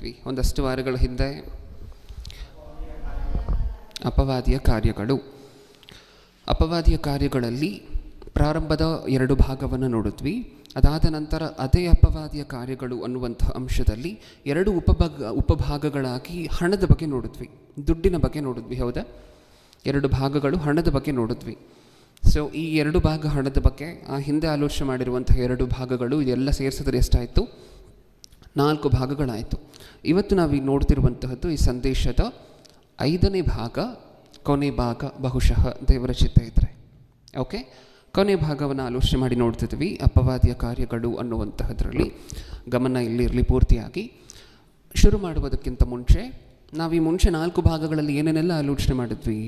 ಮಾಡಿದ್ವಿ ಒಂದಷ್ಟು ವಾರಗಳ ಹಿಂದೆ. ಅಪವಾದಿಯ ಕಾರ್ಯಗಳು. ಅಪವಾದಿಯ ಕಾರ್ಯಗಳಲ್ಲಿ ಪ್ರಾರಂಭದ 2 ಭಾಗವನ್ನು ನೋಡಿದ್ವಿ. ಅದಾದ ನಂತರ ಅದೇ ಅಪವಾದಿಯ ಕಾರ್ಯಗಳು ಅನ್ನುವಂಥ ಅಂಶದಲ್ಲಿ 2 ಉಪಭಾಗಗಳಾಗಿ ಹಣದ ಬಗ್ಗೆ ನೋಡಿದ್ವಿ, ದುಡ್ಡಿನ ಬಗ್ಗೆ ನೋಡಿದ್ವಿ. ಹೌದಾ? 2 ಭಾಗಗಳು ಹಣದ ಬಗ್ಗೆ ನೋಡಿದ್ವಿ. ಸೊ ಈ 2 ಭಾಗ ಹಣದ ಬಗ್ಗೆ ಹಿಂದೆ ಆಲೋಚನೆ ಮಾಡಿರುವಂತಹ 2 ಭಾಗಗಳು ಇದೆಲ್ಲ ಸೇರಿಸಿದ್ರೆ ಎಷ್ಟಾಯಿತು? 4 ಭಾಗಗಳಾಯಿತು. ಇವತ್ತು ನಾವೀಗ ನೋಡ್ತಿರುವಂತಹದ್ದು ಈ ಸಂದೇಶದ 5ನೇ ಭಾಗ, ಕೊನೆ ಭಾಗ. ಬಹುಶಃ ದೇವರ ಚಿತ್ತ ಇದ್ದರೆ ಓಕೆ, ಕೊನೆ ಭಾಗವನ್ನು ಆಲೋಚನೆ ಮಾಡಿ ನೋಡ್ತಿದ್ವಿ. ಅಪವಾದಿಯ ಕಾರ್ಯಗಳು ಅನ್ನುವಂತಹದ್ರಲ್ಲಿ ಗಮನ ಇಲ್ಲಿರಲಿ. ಪೂರ್ತಿಯಾಗಿ ಶುರು ಮಾಡುವುದಕ್ಕಿಂತ ಮುಂಚೆ ನಾವು ಈ ಮುಂಚೆ 4 ಭಾಗಗಳಲ್ಲಿ ಏನೇನೆಲ್ಲ ಆಲೋಚನೆ ಮಾಡಿದ್ವಿ?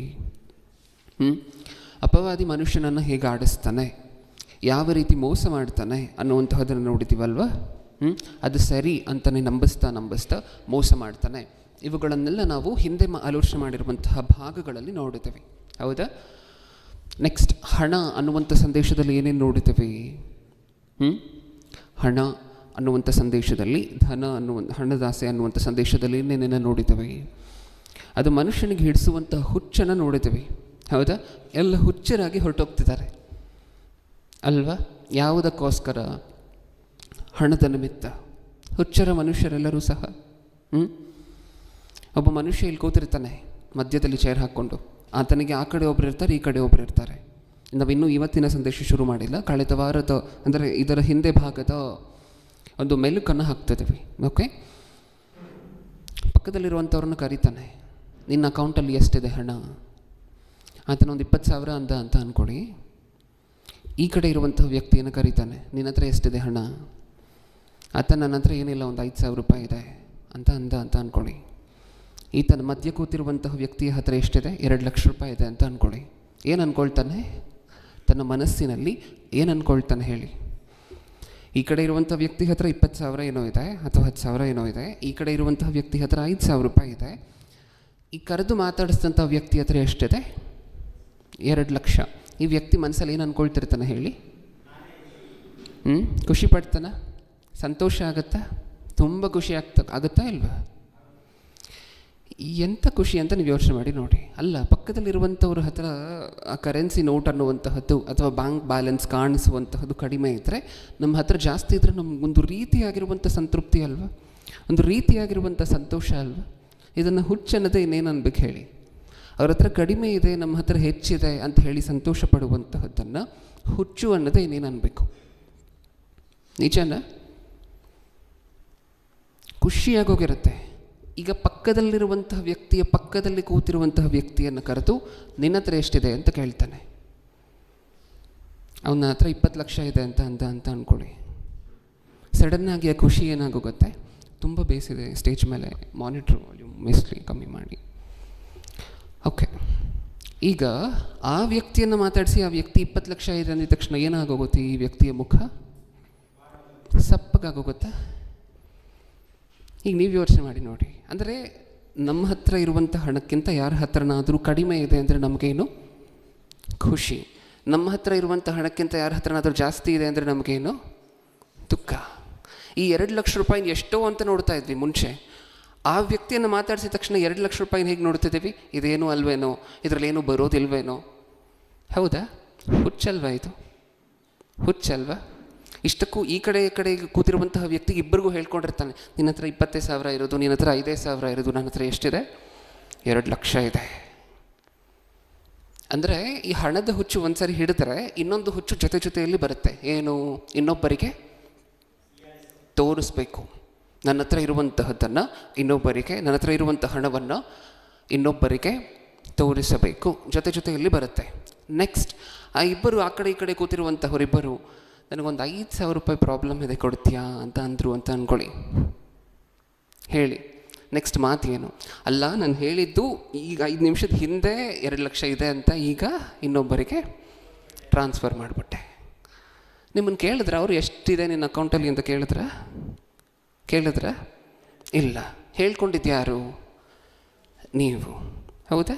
ಅಪವಾದಿ ಮನುಷ್ಯನನ್ನು ಹೇಗೆ ಆಡಿಸ್ತಾನೆ, ಯಾವ ರೀತಿ ಮೋಸ ಮಾಡ್ತಾನೆ ಅನ್ನುವಂತಹದನ್ನು ನೋಡಿದ್ದೀವಲ್ವ. ಅದು ಸರಿ ಅಂತಲೇ ನಂಬಿಸ್ತಾ ಮೋಸ ಮಾಡ್ತಾನೆ. ಇವುಗಳನ್ನೆಲ್ಲ ನಾವು ಹಿಂದೆ ಆಲೋಚನೆ ಮಾಡಿರುವಂತಹ ಭಾಗಗಳಲ್ಲಿ ನೋಡಿದ್ದೇವೆ. ಹೌದಾ? ನೆಕ್ಸ್ಟ್ ಹಣ ಅನ್ನುವಂಥ ಸಂದೇಶದಲ್ಲಿ ಏನೇನು ನೋಡಿದ್ದೇವೆ? ಹಣ ಅನ್ನುವಂಥ ಸಂದೇಶದಲ್ಲಿ, ಹಣದಾಸೆ ಅನ್ನುವಂಥ ಸಂದೇಶದಲ್ಲಿ ಏನೇನೇನ ನೋಡಿದ್ದೇವೆ? ಅದು ಮನುಷ್ಯನಿಗೆ ಹಿಡಿಸುವಂಥ ಹುಚ್ಚನ್ನು ನೋಡಿದ್ದೇವೆ. ಹೌದಾ? ಎಲ್ಲ ಹುಚ್ಚರಾಗಿ ಹೊರಟೋಗ್ತಿದ್ದಾರೆ ಅಲ್ವಾ? ಯಾವುದಕ್ಕೋಸ್ಕರ? ಹಣದ ನಿಮಿತ್ತ. ಹುಚ್ಚರ ಮನುಷ್ಯರೆಲ್ಲರೂ ಸಹ. ಒಬ್ಬ ಮನುಷ್ಯ ಇಲ್ಲಿ ಕೂತಿರ್ತಾನೆ ಮಧ್ಯದಲ್ಲಿ ಚೇರ್ ಹಾಕ್ಕೊಂಡು, ಆತನಿಗೆ ಆ ಕಡೆ ಒಬ್ಬರು ಇರ್ತಾರೆ, ಈ ಕಡೆ ಒಬ್ಬರು ಇರ್ತಾರೆ. ನಾವಿನ್ನೂ ಇವತ್ತಿನ ಸಂದೇಶ ಶುರು ಮಾಡಿಲ್ಲ. ಕಳೆದ ವಾರದ ಅಂದರೆ ಇದರ ಹಿಂದೆ ಭಾಗದ ಒಂದು ಮೆಲುಕನ್ನು ಹಾಕ್ತಿದ್ದೀವಿ. ಓಕೆ, ಪಕ್ಕದಲ್ಲಿರುವಂಥವ್ರನ್ನ ಕರೀತಾನೆ, ನಿನ್ನ ಅಕೌಂಟಲ್ಲಿ ಎಷ್ಟಿದೆ ಹಣ? ಆತನೊಂದು 20,000 ಅಂತ ಅಂದ್ಕೊಡಿ. ಈ ಕಡೆ ಇರುವಂಥ ವ್ಯಕ್ತಿಯನ್ನು ಕರೀತಾನೆ, ನಿನ್ನ ಹತ್ರ ಎಷ್ಟಿದೆ ಹಣ? ಆತ ನನ್ನ ಹತ್ರ ಏನಿಲ್ಲ, ಒಂದು 5,000 ರೂಪಾಯಿ ಇದೆ ಅಂತ ಅಂದ್ಕೊಳ್ಳಿ. ಈತನ ಮಧ್ಯ ಕೂತಿರುವಂತಹ ವ್ಯಕ್ತಿಯ ಹತ್ರ ಎಷ್ಟಿದೆ? 2 ಲಕ್ಷ ರೂಪಾಯಿ ಇದೆ ಅಂತ ಅಂದ್ಕೊಳ್ಳಿ. ಏನು ಅಂದ್ಕೊಳ್ತಾನೆ? ತನ್ನ ಮನಸ್ಸಿನಲ್ಲಿ ಏನು ಅಂದ್ಕೊಳ್ತಾನೆ ಹೇಳಿ? ಈ ಕಡೆ ಇರುವಂಥ ವ್ಯಕ್ತಿ ಹತ್ರ 20,000 ಏನೋ ಇದೆ, ಅಥವಾ 10,000 ಏನೋ ಇದೆ. ಈ ಕಡೆ ಇರುವಂತಹ ವ್ಯಕ್ತಿ ಹತ್ರ 5,000 ರೂಪಾಯಿ ಇದೆ. ಈ ಕರೆದು ಮಾತಾಡಿಸಿದಂಥ ವ್ಯಕ್ತಿ ಹತ್ರ ಎಷ್ಟಿದೆ? 2 ಲಕ್ಷ. ಈ ವ್ಯಕ್ತಿ ಮನಸ್ಸಲ್ಲಿ ಏನು ಅಂದ್ಕೊಳ್ತಿರ್ತಾನೆ ಹೇಳಿ? ಖುಷಿ ಪಡ್ತಾನ? ಸಂತೋಷ ಆಗುತ್ತಾ? ತುಂಬ ಖುಷಿ ಆಗುತ್ತಾ ಇಲ್ವಾ? ಎಂಥ ಖುಷಿ ಅಂತ ನೀವು ಯೋಚನೆ ಮಾಡಿ ನೋಡಿ. ಅಲ್ಲ, ಪಕ್ಕದಲ್ಲಿರುವಂಥವ್ರ ಹತ್ರ ಆ ಕರೆನ್ಸಿ ನೋಟ್ ಅನ್ನುವಂತಹದ್ದು ಅಥವಾ ಬ್ಯಾಂಕ್ ಬ್ಯಾಲೆನ್ಸ್ ಕಾಣಿಸುವಂತಹದ್ದು ಕಡಿಮೆ ಇದ್ದರೆ, ನಮ್ಮ ಹತ್ರ ಜಾಸ್ತಿ ಇದ್ದರೆ ನಮಗೊಂದು ರೀತಿಯಾಗಿರುವಂಥ ಸಂತೃಪ್ತಿ ಅಲ್ವಾ, ಒಂದು ರೀತಿಯಾಗಿರುವಂಥ ಸಂತೋಷ ಅಲ್ವಾ? ಇದನ್ನು ಹುಚ್ಚನ್ನದೇ ಇನ್ನೇನು ಅನ್ಬೇಕು ಹೇಳಿ? ಅವ್ರ ಹತ್ರ ಕಡಿಮೆ ಇದೆ, ನಮ್ಮ ಹತ್ರ ಹೆಚ್ಚಿದೆ ಅಂತ ಹೇಳಿ ಸಂತೋಷ ಪಡುವಂತಹದ್ದನ್ನು ಹುಚ್ಚು ಅನ್ನೋದೇ ಇನ್ನೇನು ಅನ್ಬೇಕು? ನಿಜನ? ಖುಷಿಯಾಗೋಗಿರುತ್ತೆ. ಈಗ ಪಕ್ಕದಲ್ಲಿರುವಂತಹ ವ್ಯಕ್ತಿಯ ಪಕ್ಕದಲ್ಲಿ ಕೂತಿರುವಂತಹ ವ್ಯಕ್ತಿಯನ್ನು ಕರೆದು ನಿನ್ನ ಹತ್ರ ಎಷ್ಟಿದೆ ಅಂತ ಕೇಳ್ತಾನೆ. ಅವನ ಹತ್ರ 20 ಲಕ್ಷ ಇದೆ ಅಂತ ಅಂದ್ಕೊಳ್ಳಿ. ಸಡನ್ನಾಗಿ ಆ ಖುಷಿ ಏನಾಗೋಗುತ್ತೆ? ತುಂಬ ಬೇಸಿದೆ ಸ್ಟೇಜ್ ಮೇಲೆ, ಮಾನಿಟ್ರ್ ವಾಲ್ಯೂಮ್ ಮೆಸ್ಲಿ ಕಮ್ಮಿ ಮಾಡಿ. ಓಕೆ, ಈಗ ಆ ವ್ಯಕ್ತಿಯನ್ನು ಮಾತಾಡಿಸಿ ಆ ವ್ಯಕ್ತಿ 20 ಲಕ್ಷ ಇದೆ ಅಂದಿದ ತಕ್ಷಣ ಏನಾಗೋಗುತ್ತೆ? ಈ ವ್ಯಕ್ತಿಯ ಮುಖ ಸಪ್ಪಗಾಗೋಗುತ್ತಾ? ಈಗ ನೀವು ಯೋಚನೆ ಮಾಡಿ ನೋಡಿ. ಅಂದರೆ ನಮ್ಮ ಹತ್ರ ಇರುವಂಥ ಹಣಕ್ಕಿಂತ ಯಾರ ಹತ್ರನಾದರೂ ಕಡಿಮೆ ಇದೆ ಅಂದರೆ ನಮಗೇನು ಖುಷಿ. ನಮ್ಮ ಹತ್ರ ಇರುವಂಥ ಹಣಕ್ಕಿಂತ ಯಾರ ಹತ್ರನಾದರೂ ಜಾಸ್ತಿ ಇದೆ ಅಂದರೆ ನಮಗೇನು ದುಃಖ. ಈ 2 ಲಕ್ಷ ರೂಪಾಯಿನ ಎಷ್ಟೋ ಅಂತ ನೋಡ್ತಾ ಇದ್ವಿ ಮುಂಚೆ. ಆ ವ್ಯಕ್ತಿಯನ್ನು ಮಾತಾಡಿಸಿದ ತಕ್ಷಣ 2 ಲಕ್ಷ ರೂಪಾಯಿನ ಹೇಗೆ ನೋಡ್ತಿದ್ದೀವಿ? ಇದೇನೂ ಅಲ್ವೇನೋ, ಇದರಲ್ಲೇನೂ ಬರೋದಿಲ್ವೇನೋ. ಹೌದಾ? ಹುಚ್ಚಲ್ವಾ ಇದು? ಹುಚ್ಚಲ್ವಾ? ಇಷ್ಟಕ್ಕೂ ಈ ಕಡೆ ಕೂತಿರುವಂತಹ ವ್ಯಕ್ತಿಗೆ ಇಬ್ಬರಿಗೂ ಹೇಳ್ಕೊಂಡಿರ್ತಾನೆ, ನಿನ್ನ ಹತ್ರ 20,000 ಇರೋದು, ನಿನ್ನ ಹತ್ರ 5,000 ಇರೋದು, ನನ್ನ ಹತ್ರ ಎಷ್ಟಿದೆ? 2 ಲಕ್ಷ ಇದೆ. ಅಂದರೆ ಈ ಹಣದ ಹುಚ್ಚು ಒಂದು ಸರಿ ಹಿಡಿದ್ರೆ ಇನ್ನೊಂದು ಹುಚ್ಚು ಜೊತೆಯಲ್ಲಿ ಬರುತ್ತೆ. ಏನು? ಇನ್ನೊಬ್ಬರಿಗೆ ತೋರಿಸ್ಬೇಕು. ನನ್ನ ಹತ್ರ ಇರುವಂತಹದ್ದನ್ನು ಇನ್ನೊಬ್ಬರಿಗೆ, ನನ್ನ ಹತ್ರ ಇರುವಂಥ ಹಣವನ್ನು ಇನ್ನೊಬ್ಬರಿಗೆ ತೋರಿಸಬೇಕು. ಜೊತೆಯಲ್ಲಿ ಬರುತ್ತೆ. ನೆಕ್ಸ್ಟ್ ಆ ಇಬ್ಬರು ಆ ಕಡೆ ಕೂತಿರುವಂಥವರಿಬ್ಬರು, ನನಗೊಂದು 5,000 ರೂಪಾಯಿ ಪ್ರಾಬ್ಲಮ್ ಇದೆ, ಕೊಡ್ತೀಯಾ ಅಂತ ಅಂದರು ಅಂತ ಅಂದ್ಕೊಳ್ಳಿ. ಹೇಳಿ, ನೆಕ್ಸ್ಟ್ ಮಾತು ಏನು? ಅಲ್ಲ, ನಾನು ಹೇಳಿದ್ದು ಈಗ 5 ನಿಮಿಷದ ಹಿಂದೆ 2 ಲಕ್ಷ ಇದೆ ಅಂತ ಈಗ ಇನ್ನೊಬ್ಬರಿಗೆ ಟ್ರಾನ್ಸ್ಫರ್ ಮಾಡಿಬಿಟ್ಟೆ. ನಿಮ್ಮನ್ನು ಕೇಳಿದ್ರೆ ಅವರು ಎಷ್ಟಿದೆ ನಿನ್ನ ಅಕೌಂಟಲ್ಲಿ ಅಂತ ಕೇಳಿದ್ರ? ಇಲ್ಲ. ಹೇಳ್ಕೊಂಡಿದ್ಯಾರು? ನೀವು. ಹೌದಾ?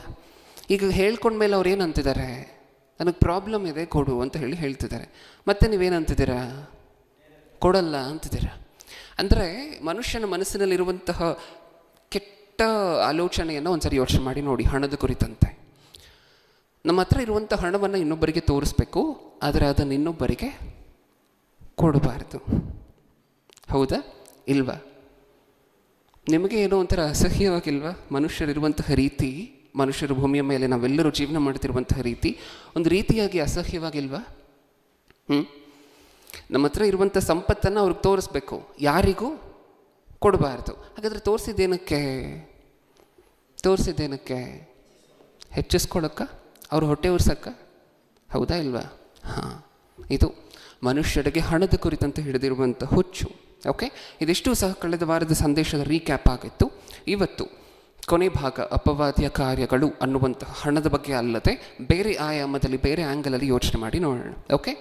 ಈಗ ಹೇಳ್ಕೊಂಡ್ಮೇಲೆ ಅವ್ರು ಏನು ಅಂತಿದ್ದಾರೆ? ನನಗೆ ಪ್ರಾಬ್ಲಮ್ ಇದೆ, ಕೊಡು ಅಂತ ಹೇಳ್ತಿದ್ದಾರೆ. ಮತ್ತೆ ನೀವೇನು ಅಂತಿದ್ದೀರಾ? ಕೊಡಲ್ಲ ಅಂತಿದ್ದೀರಾ. ಅಂದರೆ ಮನುಷ್ಯನ ಮನಸ್ಸಿನಲ್ಲಿರುವಂತಹ ಕೆಟ್ಟ ಆಲೋಚನೆಯನ್ನು ಒಂದ್ಸರಿ ಯೋಚನೆ ಮಾಡಿ ನೋಡಿ. ಹಣದ ಕುರಿತಂತೆ ನಮ್ಮ ಹತ್ರ ಇರುವಂಥ ಹಣವನ್ನು ಇನ್ನೊಬ್ಬರಿಗೆ ತೋರಿಸ್ಬೇಕು, ಆದರೆ ಅದನ್ನು ಇನ್ನೊಬ್ಬರಿಗೆ ಕೊಡಬಾರ್ದು. ಹೌದಾ ಇಲ್ವಾ? ನಿಮಗೆ ಏನೋ ಒಂಥರ ಅಸಹ್ಯವಾಗಿಲ್ವಾ? ಮನುಷ್ಯರಿರುವಂತಹ ರೀತಿ, ಮನುಷ್ಯರ ಭೂಮಿಯ ಮೇಲೆ ನಾವೆಲ್ಲರೂ ಜೀವನ ಮಾಡ್ತಿರುವಂತಹ ರೀತಿ ಒಂದು ರೀತಿಯಾಗಿ ಅಸಹ್ಯವಾಗಿಲ್ವಾ? ನಮ್ಮ ಹತ್ರ ಇರುವಂಥ ಸಂಪತ್ತನ್ನು ಅವ್ರಿಗೆ ತೋರಿಸ್ಬೇಕು, ಯಾರಿಗೂ ಕೊಡಬಾರ್ದು. ಹಾಗಾದರೆ ತೋರಿಸಿದ್ದೇನಕ್ಕೆ? ಹೆಚ್ಚಿಸ್ಕೊಳಕ್ಕ? ಅವ್ರ ಹೊಟ್ಟೆ ಉರ್ಸಕ್ಕ? ಹೌದಾ ಇಲ್ವಾ? ಹಾಂ, ಇದು ಮನುಷ್ಯರಿಗೆ ಹಣದ ಕುರಿತಂತೆ ಹಿಡಿದಿರುವಂಥ ಹುಚ್ಚು. ಓಕೆ, ಇದಿಷ್ಟು ಸಹ ಕಳೆದ ವಾರದ ಸಂದೇಶದ ರೀಕ್ಯಾಪ್ ಆಗಿತ್ತು. ಇವತ್ತು ಕೊನೆ ಭಾಗ ಅಪವಾದ್ಯ ಕಾರ್ಯಗಳು ಅನ್ನುವಂತಹ ಹಣದ ಬಗ್ಗೆ ಅಲ್ಲದೆ ಬೇರೆ ಆಯಾಮದಲ್ಲಿ, ಬೇರೆ ಆ್ಯಂಗಲಲ್ಲಿ ಯೋಚನೆ ಮಾಡಿ ನೋಡೋಣ. ಓಕೆ,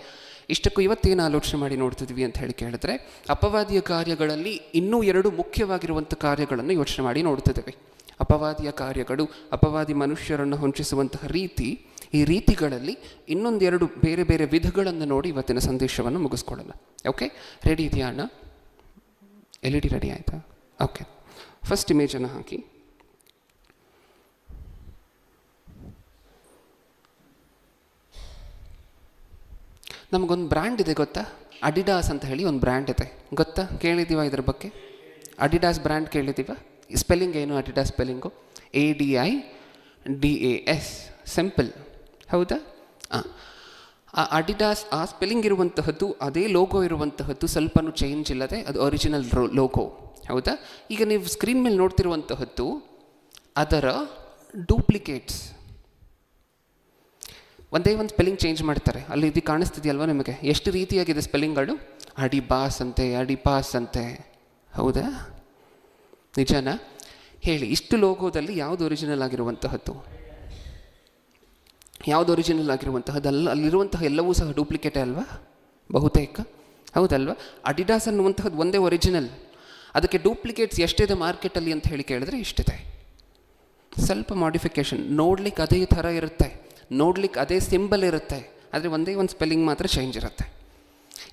ಇಷ್ಟಕ್ಕೂ ಇವತ್ತೇನು ಆಲೋಚನೆ ಮಾಡಿ ನೋಡ್ತಿದ್ವಿ ಅಂತ ಹೇಳಿ ಕೇಳಿದ್ರೆ, ಅಪವಾದಿಯ ಕಾರ್ಯಗಳಲ್ಲಿ ಇನ್ನೂ 2 ಮುಖ್ಯವಾಗಿರುವಂಥ ಕಾರ್ಯಗಳನ್ನು ಯೋಚನೆ ಮಾಡಿ ನೋಡ್ತಿದ್ದೇವೆ. ಅಪವಾದಿಯ ಕಾರ್ಯಗಳು, ಅಪವಾದಿ ಮನುಷ್ಯರನ್ನು ಹೊಂಚಿಸುವಂತಹ ರೀತಿ, ಈ ರೀತಿಗಳಲ್ಲಿ ಇನ್ನೊಂದು 2 ಬೇರೆ ಬೇರೆ ವಿಧಗಳನ್ನು ನೋಡಿ ಇವತ್ತಿನ ಸಂದೇಶವನ್ನು ಮುಗಿಸ್ಕೊಳ್ಳೋಣ. ಓಕೆ, ರೆಡಿ ಇದೆಯಾ ಅಣ್ಣ? LED ರೆಡಿ ಆಯಿತಾ? ಓಕೆ, ಫಸ್ಟ್ ಇಮೇಜನ್ನು ಹಾಕಿ. ನಮಗೊಂದು ಬ್ರ್ಯಾಂಡ್ ಇದೆ ಗೊತ್ತಾ? ಅಡಿಡಾಸ್ ಅಂತ ಹೇಳಿ ಒಂದು ಬ್ರ್ಯಾಂಡ್ ಇದೆ ಗೊತ್ತಾ? ಕೇಳಿದ್ದೀವ ಇದ್ರ ಬಗ್ಗೆ? ಅಡಿಡಾಸ್ ಬ್ರ್ಯಾಂಡ್ ಕೇಳಿದ್ದೀವ? ಸ್ಪೆಲ್ಲಿಂಗ್ ಏನು ಅಡಿಡಾಸ್ ಸ್ಪೆಲ್ಲಿಂಗು? ADIDAS, simple. ಹೌದಾ? ಆ ಅಡಿಡಾಸ್ ಆ ಸ್ಪೆಲ್ಲಿಂಗ್ ಇರುವಂತಹದ್ದು, ಅದೇ ಲೋಗೋ ಇರುವಂತಹದ್ದು, ಸ್ವಲ್ಪನೂ ಚೇಂಜ್ ಇಲ್ಲದೆ ಅದು ಒರಿಜಿನಲ್ ಲೋಗೋ. ಹೌದಾ? ಈಗ ನೀವು ಸ್ಕ್ರೀನ್ ಮೇಲೆ ನೋಡ್ತಿರುವಂತಹದ್ದು ಅದರ ಡೂಪ್ಲಿಕೇಟ್ಸ್. ಒಂದೇ ಒಂದು ಸ್ಪೆಲ್ಲಿಂಗ್ ಚೇಂಜ್ ಮಾಡ್ತಾರೆ. ಅಲ್ಲಿ ಇದು ಕಾಣಿಸ್ತಿದೆಯಲ್ವ ನಿಮಗೆ? ಎಷ್ಟು ರೀತಿಯಾಗಿದೆ ಸ್ಪೆಲ್ಲಿಂಗ್ಗಳು? ಅಡಿಬಾಸ್ ಅಂತೆ, ಅಡಿಪಾಸ್ ಅಂತೆ. ಹೌದಾ? ನಿಜನಾ? ಹೇಳಿ, ಇಷ್ಟು ಲೋಗೋದಲ್ಲಿ ಯಾವುದು ಒರಿಜಿನಲ್ ಆಗಿರುವಂತಹದ್ದು? ಯಾವುದು ಒರಿಜಿನಲ್ ಆಗಿರುವಂತಹದ್ದು? ಅಲ್ಲಿರುವಂತಹ ಎಲ್ಲವೂ ಸಹ ಡೂಪ್ಲಿಕೇಟೇ ಅಲ್ವಾ ಬಹುತೇಕ? ಹೌದಲ್ವಾ? ಅಡಿಡಾಸ್ ಅನ್ನುವಂತಹದ್ದು ಒಂದೇ ಒರಿಜಿನಲ್. ಅದಕ್ಕೆ ಡೂಪ್ಲಿಕೇಟ್ಸ್ ಎಷ್ಟಿದೆ ಮಾರ್ಕೆಟಲ್ಲಿ ಅಂತ ಹೇಳಿ ಕೇಳಿದ್ರೆ ಇಷ್ಟಿದೆ. ಸ್ವಲ್ಪ ಮಾಡಿಫಿಕೇಷನ್, ನೋಡ್ಲಿಕ್ಕೆ ಅದೇ ಥರ ಇರುತ್ತೆ, ನೋಡ್ಲಿಕ್ಕೆ ಅದೇ ಸಿಂಬಲ್ ಇರುತ್ತೆ, ಆದರೆ ಒಂದೇ ಒಂದು ಸ್ಪೆಲ್ಲಿಂಗ್ ಮಾತ್ರ ಚೇಂಜ್ ಇರುತ್ತೆ.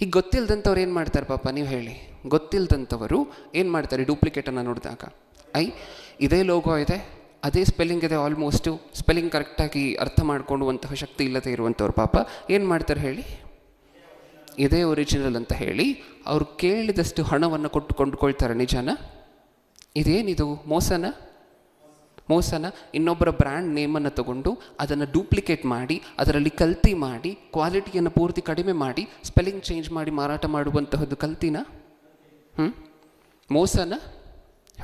ಈಗ ಗೊತ್ತಿಲ್ಲದಂಥವ್ರು ಏನು ಮಾಡ್ತಾರೆ ಪಾಪ? ನೀವು ಹೇಳಿ. ಗೊತ್ತಿಲ್ಲದಂಥವರು ಏನು ಮಾಡ್ತಾರೆ? ಡೂಪ್ಲಿಕೇಟನ್ನು ನೋಡಿದಾಗ ಇದೇ ಲೋಗೋ ಇದೆ, ಅದೇ ಸ್ಪೆಲ್ಲಿಂಗ್ ಇದೆ, ಆಲ್ಮೋಸ್ಟು ಸ್ಪೆಲ್ಲಿಂಗ್ ಕರೆಕ್ಟಾಗಿ ಅರ್ಥ ಮಾಡ್ಕೊಳ್ಳುವಂತಹ ಶಕ್ತಿ ಇಲ್ಲದೆ ಇರುವಂಥವ್ರು ಪಾಪ ಏನು ಮಾಡ್ತಾರೆ ಹೇಳಿ? ಇದೇ ಒರಿಜಿನಲ್ ಅಂತ ಹೇಳಿ ಅವ್ರು ಕೇಳಿದಷ್ಟು ಹಣವನ್ನು ಕೊಟ್ಟು ಕೊಂಡ್ಕೊಳ್ತಾರೆ. ನಿಜಾನ? ಇದೇನಿದು ಮೋಸನ? ಇನ್ನೊಬ್ಬರ ಬ್ರ್ಯಾಂಡ್ ನೇಮನ್ನು ತಗೊಂಡು ಅದನ್ನು ಡೂಪ್ಲಿಕೇಟ್ ಮಾಡಿ, ಅದರಲ್ಲಿ ಕಲ್ತಿ ಮಾಡಿ, ಕ್ವಾಲಿಟಿಯನ್ನು ಪೂರ್ತಿ ಕಡಿಮೆ ಮಾಡಿ, ಸ್ಪೆಲ್ಲಿಂಗ್ ಚೇಂಜ್ ಮಾಡಿ ಮಾರಾಟ ಮಾಡುವಂತಹದ್ದು ಕಲ್ತಿನ? ಮೋಸನ?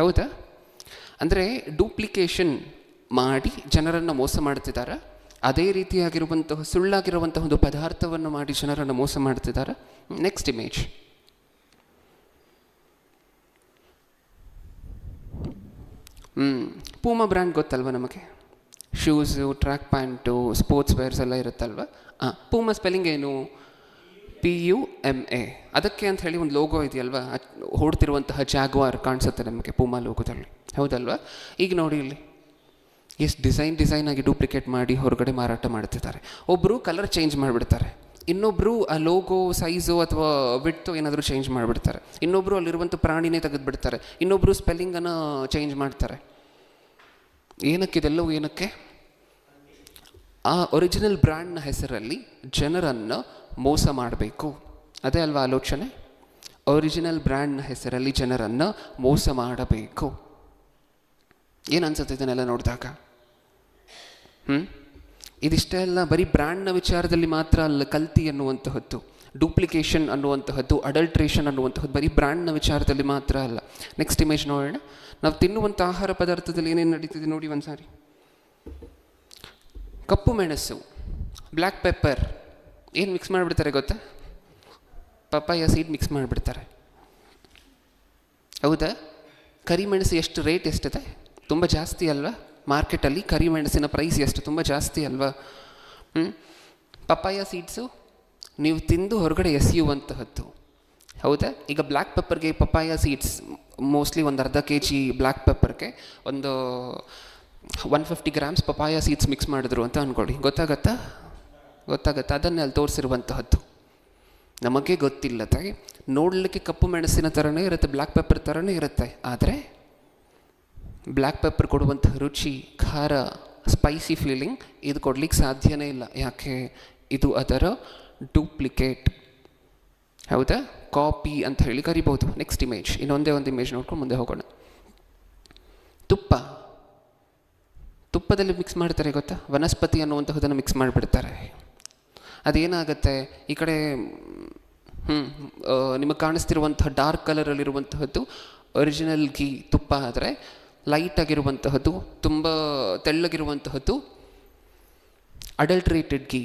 ಹೌದಾ? ಅಂದರೆ ಡೂಪ್ಲಿಕೇಶನ್ ಮಾಡಿ ಜನರನ್ನು ಮೋಸ ಮಾಡ್ತಿದ್ದಾರೆ. ಅದೇ ರೀತಿಯಾಗಿರುವಂತಹ ಸುಳ್ಳಾಗಿರುವಂತಹ ಒಂದು ಪದಾರ್ಥವನ್ನು ಮಾಡಿ ಜನರನ್ನು ಮೋಸ ಮಾಡ್ತಿದ್ದಾರೆ. Next image. ಪೂಮಾ ಬ್ರ್ಯಾಂಡ್ ಗೊತ್ತಲ್ವ ನಮಗೆ? Shoes, track pant, sports wares ಎಲ್ಲ ಇರುತ್ತಲ್ವ? ಪೂಮಾ ಸ್ಪೆಲ್ಲಿಂಗ್ ಏನು? PUMA. ಅದಕ್ಕೆ ಅಂತ ಹೇಳಿ ಒಂದು ಲೋಗೋ ಇದೆಯಲ್ವ? ಹೊಡ್ತಿರುವಂತಹ ಜಾಗ್ವಾರ್ ಕಾಣಿಸುತ್ತೆ ನಮಗೆ ಪೂಮಾ ಲೋಗೋದಲ್ಲಿ. ಹೌದಲ್ವ? ಈಗ ನೋಡಿ ಇಲ್ಲಿ ಎಷ್ಟು ಡಿಸೈನ್ ಆಗಿ ಡೂಪ್ಲಿಕೇಟ್ ಮಾಡಿ ಹೊರಗಡೆ ಮಾರಾಟ ಮಾಡ್ತಿದ್ದಾರೆ. ಒಬ್ಬರು ಕಲರ್ ಚೇಂಜ್ ಮಾಡಿಬಿಡ್ತಾರೆ, ಇನ್ನೊಬ್ಬರು ಆ ಲೋಗೋ ಸೈಜು ಅಥವಾ ವಿಡ್ತು ಏನಾದರೂ ಚೇಂಜ್ ಮಾಡಿಬಿಡ್ತಾರೆ, ಇನ್ನೊಬ್ಬರು ಅಲ್ಲಿರುವಂಥ ಪ್ರಾಣಿನೇ ತೆಗೆದುಬಿಡ್ತಾರೆ, ಇನ್ನೊಬ್ಬರು ಸ್ಪೆಲ್ಲಿಂಗನ್ನು ಚೇಂಜ್ ಮಾಡ್ತಾರೆ. ಏನಕ್ಕಿದೆಲ್ಲವೂ ಏನಕ್ಕೆ? ಆ ಒರಿಜಿನಲ್ ಬ್ರ್ಯಾಂಡ್ನ ಹೆಸರಲ್ಲಿ ಜನರನ್ನು ಮೋಸ ಮಾಡಬೇಕು. ಅದೇ ಅಲ್ವಾ ಆಲೋಚನೆ? ಒರಿಜಿನಲ್ ಬ್ರ್ಯಾಂಡ್ನ ಹೆಸರಲ್ಲಿ ಜನರನ್ನು ಮೋಸ ಮಾಡಬೇಕು. ಏನು ಅನ್ಸುತ್ತೆ ಇದನ್ನೆಲ್ಲ ನೋಡಿದಾಗ? ಇದಿಷ್ಟೇ ಅಲ್ಲ, ಬರೀ ಬ್ರ್ಯಾಂಡ್ನ ವಿಚಾರದಲ್ಲಿ ಮಾತ್ರ ಅಲ್ಲ ಕಲ್ತಿ ಅನ್ನುವಂತಹದ್ದು, ಡೂಪ್ಲಿಕೇಶನ್ ಅನ್ನುವಂತಹದ್ದು, ಅಡಲ್ಟ್ರೇಷನ್ ಅನ್ನುವಂತಹದ್ದು ಬರೀ ಬ್ರ್ಯಾಂಡ್ನ ವಿಚಾರದಲ್ಲಿ ಮಾತ್ರ ಅಲ್ಲ. ನೆಕ್ಸ್ಟ್ ಇಮೇಜ್ ನೋಡೋಣ. ನಾವು ತಿನ್ನುವಂಥ ಆಹಾರ ಪದಾರ್ಥದಲ್ಲಿ ಏನೇನು ನಡೀತಿದೆ ನೋಡಿ ಒಂದು ಸಾರಿ. ಕಪ್ಪು ಮೆಣಸು, ಬ್ಲ್ಯಾಕ್ ಪೆಪ್ಪರ್ ಏನು ಮಿಕ್ಸ್ ಮಾಡಿಬಿಡ್ತಾರೆ ಗೊತ್ತಾ? ಪಪ್ಪಾಯ ಸೀಡ್ ಮಿಕ್ಸ್ ಮಾಡಿಬಿಡ್ತಾರೆ. ಹೌದಾ? ಕರಿಮೆಣಸು ಎಷ್ಟು ರೇಟ್ ಎಷ್ಟಿದೆ? ತುಂಬ ಜಾಸ್ತಿ ಅಲ್ವಾ? ಮಾರ್ಕೆಟಲ್ಲಿ ಕರಿಮೆಣಸಿನ ಪ್ರೈಸ್ ಎಷ್ಟು? ತುಂಬ ಜಾಸ್ತಿ ಅಲ್ವಾ? ಪಪ್ಪಾಯ ಸೀಡ್ಸು ನೀವು ತಿಂದು ಹೊರಗಡೆ ಎಸೆಯುವಂತಹದ್ದು. ಹೌದಾ? ಈಗ ಬ್ಲ್ಯಾಕ್ ಪೆಪ್ಪರ್ಗೆ ಪಪ್ಪಾಯ ಸೀಡ್ಸ್ ಮೋಸ್ಟ್ಲಿ ಒಂದು ಅರ್ಧ kg ಬ್ಲ್ಯಾಕ್ ಪೆಪ್ಪರ್ಗೆ ಒಂದು 150 ಗ್ರಾಮ್ಸ್ ಪಪ್ಪಾಯ ಸೀಡ್ಸ್ ಮಿಕ್ಸ್ ಮಾಡಿದ್ರು ಅಂತ ಅಂದ್ಕೊಳ್ಳಿ. ಗೊತ್ತಾಗತ್ತಾ? ಅದನ್ನೇ ಅಲ್ಲಿ ತೋರಿಸಿರುವಂತಹದ್ದು. ನಮಗೆ ಗೊತ್ತಿಲ್ಲದೆ ನೋಡಲಿಕ್ಕೆ ಕಪ್ಪು ಮೆಣಸಿನ ಥರನೇ ಇರುತ್ತೆ, ಬ್ಲ್ಯಾಕ್ ಪೆಪ್ಪರ್ ಥರನೇ ಇರುತ್ತೆ. ಆದರೆ ಬ್ಲ್ಯಾಕ್ ಪೆಪ್ಪರ್ ಕೊಡುವಂತಹ ರುಚಿ, ಖಾರ, ಸ್ಪೈಸಿ ಫೀಲಿಂಗ್ ಇದು ಕೊಡಲಿಕ್ಕೆ ಸಾಧ್ಯನೇ ಇಲ್ಲ. ಯಾಕೆ? ಇದು ಅದರ ಡೂಪ್ಲಿಕೇಟ್. ಹೌದಾ? ಕಾಪಿ ಅಂತ ಹೇಳಿ ಕರಿಬೋದು. ನೆಕ್ಸ್ಟ್ ಇಮೇಜ್, ಇನ್ನೊಂದೇ ಒಂದು ಇಮೇಜ್ ನೋಡ್ಕೊಂಡು ಮುಂದೆ ಹೋಗೋಣ. ತುಪ್ಪದಲ್ಲಿ ಮಿಕ್ಸ್ ಮಾಡ್ತಾರೆ ಗೊತ್ತಾ? ವನಸ್ಪತಿ ಅನ್ನುವಂತಹದನ್ನು ಮಿಕ್ಸ್ ಮಾಡಿಬಿಡ್ತಾರೆ. ಅದೇನಾಗುತ್ತೆ, ಈ ಕಡೆ ನಿಮಗೆ ಕಾಣಿಸ್ತಿರುವಂತಹ ಡಾರ್ಕ್ ಕಲರಲ್ಲಿರುವಂತಹದ್ದು ಒರಿಜಿನಲ್ ಘೀ ತುಪ್ಪ, ಆದರೆ ಲೈಟ್ ಆಗಿರುವಂತಹದ್ದು, ತುಂಬ ತೆಳ್ಳಗಿರುವಂತಹದ್ದು ಅಡಲ್ಟ್ರೇಟೆಡ್ ಘೀ.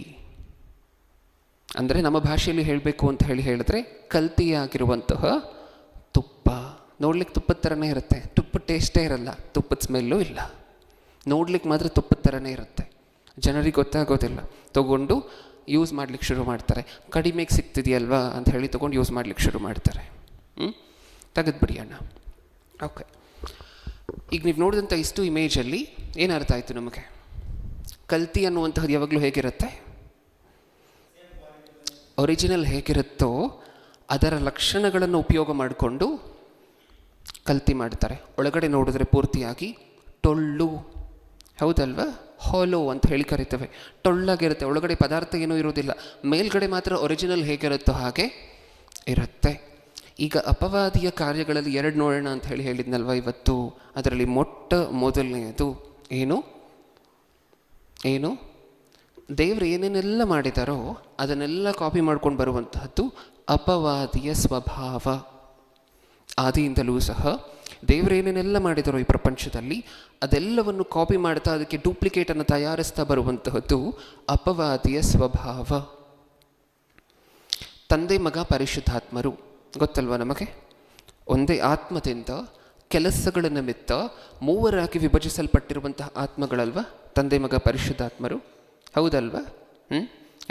ಅಂದರೆ ನಮ್ಮ ಭಾಷೆಯಲ್ಲಿ ಹೇಳಬೇಕು ಅಂತ ಹೇಳಿದ್ರೆ ಕಲ್ತಿಯಾಗಿರುವಂತಹ ತುಪ್ಪ. ನೋಡ್ಲಿಕ್ಕೆ ತುಪ್ಪದ ಥರನೇ ಇರುತ್ತೆ, ತುಪ್ಪದ ಟೇಸ್ಟೇ ಇರಲ್ಲ, ತುಪ್ಪದ ಸ್ಮೆಲ್ಲೂ ಇಲ್ಲ, ನೋಡ್ಲಿಕ್ಕೆ ಮಾತ್ರ ತುಪ್ಪದ ಥರನೇ ಇರುತ್ತೆ. ಜನರಿಗೆ ಗೊತ್ತಾಗೋದಿಲ್ಲ, ತೊಗೊಂಡು ಯೂಸ್ ಮಾಡ್ಲಿಕ್ಕೆ ಶುರು ಮಾಡ್ತಾರೆ. ಕಡಿಮೆಗೆ ಸಿಗ್ತಿದೆಯಲ್ವಾ ಅಂತ ಹೇಳಿ ತೊಗೊಂಡು ಯೂಸ್ ಮಾಡ್ಲಿಕ್ಕೆ ಶುರು ಮಾಡ್ತಾರೆ. ತೆಗೆದ್ಬಿಡಿ ಅಣ್ಣ. ಓಕೆ, ಈಗ ನೀವು ನೋಡಿದಂಥ ಇಷ್ಟು ಇಮೇಜಲ್ಲಿ ಏನು ಅರ್ಥ ಆಯಿತು ನಮಗೆ? ಕಲ್ತಿ ಅನ್ನುವಂಥದ್ದು ಯಾವಾಗಲೂ ಹೇಗಿರುತ್ತೆ? ಒರಿಜಿನಲ್ ಹೇಗಿರುತ್ತೋ ಅದರ ಲಕ್ಷಣಗಳನ್ನು ಉಪಯೋಗ ಮಾಡಿಕೊಂಡು ಕಲ್ತಿ ಮಾಡ್ತಾರೆ. ಒಳಗಡೆ ನೋಡಿದ್ರೆ ಪೂರ್ತಿಯಾಗಿ ಟೊಳ್ಳು, ಹೌದಲ್ವಾ? ಹಾಲೋ ಅಂತ ಹೇಳಿ ಕರಿತೇವೆ. ಟೊಳ್ಳಾಗಿರುತ್ತೆ, ಒಳಗಡೆ ಪದಾರ್ಥ ಏನೂ ಇರೋದಿಲ್ಲ, ಮೇಲ್ಗಡೆ ಮಾತ್ರ ಒರಿಜಿನಲ್ ಹೇಗಿರುತ್ತೋ ಹಾಗೆ ಇರುತ್ತೆ. ಈಗ ಅಪವಾದಿಯ ಕಾರ್ಯಗಳಲ್ಲಿ ಎರಡು ನೋಡೋಣ ಅಂತ ಹೇಳಿದ್ನಲ್ವ ಇವತ್ತು. ಅದರಲ್ಲಿ ಮೊದಲನೆಯದು ಏನು ದೇವರು ಏನೇನೆಲ್ಲ ಮಾಡಿದಾರೋ ಅದನ್ನೆಲ್ಲ ಕಾಪಿ ಮಾಡ್ಕೊಂಡು ಬರುವಂತಹದ್ದು ಅಪವಾದಿಯ ಸ್ವಭಾವ. ಆದಿಯಿಂದಲೂ ಸಹ ದೇವರು ಏನೇನೆಲ್ಲ ಮಾಡಿದಾರೋ ಈ ಪ್ರಪಂಚದಲ್ಲಿ ಅದೆಲ್ಲವನ್ನು ಕಾಪಿ ಮಾಡ್ತಾ ಅದಕ್ಕೆ ಡೂಪ್ಲಿಕೇಟನ್ನು ತಯಾರಿಸ್ತಾ ಬರುವಂತಹದ್ದು ಅಪವಾದಿಯ ಸ್ವಭಾವ. ತಂದೆ ಮಗ ಪರಿಶುದ್ಧಾತ್ಮರು ಗೊತ್ತಲ್ವ ನಮಗೆ? ಒಂದೇ ಆತ್ಮದಿಂದ ಕೆಲಸಗಳ ನಿಮಿತ್ತ ಮೂವರಾಗಿ ವಿಭಜಿಸಲ್ಪಟ್ಟಿರುವಂತಹ ಆತ್ಮಗಳಲ್ವ ತಂದೆ ಮಗ ಪರಿಶುದ್ಧಾತ್ಮರು, ಹೌದಲ್ವಾ?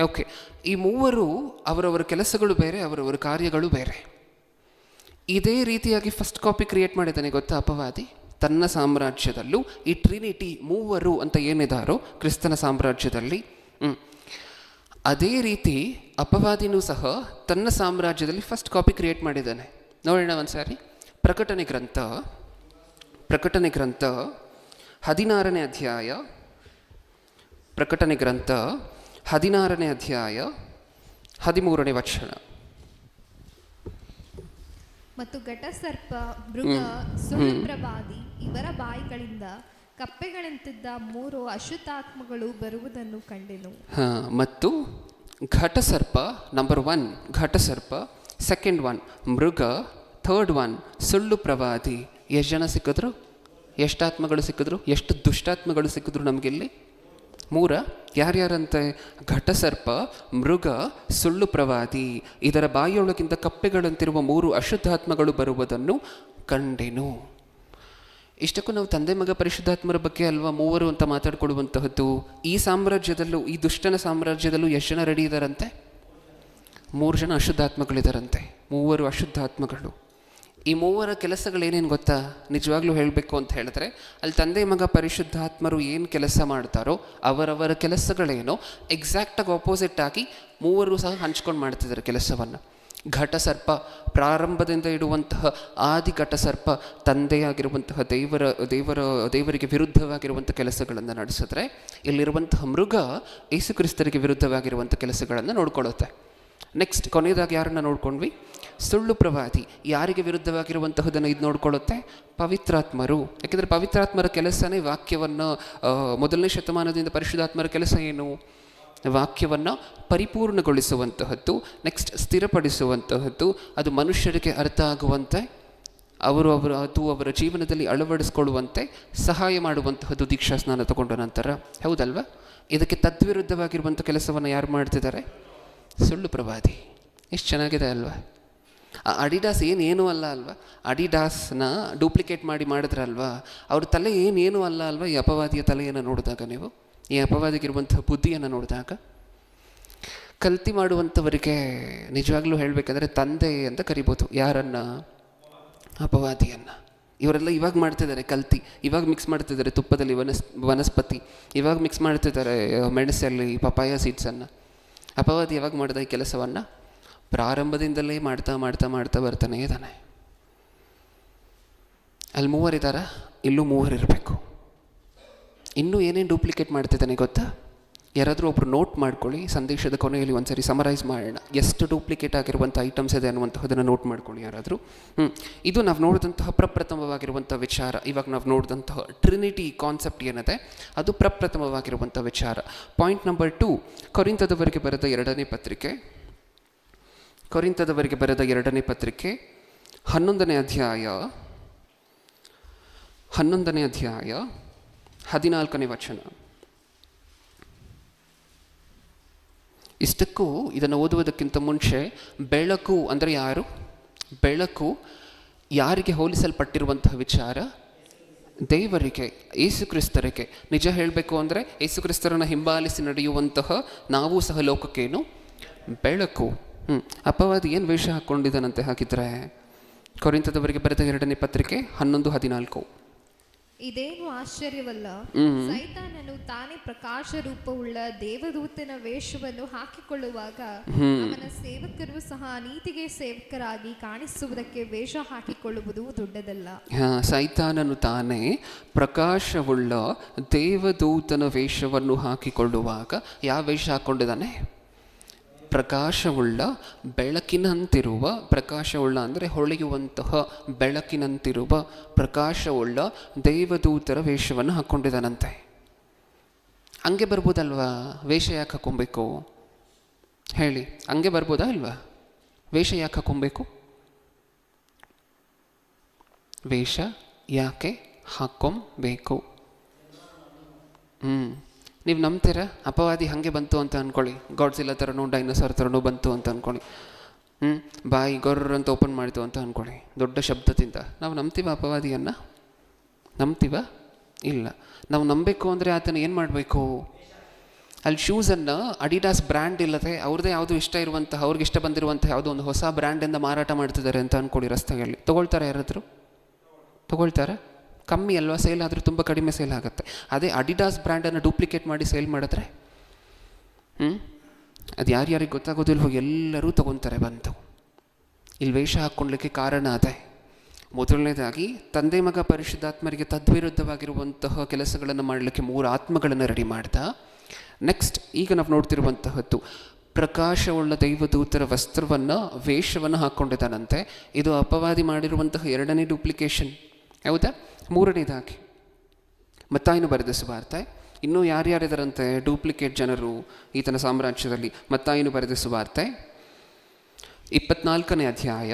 ಓಕೆ, ಈ ಮೂವರು ಅವರವರ ಕೆಲಸಗಳು ಬೇರೆ, ಅವರವರ ಕಾರ್ಯಗಳು ಬೇರೆ. ಇದೇ ರೀತಿಯಾಗಿ ಫಸ್ಟ್ ಕಾಪಿ ಕ್ರಿಯೇಟ್ ಮಾಡಿದ್ದಾನೆ ಗೊತ್ತಾ ಅಪವಾದಿ? ತನ್ನ ಸಾಮ್ರಾಜ್ಯದಲ್ಲೂ ಈ ಟ್ರಿನಿಟಿ ಮೂವರು ಅಂತ ಏನಿದಾರೋ ಕ್ರಿಸ್ತನ ಸಾಮ್ರಾಜ್ಯದಲ್ಲಿ, ಅದೇ ರೀತಿ ಅಪವಾದಿನೂ ಸಹ ತನ್ನ ಸಾಮ್ರಾಜ್ಯದಲ್ಲಿ ಫಸ್ಟ್ ಕಾಪಿ ಕ್ರಿಯೇಟ್ ಮಾಡಿದ್ದಾನೆ. ನೋಡೋಣ ಒಂದ್ಸಾರಿ. ಪ್ರಕಟಣೆ ಗ್ರಂಥ 16ನೇ ಅಧ್ಯಾಯ, ಪ್ರಕಟಣೆ ಗ್ರಂಥ 16ನೇ ಅಧ್ಯಾಯ 13ನೇ ವಚನ. ಮತ್ತು ಘಟಸರ್ಪ, ಮೃಗ, ಸುಳ್ಳು ಪ್ರವಾದಿ ಇವರ ಬಾಯಿಗಳಿಂದ ಕಪ್ಪೆಗಳಂತಿದ್ದ 3 ಅಶುದ್ಧಾತ್ಮಗಳು ಬರುವುದನ್ನು ಕಂಡೆನು. ಮತ್ತು ಘಟಸರ್ಪ, ನಂಬರ್ 1 ಘಟಸರ್ಪ, ಸೆಕೆಂಡ್ 1 ಮೃಗ, ಥರ್ಡ್ 1 ಸುಳ್ಳು ಪ್ರವಾದಿ. ಎಷ್ಟು ಜನ ಸಿಕ್ಕಿದ್ರು? ಎಷ್ಟು ಆತ್ಮಗಳು ಸಿಕ್ಕಿದ್ರು? ಎಷ್ಟು ದುಷ್ಟಾತ್ಮಗಳು ಸಿಕ್ಕಿದ್ರು ನಮಗಿಲ್ಲಿ? 3. ಯಾರ್ಯಾರಂತೆ? ಘಟಸರ್ಪ, ಮೃಗ, ಸುಳ್ಳು ಪ್ರವಾದಿ. ಇದರ ಬಾಯಿಯೊಳಗಿಂದ ಕಪ್ಪೆಗಳಂತಿರುವ 3 ಅಶುದ್ಧಾತ್ಮಗಳು ಬರುವುದನ್ನು ಕಂಡೆನು. ಇಷ್ಟಕ್ಕೂ ನಾವು ತಂದೆ ಮಗ ಪರಿಶುದ್ಧಾತ್ಮರ ಬಗ್ಗೆ ಅಲ್ವಾ ಮೂವರು ಅಂತ ಮಾತಾಡ್ಕೊಳ್ಳುವಂತಹದ್ದು. ಈ ಸಾಮ್ರಾಜ್ಯದಲ್ಲೂ, ಈ ದುಷ್ಟನ ಸಾಮ್ರಾಜ್ಯದಲ್ಲೂ ಎಷ್ಟು ಜನ ರೆಡಿ ಇದ್ದಾರಂತೆ? 3 ಜನ ಅಶುದ್ಧಾತ್ಮಗಳಿದ್ದಾರಂತೆ, 3 ಅಶುದ್ಧಾತ್ಮಗಳು. ಈ 3 ಕೆಲಸಗಳೇನೇನು ಗೊತ್ತಾ? ನಿಜವಾಗ್ಲೂ ಹೇಳಬೇಕು ಅಂತ ಹೇಳಿದ್ರೆ ಅಲ್ಲಿ ತಂದೆ ಮಗ ಪರಿಶುದ್ಧಾತ್ಮರು ಏನು ಕೆಲಸ ಮಾಡ್ತಾರೋ ಅವರವರ ಕೆಲಸಗಳೇನೋ ಎಕ್ಸಾಕ್ಟಾಗಿ ಆಪೋಸಿಟ್ ಆಗಿ 3 ಸಹ ಹಂಚ್ಕೊಂಡು ಮಾಡ್ತಿದ್ದಾರೆ ಕೆಲಸವನ್ನು. ಘಟಸರ್ಪ ಪ್ರಾರಂಭದಿಂದ ಇಡುವಂತಹ ಆದಿ ಘಟಸರ್ಪ ತಂದೆಯಾಗಿರುವಂತಹ ದೇವರಿಗೆ ವಿರುದ್ಧವಾಗಿರುವಂಥ ಕೆಲಸಗಳನ್ನು ನಡೆಸಿದ್ರೆ, ಇಲ್ಲಿರುವಂತಹ ಮೃಗ ಯೇಸು ಕ್ರಿಸ್ತರಿಗೆ ವಿರುದ್ಧವಾಗಿರುವಂಥ ಕೆಲಸಗಳನ್ನು ನೋಡ್ಕೊಳ್ಳುತ್ತೆ. ನೆಕ್ಸ್ಟ್ ಕೊನೆಯದಾಗಿ ಯಾರನ್ನು ನೋಡ್ಕೊಂಡ್ವಿ? ಸುಳ್ಳು ಪ್ರವಾದಿ. ಯಾರಿಗೆ ವಿರುದ್ಧವಾಗಿರುವಂತಹದನ್ನು ಇದು ನೋಡ್ಕೊಳ್ಳುತ್ತೆ? ಪವಿತ್ರಾತ್ಮರು. ಯಾಕೆಂದರೆ ಪವಿತ್ರಾತ್ಮರ ಕೆಲಸನೇ ವಾಕ್ಯವನ್ನು, ಮೊದಲನೇ ಶತಮಾನದಿಂದ ಪರಿಶುದ್ಧಾತ್ಮರ ಕೆಲಸ ಏನು? ವಾಕ್ಯವನ್ನು ಪರಿಪೂರ್ಣಗೊಳಿಸುವಂತಹದ್ದು, ನೆಕ್ಸ್ಟ್ ಸ್ಥಿರಪಡಿಸುವಂತಹದ್ದು, ಅದು ಮನುಷ್ಯರಿಗೆ ಅರ್ಥ ಆಗುವಂತೆ ಅವರ ಜೀವನದಲ್ಲಿ ಅಳವಡಿಸ್ಕೊಳ್ಳುವಂತೆ ಸಹಾಯ ಮಾಡುವಂತಹದ್ದು ದೀಕ್ಷಾ ಸ್ನಾನ ತಗೊಂಡ ನಂತರ, ಹೌದಲ್ವಾ? ಇದಕ್ಕೆ ತದ್ವಿರುದ್ಧವಾಗಿರುವಂಥ ಕೆಲಸವನ್ನು ಯಾರು ಮಾಡ್ತಿದ್ದಾರೆ? ಸುಳ್ಳು ಪ್ರವಾದಿ. ಎಷ್ಟು ಚೆನ್ನಾಗಿದೆ ಅಲ್ವಾ? ಅಡಿಡಾಸ್ ಏನೇನೂ ಅಲ್ಲ ಅಲ್ವಾ? ಅಡಿಡಾಸ್ನ ಡೂಪ್ಲಿಕೇಟ್ ಮಾಡಿದ್ರಲ್ವಾ, ಅವ್ರ ತಲೆ ಏನೇನೂ ಅಲ್ಲ ಅಲ್ವಾ? ಈ ಅಪವಾದಿಯ ತಲೆಯನ್ನು ನೋಡಿದಾಗ, ನೀವು ಈ ಅಪವಾದಿಗಿರುವಂಥ ಬುದ್ಧಿಯನ್ನು ನೋಡಿದಾಗ, ಕಲ್ತಿ ಮಾಡುವಂಥವರಿಗೆ ನಿಜವಾಗ್ಲೂ ಹೇಳಬೇಕಾದ್ರೆ ತಂದೆ ಅಂತ ಕರಿಬೋದು. ಯಾರನ್ನು? ಅಪವಾದಿಯನ್ನು. ಇವರೆಲ್ಲ ಇವಾಗ ಮಾಡ್ತಿದ್ದಾರೆ ಕಲ್ತಿ, ಇವಾಗ ಮಿಕ್ಸ್ ಮಾಡ್ತಿದ್ದಾರೆ ತುಪ್ಪದಲ್ಲಿ ವನಸ್ಪತಿ, ಇವಾಗ ಮಿಕ್ಸ್ ಮಾಡ್ತಿದ್ದಾರೆ ಮೆಣಸಲ್ಲಿ ಪಪಾಯ ಸೀಡ್ಸನ್ನು. ಅಪವಾದಿ ಯಾವಾಗ ಮಾಡಿದ ಈ ಕೆಲಸವನ್ನು? ಪ್ರಾರಂಭದಿಂದಲೇ ಮಾಡ್ತಾ ಮಾಡ್ತಾ ಮಾಡ್ತಾ ಬರ್ತಾನೆ ಇದ್ದಾನೆ. ಅಲ್ಲಿ 3 ಇದ್ದಾರಾ, ಇಲ್ಲೂ 3 ಇರಬೇಕು. ಇನ್ನೂ ಏನೇನು ಡೂಪ್ಲಿಕೇಟ್ ಮಾಡ್ತಿದ್ದಾನೆ ಗೊತ್ತಾ? ಯಾರಾದರೂ ಒಬ್ರು ನೋಟ್ ಮಾಡ್ಕೊಳ್ಳಿ, ಸಂದೇಶದ ಕೊನೆಯಲ್ಲಿ ಒಂದ್ಸರಿ ಸಮರೈಸ್ ಮಾಡೋಣ, ಎಷ್ಟು ಡೂಪ್ಲಿಕೇಟ್ ಆಗಿರುವಂಥ ಐಟಮ್ಸ್ ಇದೆ ಅನ್ನುವಂಥದ್ದನ್ನು ನೋಟ್ ಮಾಡ್ಕೊಳ್ಳಿ ಯಾರಾದರೂ. ಇದು ನಾವು ನೋಡಿದಂತಹ ಪ್ರಪ್ರಥಮವಾಗಿರುವಂಥ ವಿಚಾರ. ಇವಾಗ ನಾವು ನೋಡಿದಂತಹ ಟ್ರಿನಿಟಿ ಕಾನ್ಸೆಪ್ಟ್ ಏನಿದೆ ಅದು ಪ್ರಪ್ರಥಮವಾಗಿರುವಂಥ ವಿಚಾರ. ಪಾಯಿಂಟ್ ನಂಬರ್ 2, ಕೊರಿಂಥದವರಿಗೆ ಬರೆದ 2ನೇ ಪತ್ರಿಕೆ, ಕೊರಿಂಥದವರಿಗೆ ಬರೆದ 2ನೇ ಪತ್ರಿಕೆ 11ನೇ ಅಧ್ಯಾಯ 14ನೇ ವಚನ. ಇಷ್ಟಕ್ಕೂ ಇದನ್ನು ಓದುವುದಕ್ಕಿಂತ ಮುಂಚೆ ಬೆಳಕು ಅಂದರೆ ಯಾರು? ಬೆಳಕು ಯಾರಿಗೆ ಹೋಲಿಸಲ್ಪಟ್ಟಿರುವಂತಹ ವಿಚಾರ? ದೇವರಿಗೆ, ಯೇಸುಕ್ರಿಸ್ತರಿಗೆ. ನಿಜ ಹೇಳಬೇಕು ಅಂದರೆ ಯೇಸುಕ್ರಿಸ್ತರನ್ನು ಹಿಂಬಾಲಿಸಿ ನಡೆಯುವಂತಹ ನಾವು ಸಹ ಲೋಕಕ್ಕೇನು ಬೆಳಕು. ಅಪವಾದಿ ಏನು ವೇಷ ಹಾಕ್ಕೊಂಡಿದ್ದಾನಂತೆ ಹಾಕಿದ್ರೆ? ಕೊರಿಂಥದವರಿಗೆ ಬರೆದ 2ನೇ ಪತ್ರಿಕೆ 11:14. ಇದೇನು ಆಶ್ಚರ್ಯವಲ್ಲ, ಸೈತಾನನು ತಾನೇ ಪ್ರಕಾಶ ರೂಪವುಳ್ಳ ದೇವದೂತನ ವೇಷವನ್ನು ಹಾಕಿಕೊಳ್ಳುವಾಗ ಅವನ ಸೇವಕರು ಸಹ ನೀತಿಗೆ ಸೇವಕರಾಗಿ ಕಾಣಿಸುವುದಕ್ಕೆ ವೇಷ ಹಾಕಿಕೊಳ್ಳುವುದು ದೊಡ್ಡದಲ್ಲ. ಸೈತಾನನು ತಾನೇ ಪ್ರಕಾಶವುಳ್ಳ ದೇವದೂತನ ವೇಷವನ್ನು ಹಾಕಿಕೊಳ್ಳುವಾಗ ಯಾವ ವೇಷ ಹಾಕ್ಕೊಂಡಿದ್ದಾನೆ? ಪ್ರಕಾಶವುಳ್ಳ, ಬೆಳಕಿನಂತಿರುವ, ಪ್ರಕಾಶವುಳ್ಳ ಅಂದರೆ ಹೊಳೆಯುವಂತಹ ಬೆಳಕಿನಂತಿರುವ ಪ್ರಕಾಶವುಳ್ಳ ದೇವದೂತರ ವೇಷವನ್ನು ಹಾಕ್ಕೊಂಡಿದ್ದಾನಂತೆ. ಹಂಗೆ ಬರ್ಬೋದಲ್ವಾ? ವೇಷ ಯಾಕೆ ಹಾಕ್ಕೊಬೇಕು ಹೇಳಿ? ಹಂಗೆ ಬರ್ಬೋದಾ ಇಲ್ವಾ? ವೇಷ ಯಾಕೆ ಹಾಕ್ಕೊಬೇಕು? ವೇಷ ಯಾಕೆ ಹಾಕ್ಕೊಬೇಕು? ನೀವು ನಂಬ್ತೀರಾ? ಅಪವಾದಿ ಹಾಗೆ ಬಂತು ಅಂತ ಅಂದ್ಕೊಳ್ಳಿ, ಗಾಡ್ಜಿಲ್ಲಾ ಥರನೋ ಡೈನೋಸಾರ್ ಥರನೋ ಬಂತು ಅಂತ ಅಂದ್ಕೊಳ್ಳಿ. ಬಾಯಿ ಗೊರ್ರ ಅಂತ ಓಪನ್ ಮಾಡಿತು ಅಂತ ಅಂದ್ಕೊಳ್ಳಿ, ದೊಡ್ಡ ಶಬ್ದದಿಂದ. ನಾವು ನಂಬ್ತೀವ ಅಪವಾದಿಯನ್ನು? ನಂಬ್ತೀವ? ಇಲ್ಲ. ನಾವು ನಂಬಬೇಕು ಅಂದರೆ ಆತನ ಏನು ಮಾಡಬೇಕು? ಅಲ್ಲಿ ಶೂಸನ್ನು ಅಡಿಡಾಸ್ ಬ್ರ್ಯಾಂಡ್ ಇಲ್ಲದೆ ಅವ್ರದ್ದೇ ಯಾವುದೋ ಇಷ್ಟ ಇರುವಂತಹ, ಅವ್ರಿಗೆ ಇಷ್ಟ ಬಂದಿರುವಂಥ ಯಾವುದೋ ಒಂದು ಹೊಸ ಬ್ರ್ಯಾಂಡಿಂದ ಮಾರಾಟ ಮಾಡ್ತಿದ್ದಾರೆ ಅಂತ ಅಂದ್ಕೊಳ್ಳಿ ರಸ್ತೆಗಳಲ್ಲಿ. ತೊಗೊಳ್ತಾರೆ ಯಾರಾದರೂ? ತೊಗೊಳ್ತಾರೆ? ಕಮ್ಮಿ ಅಲ್ವಾ ಸೇಲ್? ಆದರೂ ತುಂಬ ಕಡಿಮೆ ಸೇಲ್ ಆಗುತ್ತೆ. ಅದೇ ಅಡಿಡಾಸ್ ಬ್ರ್ಯಾಂಡನ್ನು ಡೂಪ್ಲಿಕೇಟ್ ಮಾಡಿ ಸೇಲ್ ಮಾಡಿದ್ರೆ ಅದು ಯಾರ್ಯಾರಿಗೆ ಗೊತ್ತಾಗೋದಿಲ್ವೋ ಎಲ್ಲರೂ ತೊಗೊತಾರೆ ಬಂತು. ಇಲ್ಲಿ ವೇಷ ಹಾಕ್ಕೊಳ್ಲಿಕ್ಕೆ ಕಾರಣ ಅದೇ. ಮೊದಲನೇದಾಗಿ ತಂದೆ ಮಗ ಪರಿಶುದ್ಧಾತ್ಮರಿಗೆ ತದ್ವಿರುದ್ಧವಾಗಿರುವಂತಹ ಕೆಲಸಗಳನ್ನು ಮಾಡಲಿಕ್ಕೆ 3 ಆತ್ಮಗಳನ್ನು ರೆಡಿ ಮಾಡ್ದ. ನೆಕ್ಸ್ಟ್ ಈಗ ನಾವು ನೋಡ್ತಿರುವಂತಹದ್ದು ಪ್ರಕಾಶವುಳ್ಳ ದೈವದೂತರ ವಸ್ತ್ರವನ್ನು, ವೇಷವನ್ನು ಹಾಕ್ಕೊಂಡಿದ್ದಾನಂತೆ. ಇದು ಅಪವಾದಿ ಮಾಡಿರುವಂತಹ 2ನೇ ಡೂಪ್ಲಿಕೇಶನ್. ಹೌದಾ? 3ನೇದಾಗಿ ಮತ್ತಾಯನು ಬರೆದ ಸುವಾರ್ತೆ. ಇನ್ನೂ ಯಾರ್ಯಾರಿದ್ದಾರಂತೆ ಡೂಪ್ಲಿಕೇಟ್ ಜನರು ಈತನ ಸಾಮ್ರಾಜ್ಯದಲ್ಲಿ? ಮತ್ತಾಯನು ಬರೆದ ಸುವಾರ್ತೆ 24ನೇ ಅಧ್ಯಾಯ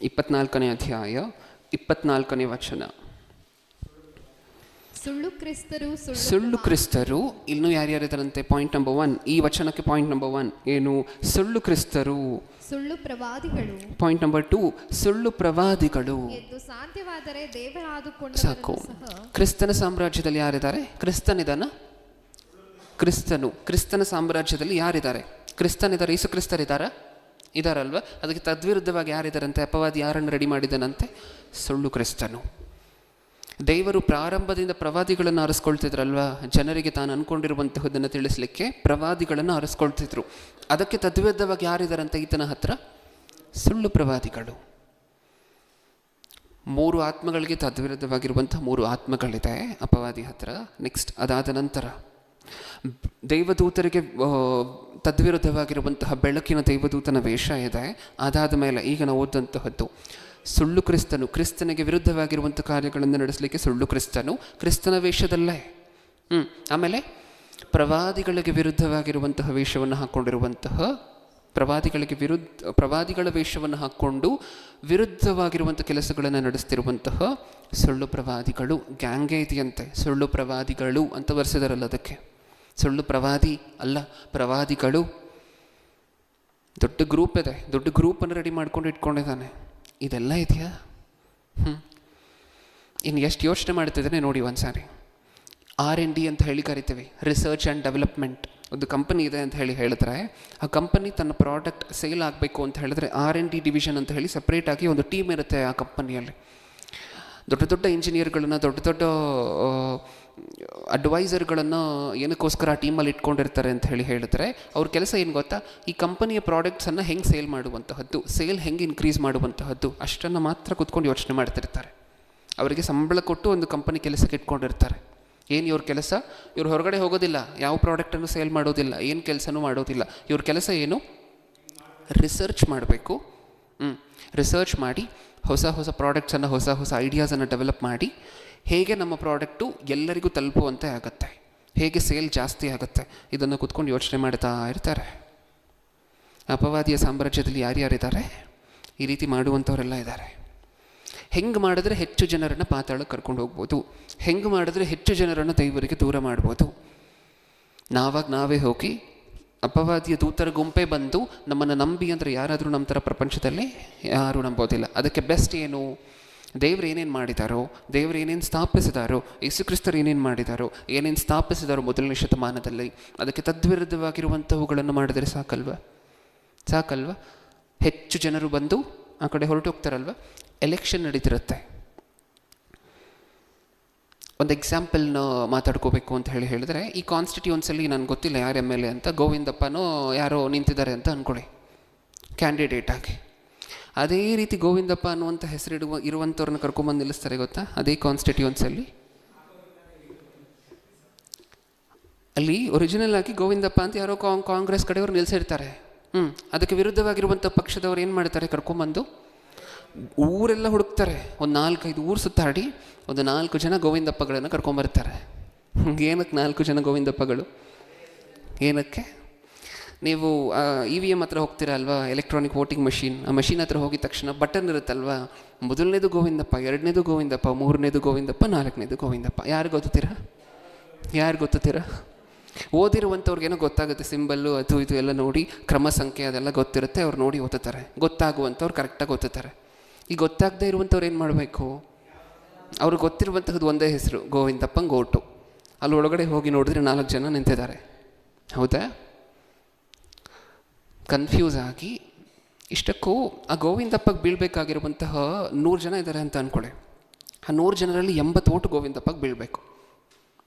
24ನೇ ವಚನ. ಸುಳ್ಳು ಕ್ರಿಸ್ತರು ಇನ್ನೂ ಯಾರ್ಯಾರಿದ್ದಾರಂತೆ? ಪಾಯಿಂಟ್ ನಂಬರ್ 1, ಈ ವಚನಕ್ಕೆ ಪಾಯಿಂಟ್ ನಂಬರ್ 1 ಏನು? ಸುಳ್ಳು ಕ್ರಿಸ್ತರು, ಸುಳ್ಳು ಪ್ರವಾದಿಗಳು. ಪಾಯಿಂಟ್ ನಂಬರ್ 2, ಸುಳ್ಳು ಪ್ರವಾದಿಗಳು. ಸಾಕು. ಕ್ರಿಸ್ತನ ಸಾಮ್ರಾಜ್ಯದಲ್ಲಿ ಯಾರಿದ್ದಾರೆ? ಕ್ರಿಸ್ತನಿದಾನ? ಕ್ರಿಸ್ತನ ಸಾಮ್ರಾಜ್ಯದಲ್ಲಿ ಯಾರಿದ್ದಾರೆ? ಕ್ರಿಸ್ತನಿದ್ದಾರೆ. ಯೇಸು ಕ್ರಿಸ್ತರಿದ್ದಾರಾ? ಇದಾರಲ್ವ? ಅದಕ್ಕೆ ತದ್ವಿರುದ್ಧವಾಗಿ ಯಾರಿದ್ದಾರಂತೆ? ಅಪವಾದಿ ಯಾರನ್ನು ರೆಡಿ ಮಾಡಿದ್ದಾನಂತೆ? ಸುಳ್ಳು ಕ್ರಿಸ್ತನು. ದೇವರು ಪ್ರಾರಂಭದಿಂದ ಪ್ರವಾದಿಗಳನ್ನು ಆರಿಸ್ಕೊಳ್ತಿದ್ರಲ್ವ, ಜನರಿಗೆ ತಾನು ಅಂದ್ಕೊಂಡಿರುವಂತಹದ್ದನ್ನು ತಿಳಿಸ್ಲಿಕ್ಕೆ ಪ್ರವಾದಿಗಳನ್ನು ಆರಿಸ್ಕೊಳ್ತಿದ್ರು. ಅದಕ್ಕೆ ತದ್ವಿರುದ್ಧವಾಗಿ ಯಾರಿದ್ದಾರಂತೆ ಈತನ ಹತ್ರ? ಸುಳ್ಳು ಪ್ರವಾದಿಗಳು. 3 ಆತ್ಮಗಳಿಗೆ ತದ್ವಿರುದ್ಧವಾಗಿರುವಂಥ 3 ಆತ್ಮಗಳಿದೆ ಅಪವಾದಿ ಹತ್ರ. ನೆಕ್ಸ್ಟ್ ಅದಾದ ನಂತರ ದೇವದೂತರಿಗೆ ತದ್ವಿರುದ್ಧವಾಗಿರುವಂತಹ ಬೆಳಕಿನ ದೇವದೂತನ ವೇಷ ಇದೆ. ಅದಾದ ಮೇಲೆ ಈಗ ನಾವು ಓದಂತಹದ್ದು ಸುಳ್ಳು ಕ್ರಿಸ್ತನು, ಕ್ರಿಸ್ತನಿಗೆ ವಿರುದ್ಧವಾಗಿರುವಂಥ ಕಾರ್ಯಗಳನ್ನು ನಡೆಸಲಿಕ್ಕೆ ಸುಳ್ಳು ಕ್ರಿಸ್ತನು, ಕ್ರಿಸ್ತನ ವೇಷದಲ್ಲೇ. ಆಮೇಲೆ ಪ್ರವಾದಿಗಳಿಗೆ ವಿರುದ್ಧವಾಗಿರುವಂತಹ ವೇಷವನ್ನು ಹಾಕ್ಕೊಂಡಿರುವಂತಹ, ಪ್ರವಾದಿಗಳ ವೇಷವನ್ನು ಹಾಕ್ಕೊಂಡು ವಿರುದ್ಧವಾಗಿರುವಂಥ ಕೆಲಸಗಳನ್ನು ನಡೆಸ್ತಿರುವಂತಹ ಸುಳ್ಳು ಪ್ರವಾದಿಗಳು. ಗ್ಯಾಂಗೇ ಇದೆಯಂತೆ ಸುಳ್ಳು ಪ್ರವಾದಿಗಳು ಅಂತ ಬರೆಸಿದಾರಲ್ಲ, ಅದಕ್ಕೆ ಸುಳ್ಳು ಪ್ರವಾದಿ ಅಲ್ಲ, ಪ್ರವಾದಿಗಳು. ದೊಡ್ಡ ಗ್ರೂಪ್ ಇದೆ, ದೊಡ್ಡ ಗ್ರೂಪನ್ನು ರೆಡಿ ಮಾಡ್ಕೊಂಡು ಇಟ್ಕೊಂಡಿದ್ದಾನೆ. ಇದೆಲ್ಲ ಇದೆಯಾ? ಇನ್ನು ಎಷ್ಟು ಯೋಚನೆ ಮಾಡ್ತಿದ್ದಾನೆ ನೋಡಿ ಒಂದ್ಸಾರಿ. R&D ಅಂತ ಹೇಳಿ ಕರಿತೀವಿ, ರಿಸರ್ಚ್ ಆ್ಯಂಡ್ ಡೆವಲಪ್ಮೆಂಟ್. ಒಂದು ಕಂಪನಿ ಇದೆ ಅಂತ ಹೇಳಿದ್ರೆ, ಆ ಕಂಪನಿ ತನ್ನ ಪ್ರಾಡಕ್ಟ್ ಸೇಲ್ ಆಗಬೇಕು ಅಂತ ಹೇಳಿದ್ರೆ R&D ಡಿವಿಷನ್ ಅಂತ ಹೇಳಿ ಸಪ್ರೇಟಾಗಿ ಒಂದು ಟೀಮ್ ಇರುತ್ತೆ ಆ ಕಂಪನಿಯಲ್ಲಿ. ದೊಡ್ಡ ದೊಡ್ಡ ಇಂಜಿನಿಯರ್ಗಳನ್ನ, ದೊಡ್ಡ ದೊಡ್ಡ ಅಡ್ವೈಸರ್ಗಳನ್ನು ಏನಕ್ಕೋಸ್ಕರ ಆ ಟೀಮಲ್ಲಿ ಇಟ್ಕೊಂಡಿರ್ತಾರೆ ಅಂತ ಹೇಳಿದ್ರೆ ಅವ್ರ ಕೆಲಸ ಏನು ಗೊತ್ತಾ, ಈ ಕಂಪನಿಯ ಪ್ರಾಡಕ್ಟ್ಸನ್ನು ಹೆಂಗೆ ಸೇಲ್ ಮಾಡುವಂತಹದ್ದು, ಸೇಲ್ ಹೆಂಗೆ ಇನ್ಕ್ರೀಸ್ ಮಾಡುವಂತಹದ್ದು, ಅಷ್ಟನ್ನು ಮಾತ್ರ ಕೂತ್ಕೊಂಡು ಯೋಚನೆ ಮಾಡ್ತಿರ್ತಾರೆ. ಅವರಿಗೆ ಸಂಬಳ ಕೊಟ್ಟು ಒಂದು ಕಂಪನಿ ಕೆಲಸಕ್ಕೆ ಇಟ್ಕೊಂಡಿರ್ತಾರೆ. ಏನು ಇವ್ರ ಕೆಲಸ? ಇವ್ರು ಹೊರಗಡೆ ಹೋಗೋದಿಲ್ಲ, ಯಾವ ಪ್ರಾಡಕ್ಟನ್ನು ಸೇಲ್ ಮಾಡೋದಿಲ್ಲ, ಏನು ಕೆಲಸನೂ ಮಾಡೋದಿಲ್ಲ. ಇವ್ರ ಕೆಲಸ ಏನು? ರಿಸರ್ಚ್ ಮಾಡಬೇಕು. ರಿಸರ್ಚ್ ಮಾಡಿ ಹೊಸ ಹೊಸ ಪ್ರಾಡಕ್ಟ್ಸನ್ನು, ಹೊಸ ಹೊಸ ಐಡಿಯಾಸನ್ನು ಡೆವಲಪ್ ಮಾಡಿ ಹೇಗೆ ನಮ್ಮ ಪ್ರಾಡಕ್ಟು ಎಲ್ಲರಿಗೂ ತಲುಪುವಂತೆ ಆಗುತ್ತೆ, ಹೇಗೆ ಸೇಲ್ ಜಾಸ್ತಿ ಆಗುತ್ತೆ, ಇದನ್ನು ಕೂತ್ಕೊಂಡು ಯೋಚನೆ ಮಾಡ್ತಾ ಇರ್ತಾರೆ. ಅಪವಾದಿಯ ಸಾಮ್ರಾಜ್ಯದಲ್ಲಿ ಯಾರ್ಯಾರಿದ್ದಾರೆ? ಈ ರೀತಿ ಮಾಡುವಂಥವರೆಲ್ಲ ಇದ್ದಾರೆ. ಹೆಂಗೆ ಮಾಡಿದ್ರೆ ಹೆಚ್ಚು ಜನರನ್ನು ಪಾತಾಳಕ್ಕೆ ಕರ್ಕೊಂಡು ಹೋಗ್ಬೋದು, ಹೆಂಗೆ ಮಾಡಿದ್ರೆ ಹೆಚ್ಚು ಜನರನ್ನು ದೇವರಿಗೆ ದೂರ ಮಾಡ್ಬೋದು. ನಾವೇ ಹೋಗಿ ಅಪವಾದಿಯ ದೂತರ ಗುಂಪೇ ಬಂದು ನಮ್ಮನ್ನು ನಂಬಿ ಅಂದರೆ ಯಾರಾದರೂ ನಮ್ಮ ಥರ ಪ್ರಪಂಚದಲ್ಲಿ ಯಾರೂ ನಂಬೋದಿಲ್ಲ. ಅದಕ್ಕೆ ಬೆಸ್ಟ್ ಏನು? ದೇವರು ಏನೇನು ಮಾಡಿದಾರೋ, ದೇವರು ಏನೇನು ಸ್ಥಾಪಿಸಿದಾರೋ, ಯೇಸುಕ್ರಿಸ್ತರು ಏನೇನು ಮಾಡಿದಾರೋ, ಏನೇನು ಸ್ಥಾಪಿಸಿದಾರೋ ಮೊದಲನೇ ಶತಮಾನದಲ್ಲಿ, ಅದಕ್ಕೆ ತದ್ವಿರುದ್ಧವಾಗಿರುವಂಥವುಗಳನ್ನು ಮಾಡಿದರೆ ಸಾಕಲ್ವ? ಹೆಚ್ಚು ಜನರು ಬಂದು ಆ ಕಡೆ ಹೊರಟು ಹೋಗ್ತಾರಲ್ವ. ಎಲೆಕ್ಷನ್ ನಡೀತಿರುತ್ತೆ. ಒಂದು ಎಕ್ಸಾಂಪಲ್ನ ಮಾತಾಡ್ಕೋಬೇಕು ಅಂತ ಹೇಳಿದ್ರೆ, ಈ ಕಾನ್ಸ್ಟಿಟ್ಯೂನ್ಸಲ್ಲಿ ನನಗೆ ಗೊತ್ತಿಲ್ಲ ಯಾರು MLA ಅಂತ, ಗೋವಿಂದಪ್ಪನೋ ಯಾರೋ ನಿಂತಿದ್ದಾರೆ ಅಂತ ಅಂದ್ಕೊಳ್ಳಿ ಕ್ಯಾಂಡಿಡೇಟ್ ಆಗಿ. ಅದೇ ರೀತಿ ಗೋವಿಂದಪ್ಪ ಅನ್ನುವಂಥ ಇರುವಂಥವ್ರನ್ನ ಕರ್ಕೊಂಬಂದು ನಿಲ್ಲಿಸ್ತಾರೆ ಗೊತ್ತಾ, ಅದೇ ಕಾನ್ಸ್ಟಿಟ್ಯೂನ್ಸಲ್ಲಿ. ಅಲ್ಲಿ ಒರಿಜಿನಲ್ ಆಗಿ ಗೋವಿಂದಪ್ಪ ಅಂತ ಯಾರೋ ಕಾಂಗ್ರೆಸ್ ಕಡೆಯವರು ನಿಲ್ಲಿಸಿರ್ತಾರೆ. ಅದಕ್ಕೆ ವಿರುದ್ಧವಾಗಿರುವಂಥ ಪಕ್ಷದವ್ರು ಏನು ಮಾಡ್ತಾರೆ, ಕರ್ಕೊಂಬಂದು ಊರೆಲ್ಲ ಹುಡುಕ್ತಾರೆ. ಒಂದು 4-5 ಊರು ಸುತ್ತಾಡಿ ಒಂದು 4 ಜನ ಗೋವಿಂದಪ್ಪಗಳನ್ನು ಕರ್ಕೊಂಬರ್ತಾರೆ. ಏನಕ್ಕೆ 4 ಜನ ಗೋವಿಂದಪ್ಪಗಳು? ಏನಕ್ಕೆ? ನೀವು EVM ಹತ್ರ ಹೋಗ್ತೀರಾ ಅಲ್ವಾ, ಎಲೆಕ್ಟ್ರಾನಿಕ್ ವೋಟಿಂಗ್ ಮಷೀನ್. ಆ ಮಷೀನ್ ಹತ್ರ ಹೋಗಿದ ತಕ್ಷಣ ಬಟನ್ ಇರುತ್ತಲ್ವಾ, ಮೊದಲನೇದು ಗೋವಿಂದಪ್ಪ, 2ನೇದು ಗೋವಿಂದಪ್ಪ, 3ನೇದು ಗೋವಿಂದಪ್ಪ, 4ನೇದು ಗೋವಿಂದಪ್ಪ. ಯಾರು ಗೊತ್ತುತ್ತೀರಾ? ಓದಿರುವಂಥವ್ರಿಗೇನೋ ಗೊತ್ತಾಗುತ್ತೆ, ಸಿಂಬಲ್ಲು ಅದು ಇದು ಎಲ್ಲ ನೋಡಿ ಕ್ರಮ ಸಂಖ್ಯೆ ಅದೆಲ್ಲ ಗೊತ್ತಿರುತ್ತೆ, ಅವ್ರು ನೋಡಿ ಓದುತ್ತಾರೆ. ಗೊತ್ತಾಗುವಂಥವ್ರು ಕರೆಕ್ಟಾಗಿ ಓದುತ್ತಾರೆ. ಈ ಗೊತ್ತಾಗದೇ ಇರುವಂಥವ್ರು ಏನು ಮಾಡಬೇಕು? ಅವ್ರಿಗೆ ಗೊತ್ತಿರುವಂಥದ್ದು ಒಂದೇ ಹೆಸರು, ಗೋವಿಂದಪ್ಪಂಗೆ ಓಟು. ಅಲ್ಲಿ ಒಳಗಡೆ ಹೋಗಿ ನೋಡಿದ್ರೆ 4 ಜನ ನಿಂತಿದ್ದಾರೆ. ಹೌದಾ? ಕನ್ಫ್ಯೂಸ್ ಆಗಿ ಇಷ್ಟಕ್ಕೂ ಆ ಗೋವಿಂದಪ್ಪಗೆ ಬೀಳಬೇಕಾಗಿರುವಂತಹ 100 ಜನ ಇದ್ದಾರೆ ಅಂತ ಅಂದ್ಕೊಳ್ಳಿ. ಆ 100 ಜನರಲ್ಲಿ 80 ಓಟು ಗೋವಿಂದಪ್ಪಗೆ ಬೀಳಬೇಕು.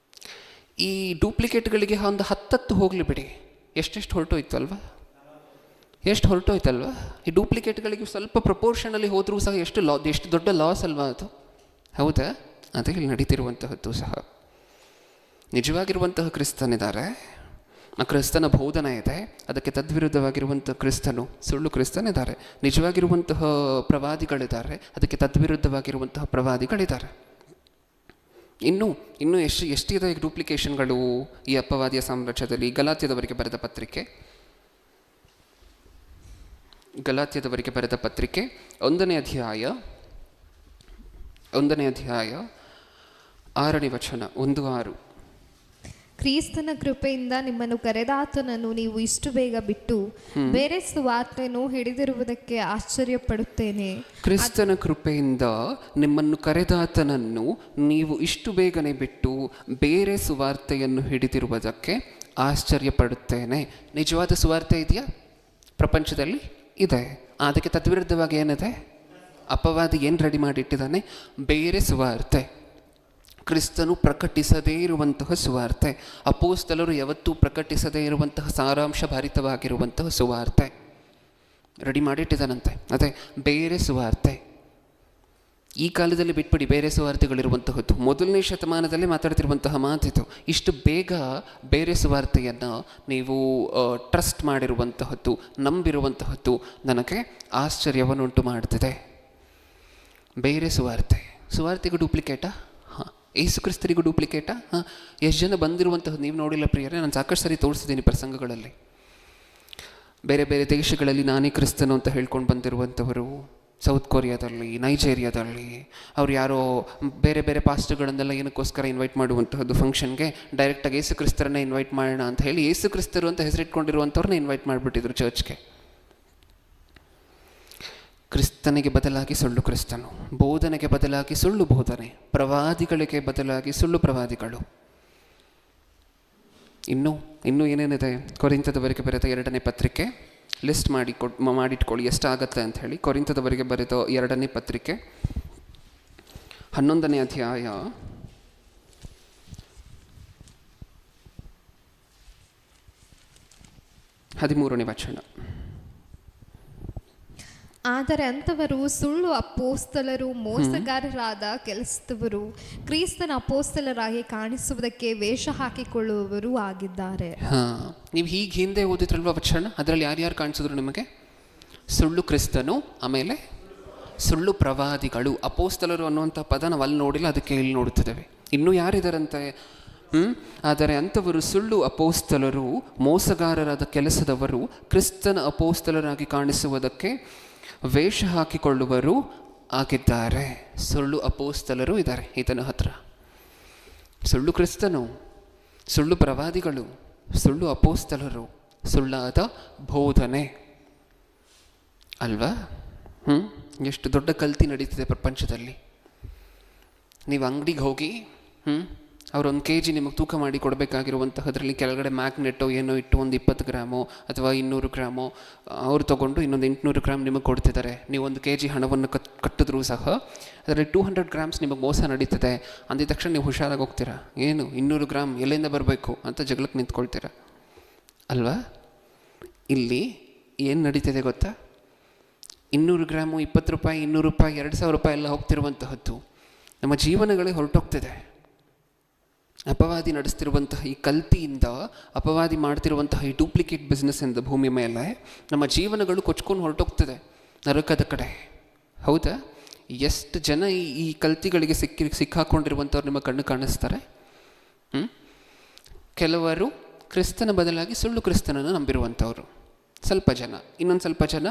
ಈ ಡೂಪ್ಲಿಕೇಟ್ಗಳಿಗೆ ಒಂದು 10 ಹೋಗಲಿ ಬಿಡಿ, ಎಷ್ಟು ಹೊರಟೋಯ್ತಲ್ವ? ಈ ಡೂಪ್ಲಿಕೇಟ್ಗಳಿಗೆ ಸ್ವಲ್ಪ ಪ್ರಪೋರ್ಷನಲ್ಲಿ ಹೋದರೂ ಸಹ ಎಷ್ಟು ದೊಡ್ಡ ಲಾಸ್ ಅಲ್ವಾ ಅದು? ಹೌದಾ? ಅದೇ ಇಲ್ಲಿ ನಡೀತಿರುವಂತಹದ್ದು ಸಹ. ನಿಜವಾಗಿರುವಂತಹ ಕ್ರಿಸ್ತನಿದ್ದಾರೆ, ಆ ಕ್ರಿಸ್ತನ ಬೋಧನೆ ಇದೆ, ಅದಕ್ಕೆ ತದ್ವಿರುದ್ಧವಾಗಿರುವಂಥ ಸುಳ್ಳು ಕ್ರಿಸ್ತನಿದ್ದಾರೆ. ನಿಜವಾಗಿರುವಂತಹ ಪ್ರವಾದಿಗಳಿದ್ದಾರೆ, ಅದಕ್ಕೆ ತದ್ವಿರುದ್ಧವಾಗಿರುವಂತಹ ಪ್ರವಾದಿಗಳಿದ್ದಾರೆ. ಇನ್ನೂ ಎಷ್ಟಿದೆ ಈಗ ಡೂಪ್ಲಿಕೇಶನ್ಗಳು ಈ ಅಪವಾದಿಯ ಸಾಮ್ರಾಜ್ಯದಲ್ಲಿ. ಗಲಾತ್ಯದವರಿಗೆ ಬರೆದ ಪತ್ರಿಕೆ 1ನೇ ಅಧ್ಯಾಯ 6ನೇ ವಚನ 1-6. ಕ್ರಿಸ್ತನ ಕೃಪೆಯಿಂದ ನಿಮ್ಮನ್ನು ಕರೆದಾತನನ್ನು ನೀವು ಇಷ್ಟು ಬೇಗ ಬಿಟ್ಟು ಬೇರೆ ಸುವಾರ್ತೆಯನ್ನು ಹಿಡಿದಿರುವುದಕ್ಕೆ ಆಶ್ಚರ್ಯಪಡುತ್ತೇನೆ. ಕ್ರಿಸ್ತನ ಕೃಪೆಯಿಂದ ನಿಮ್ಮನ್ನು ಕರೆದಾತನನ್ನು ನೀವು ಇಷ್ಟು ಬೇಗನೆ ಬಿಟ್ಟು ಬೇರೆ ಸುವಾರ್ತೆಯನ್ನು ಹಿಡಿದಿರುವುದಕ್ಕೆ ಆಶ್ಚರ್ಯಪಡುತ್ತೇನೆ. ನಿಜವಾದ ಸುವಾರ್ತೆ ಇದೆಯಾ ಪ್ರಪಂಚದಲ್ಲಿ? ಇದೆ. ಅದಕ್ಕೆ ತದ್ವಿರುದ್ಧವಾಗಿ ಏನಿದೆ? ಅಪವಾದಿ ಏನು ರೆಡಿ ಮಾಡಿಟ್ಟಿದ್ದಾನೆ? ಬೇರೆ ಸುವಾರ್ತೆ, ಕ್ರಿಸ್ತನು ಪ್ರಕಟಿಸದೇ ಇರುವಂತಹ ಸುವಾರ್ತೆ, ಅಪೊಸ್ತಲರು ಯಾವತ್ತೂ ಪ್ರಕಟಿಸದೇ ಇರುವಂತಹ ಸಾರಾಂಶ ಭರಿತವಾಗಿರುವಂತಹ ಸುವಾರ್ತೆ ರೆಡಿ ಮಾಡಿಟ್ಟಿದ್ದಾನಂತೆ. ಅದೇ ಬೇರೆ ಸುವಾರ್ತೆ. ಈ ಕಾಲದಲ್ಲಿ ಬಿಟ್ಬಿಡಿ, ಬೇರೆ ಸುವಾರ್ತೆಗಳಿರುವಂತಹದ್ದು. ಮೊದಲನೇ ಶತಮಾನದಲ್ಲಿ ಮಾತಾಡ್ತಿರುವಂತಹ ಮಾತಿದು. ಇಷ್ಟು ಬೇಗ ಬೇರೆ ಸುವಾರ್ತೆಯನ್ನು ನೀವು ಟ್ರಸ್ಟ್ ಮಾಡಿರುವಂತಹದ್ದು, ನಂಬಿರುವಂತಹದ್ದು ನನಗೆ ಆಶ್ಚರ್ಯವನ್ನುಂಟು ಮಾಡ್ತಿದೆ. ಬೇರೆ ಸುವಾರ್ತೆಗೂ ಡೂಪ್ಲಿಕೇಟಾ? ಯೇಸುಕ್ರಿಸ್ತರಿಗೂ ಡೂಪ್ಲಿಕೇಟಾ? ಎಷ್ಟು ಜನ ಬಂದಿರುವಂತಹದ್ದು ನೀವು ನೋಡಿಲ್ಲ ಪ್ರಿಯರೇ? ನಾನು ಸಾಕಷ್ಟು ಸರಿ ತೋರಿಸಿದ್ದೀನಿ ಪ್ರಸಂಗಗಳಲ್ಲಿ. ಬೇರೆ ಬೇರೆ ದೇಶಗಳಲ್ಲಿ ನಾನೇ ಕ್ರಿಸ್ತನು ಅಂತ ಹೇಳ್ಕೊಂಡು ಬಂದಿರುವಂಥವರು, ಸೌತ್ ಕೊರಿಯಾದಲ್ಲಿ, ನೈಜೇರಿಯಾದಲ್ಲಿ, ಅವ್ರು ಯಾರೋ ಬೇರೆ ಬೇರೆ ಪಾಸ್ಟರ್ಗಳನ್ನೆಲ್ಲ ಏನಕ್ಕೋಸ್ಕರ ಇನ್ವೈಟ್ ಮಾಡುವಂತಹದ್ದು ಫಂಕ್ಷನ್ಗೆ, ಡೈರೆಕ್ಟಾಗಿ ಯೇಸುಕ್ರಿಸ್ತರನ್ನೇ ಇನ್ವೈಟ್ ಮಾಡೋಣ ಅಂತ ಹೇಳಿ ಯೇಸುಕ್ರಿಸ್ತರು ಅಂತ ಹೆಸರಿಟ್ಕೊಂಡಿರುವಂಥವ್ರನ್ನ ಇನ್ವೈಟ್ ಮಾಡಿಬಿಟ್ಟಿದ್ರು ಚರ್ಚ್ಗೆ. ಕ್ರಿಸ್ತನಿಗೆ ಬದಲಾಗಿ ಸುಳ್ಳು ಕ್ರಿಸ್ತನು, ಬೋಧನೆಗೆ ಬದಲಾಗಿ ಸುಳ್ಳು ಬೋಧನೆ, ಪ್ರವಾದಿಗಳಿಗೆ ಬದಲಾಗಿ ಸುಳ್ಳು ಪ್ರವಾದಿಗಳು. ಇನ್ನೂ ಏನೇನಿದೆ? ಕೊರಿಂಥದವರಿಗೆ ಬರೆದ 2ನೇ ಪತ್ರಿಕೆ ಲಿಸ್ಟ್ ಮಾಡಿಟ್ಕೊಳ್ಳಿ ಎಷ್ಟಾಗತ್ತೆ ಅಂತ ಹೇಳಿ. ಕೊರಿಂಥದವರಿಗೆ ಬರೆದ 2ನೇ ಪತ್ರಿಕೆ 11ನೇ ಅಧ್ಯಾಯ 13ನೇ ವಚನ. ಆದರೆ ಅಂಥವರು ಸುಳ್ಳು ಅಪೋಸ್ತಲರು, ಮೋಸಗಾರರಾದ ಕೆಲಸದವರು, ಕ್ರಿಸ್ತನ ಅಪೋಸ್ತಲರಾಗಿ ಕಾಣಿಸುವುದಕ್ಕೆ ವೇಷ ಹಾಕಿಕೊಳ್ಳುವವರು ಆಗಿದ್ದಾರೆ. ನೀವು ಹೀಗೆ ಹಿಂದೆ ಓದಿದ್ರಲ್ವ ವಚನ, ಅದರಲ್ಲಿ ಯಾರ್ಯಾರು ಕಾಣಿಸಿದ್ರು ನಿಮಗೆ? ಸುಳ್ಳು ಕ್ರಿಸ್ತನು, ಆಮೇಲೆ ಸುಳ್ಳು ಪ್ರವಾದಿಗಳು. ಅಪೋಸ್ತಲರು ಅನ್ನುವಂಥ ಪದ ನಾವು ಅಲ್ಲಿ ನೋಡಿಲ್ಲ, ಅದಕ್ಕೆ ಇಲ್ಲಿ ನೋಡುತ್ತಿದ್ದೇವೆ. ಇನ್ನೂ ಯಾರಿದಾರಂತೆ? ಆದರೆ ಅಂಥವರು ಸುಳ್ಳು ಅಪೋಸ್ತಲರು, ಮೋಸಗಾರರಾದ ಕೆಲಸದವರು, ಕ್ರಿಸ್ತನ ಅಪೋಸ್ತಲರಾಗಿ ಕಾಣಿಸುವುದಕ್ಕೆ ವೇಷ ಹಾಕಿಕೊಳ್ಳುವರು ಆಗಿದ್ದಾರೆ. ಸುಳ್ಳು ಅಪೋಸ್ತಲರು ಇದ್ದಾರೆ ಈತನ ಹತ್ರ. ಸುಳ್ಳು ಕ್ರಿಸ್ತನು, ಸುಳ್ಳು ಪ್ರವಾದಿಗಳು, ಸುಳ್ಳು ಅಪೋಸ್ತಲರು, ಸುಳ್ಳಾದ ಬೋಧನೆ ಅಲ್ವಾ? ಎಷ್ಟು ದೊಡ್ಡ ಕಲ್ತಿ ನಡೀತಿದೆ ಪ್ರಪಂಚದಲ್ಲಿ. ನೀವು ಅಂಗಡಿಗೆ ಹೋಗಿ ಅವ್ರು 1 kg ನಿಮಗೆ ತೂಕ ಮಾಡಿ ಕೊಡಬೇಕಾಗಿರುವಂತಹದ್ರಲ್ಲಿ ಕೆಳಗಡೆ ಮ್ಯಾಗ್ನೆಟೋ ಏನೋ ಇಟ್ಟು ಒಂದು 20 ಗ್ರಾಮೋ ಅಥವಾ 200 ಗ್ರಾಮೋ ಅವ್ರು ತೊಗೊಂಡು ಇನ್ನೊಂದು 800 ಗ್ರಾಮ್ ನಿಮಗೆ ಕೊಡ್ತಿದ್ದಾರೆ. ನೀವು 1 kg ಹಣವನ್ನು ಕಟ್ಟಿದ್ರೂ ಸಹ ಅದರಲ್ಲಿ 200 ಗ್ರಾಮ್ಸ್ ನಿಮಗೆ ಮೋಸ ನಡೀತದೆ ಅಂದಿದ ತಕ್ಷಣ ನೀವು ಹುಷಾರಾಗಿ ಹೋಗ್ತೀರಾ. ಏನು 200 ಗ್ರಾಮ್ ಎಲ್ಲಿಂದ ಬರಬೇಕು ಅಂತ ಜಗಳಕ್ಕೆ ನಿಂತ್ಕೊಳ್ತೀರಾ ಅಲ್ವಾ? ಇಲ್ಲಿ ಏನು ನಡೀತಿದೆ ಗೊತ್ತಾ? 200 ಗ್ರಾಮು 20 ರೂಪಾಯಿ, 200 ರೂಪಾಯಿ, 2000 ರೂಪಾಯಿ ಎಲ್ಲ ಹೋಗ್ತಿರುವಂತಹದ್ದು ನಮ್ಮ ಜೀವನಗಳೇ ಹೊರಟೋಗ್ತಿದೆ. ಅಪವಾದಿ ನಡೆಸ್ತಿರುವಂತಹ ಈ ಕಲ್ತಿಯಿಂದ, ಅಪವಾದಿ ಮಾಡ್ತಿರುವಂತಹ ಈ ಡೂಪ್ಲಿಕೇಟ್ ಬಿಸ್ನೆಸ್ಸಿಂದ ಭೂಮಿ ಮೇಲೆ ನಮ್ಮ ಜೀವನಗಳು ಕೊಚ್ಕೊಂಡು ಹೊರಟೋಗ್ತಿದೆ ನರಕದ ಕಡೆ. ಹೌದಾ? ಎಷ್ಟು ಜನ ಈ ಕಲ್ತಿಗಳಿಗೆ ಸಿಕ್ಕಾಕೊಂಡಿರುವಂಥವ್ರು ನಿಮ್ಮ ಕಣ್ಣು ಕಾಣಿಸ್ತಾರೆ? ಕೆಲವರು ಕ್ರಿಸ್ತನ ಬದಲಾಗಿ ಸುಳ್ಳು ಕ್ರಿಸ್ತನನ್ನು ನಂಬಿರುವಂಥವ್ರು ಸ್ವಲ್ಪ ಜನ. ಇನ್ನೊಂದು ಸ್ವಲ್ಪ ಜನ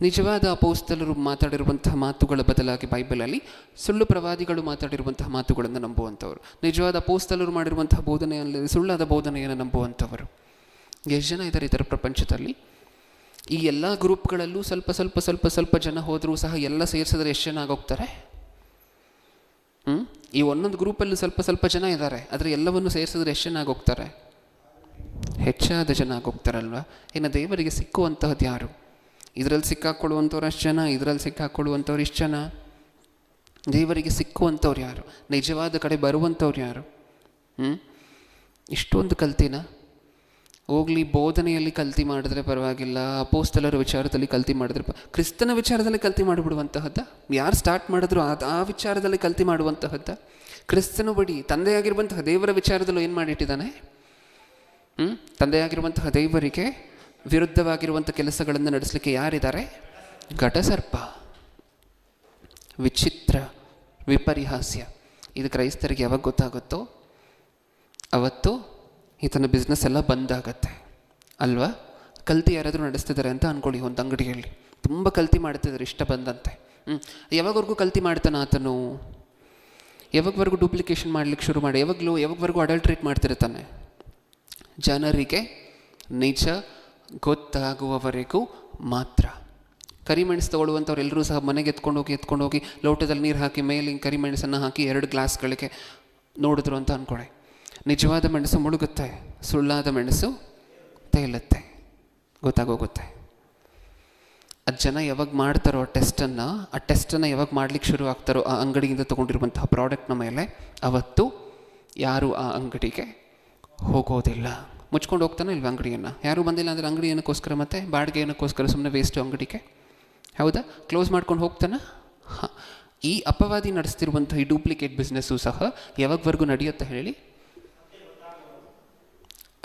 ನಿಜವಾದ ಅಪೋಸ್ತಲರು ಮಾತಾಡಿರುವಂತಹ ಮಾತುಗಳ ಬದಲಾಗಿ ಬೈಬಲಲ್ಲಿ ಸುಳ್ಳು ಪ್ರವಾದಿಗಳು ಮಾತಾಡಿರುವಂತಹ ಮಾತುಗಳನ್ನು ನಂಬುವಂಥವ್ರು, ನಿಜವಾದ ಅಪೋಸ್ತಲರು ಮಾಡಿರುವಂತಹ ಬೋಧನೆಯಲ್ಲಿ ಸುಳ್ಳಾದ ಬೋಧನೆಯನ್ನು ನಂಬುವಂಥವರು. ಎಷ್ಟು ಜನ ಇದ್ದಾರೆ ಇದರ ಪ್ರಪಂಚದಲ್ಲಿ? ಈ ಎಲ್ಲ ಗ್ರೂಪ್ಗಳಲ್ಲೂ ಸ್ವಲ್ಪ ಸ್ವಲ್ಪ ಸ್ವಲ್ಪ ಸ್ವಲ್ಪ ಜನ ಹೋದರೂ ಸಹ ಎಲ್ಲ ಸೇರಿಸಿದ್ರೆ ಎಷ್ಟು ಜನ ಆಗೋಗ್ತಾರೆ? ಈ ಒಂದೊಂದು ಗ್ರೂಪಲ್ಲೂ ಸ್ವಲ್ಪ ಸ್ವಲ್ಪ ಜನ ಇದ್ದಾರೆ, ಆದರೆ ಎಲ್ಲವನ್ನು ಸೇರಿಸಿದ್ರೆ ಎಷ್ಟು ಜನ ಆಗೋಗ್ತಾರೆ? ಹೆಚ್ಚಾದ ಜನ ಆಗೋಗ್ತಾರಲ್ವ? ಇನ್ನು ದೇವರಿಗೆ ಸಿಕ್ಕುವಂತಹದ್ದು ಯಾರು? ಇದರಲ್ಲಿ ಸಿಕ್ಕಾಕೊಳ್ಳುವಂಥವ್ರು ಅಷ್ಟು ಜನ, ಇದರಲ್ಲಿ ಸಿಕ್ಕಾಕೊಳ್ಳುವಂಥವ್ರು ಇಷ್ಟು ಜನ. ದೇವರಿಗೆ ಸಿಕ್ಕುವಂಥವ್ರು ಯಾರು? ನಿಜವಾದ ಕಡೆ ಬರುವಂಥವ್ರು ಯಾರು? ಇಷ್ಟೊಂದು ಕಲ್ತಿನ ಹೋಗಲಿ. ಬೋಧನೆಯಲ್ಲಿ ಕಲ್ತಿ ಮಾಡಿದ್ರೆ ಪರವಾಗಿಲ್ಲ, ಅಪೋಸ್ತಲರ ವಿಚಾರದಲ್ಲಿ ಕಲ್ತಿ ಮಾಡಿದ್ರೆ ಕ್ರಿಸ್ತನ ವಿಚಾರದಲ್ಲಿ ಕಲ್ತಿ ಮಾಡಿಬಿಡುವಂತಹದ್ದ? ಯಾರು ಸ್ಟಾರ್ಟ್ ಮಾಡಿದ್ರು ಆ ವಿಚಾರದಲ್ಲಿ ಕಲ್ತಿ ಮಾಡುವಂತಹದ್ದ? ಕ್ರಿಸ್ತನು ಬಡಿ ತಂದೆಯಾಗಿರುವಂತಹ ದೇವರ ವಿಚಾರದಲ್ಲೂ ಏನು ಮಾಡಿಟ್ಟಿದ್ದಾನೆ? ತಂದೆಯಾಗಿರುವಂತಹ ದೇವರಿಗೆ ವಿರುದ್ಧವಾಗಿರುವಂಥ ಕೆಲಸಗಳನ್ನು ನಡೆಸಲಿಕ್ಕೆ ಯಾರಿದ್ದಾರೆ? ಘಟಸರ್ಪ, ವಿಚಿತ್ರ, ವಿಪರಿಹಾಸ್ಯ. ಇದು ಕ್ರೈಸ್ತರಿಗೆ ಯಾವಾಗ ಗೊತ್ತಾಗುತ್ತೋ ಅವತ್ತು ಈತನ ಬಿಸ್ನೆಸ್ ಎಲ್ಲ ಬಂದಾಗತ್ತೆ ಅಲ್ವಾ? ಕಲ್ತಿ ಯಾರಾದರೂ ನಡೆಸ್ತಿದ್ದಾರೆ ಅಂತ ಅಂದ್ಕೊಳ್ಳಿ. ಒಂದು ಅಂಗಡಿಯಲ್ಲಿ ತುಂಬ ಕಲ್ತಿ ಮಾಡ್ತಿದ್ದಾರೆ ಇಷ್ಟ ಬಂದಂತೆ. ಯಾವಾಗವರೆಗೂ ಕಲ್ತಿ ಮಾಡ್ತಾನೆ ಆತನು? ಯಾವಾಗವರೆಗೂ ಡೂಪ್ಲಿಕೇಶನ್ ಮಾಡ್ಲಿಕ್ಕೆ ಶುರು ಮಾಡಿ ಯಾವಾಗವರೆಗೂ ಅಡಲ್ಟ್ರೇಟ್ ಮಾಡ್ತಿರ್ತಾನೆ? ಜನರಿಗೆ ನಿಜ ಗೊತ್ತಾಗುವವರೆಗೂ ಮಾತ್ರ. ಕರಿಮೆಣಸು ತೊಗೊಳ್ಳುವಂಥವ್ರು ಎಲ್ಲರೂ ಸಹ ಮನೆಗೆ ಎತ್ಕೊಂಡು ಹೋಗಿ ಲೋಟದಲ್ಲಿ ನೀರು ಹಾಕಿ ಮೇಲೆ ಕರಿಮೆಣಸನ್ನು ಹಾಕಿ 2 ಗ್ಲಾಸ್ಗಳಿಗೆ ನೋಡಿದ್ರು ಅಂತ ಅಂದ್ಕೊಳ್ಳಿ. ನಿಜವಾದ ಮೆಣಸು ಮುಳುಗುತ್ತೆ, ಸುಳ್ಳಾದ ಮೆಣಸು ತೇಲುತ್ತೆ, ಗೊತ್ತಾಗೋಗುತ್ತೆ. ಅದು ಜನ ಯಾವಾಗ ಮಾಡ್ತಾರೋ ಆ ಟೆಸ್ಟನ್ನು ಯಾವಾಗ ಮಾಡ್ಲಿಕ್ಕೆ ಶುರು ಆಗ್ತಾರೋ ಆ ಅಂಗಡಿಯಿಂದ ತೊಗೊಂಡಿರುವಂತಹ ಪ್ರಾಡಕ್ಟ್ನ ಮೇಲೆ, ಅವತ್ತು ಯಾರು ಆ ಅಂಗಡಿಗೆ ಹೋಗೋದಿಲ್ಲ. ಮುಚ್ಕೊಂಡು ಹೋಗ್ತಾನೆ ಇಲ್ವ ಅಂಗಡಿಯನ್ನು? ಯಾರೂ ಬಂದಿಲ್ಲ ಅಂದರೆ ಅಂಗಡಿ ಏನಕ್ಕೋಸ್ಕರ, ಮತ್ತೆ ಬಾಡಿಗೆ ಏನಕ್ಕೋಸ್ಕರ? ಸುಮ್ಮನೆ ವೇಸ್ಟು ಅಂಗಡಿಗೆ. ಹೌದಾ? ಕ್ಲೋಸ್ ಮಾಡ್ಕೊಂಡು ಹೋಗ್ತಾನೆ. ಈ ಅಪವಾದಿ ನಡೆಸ್ತಿರುವಂಥ ಈ ಡೂಪ್ಲಿಕೇಟ್ ಬಿಸ್ನೆಸ್ಸು ಸಹ ಯಾವಾಗವರೆಗೂ ನಡೆಯುತ್ತೆ ಹೇಳಿ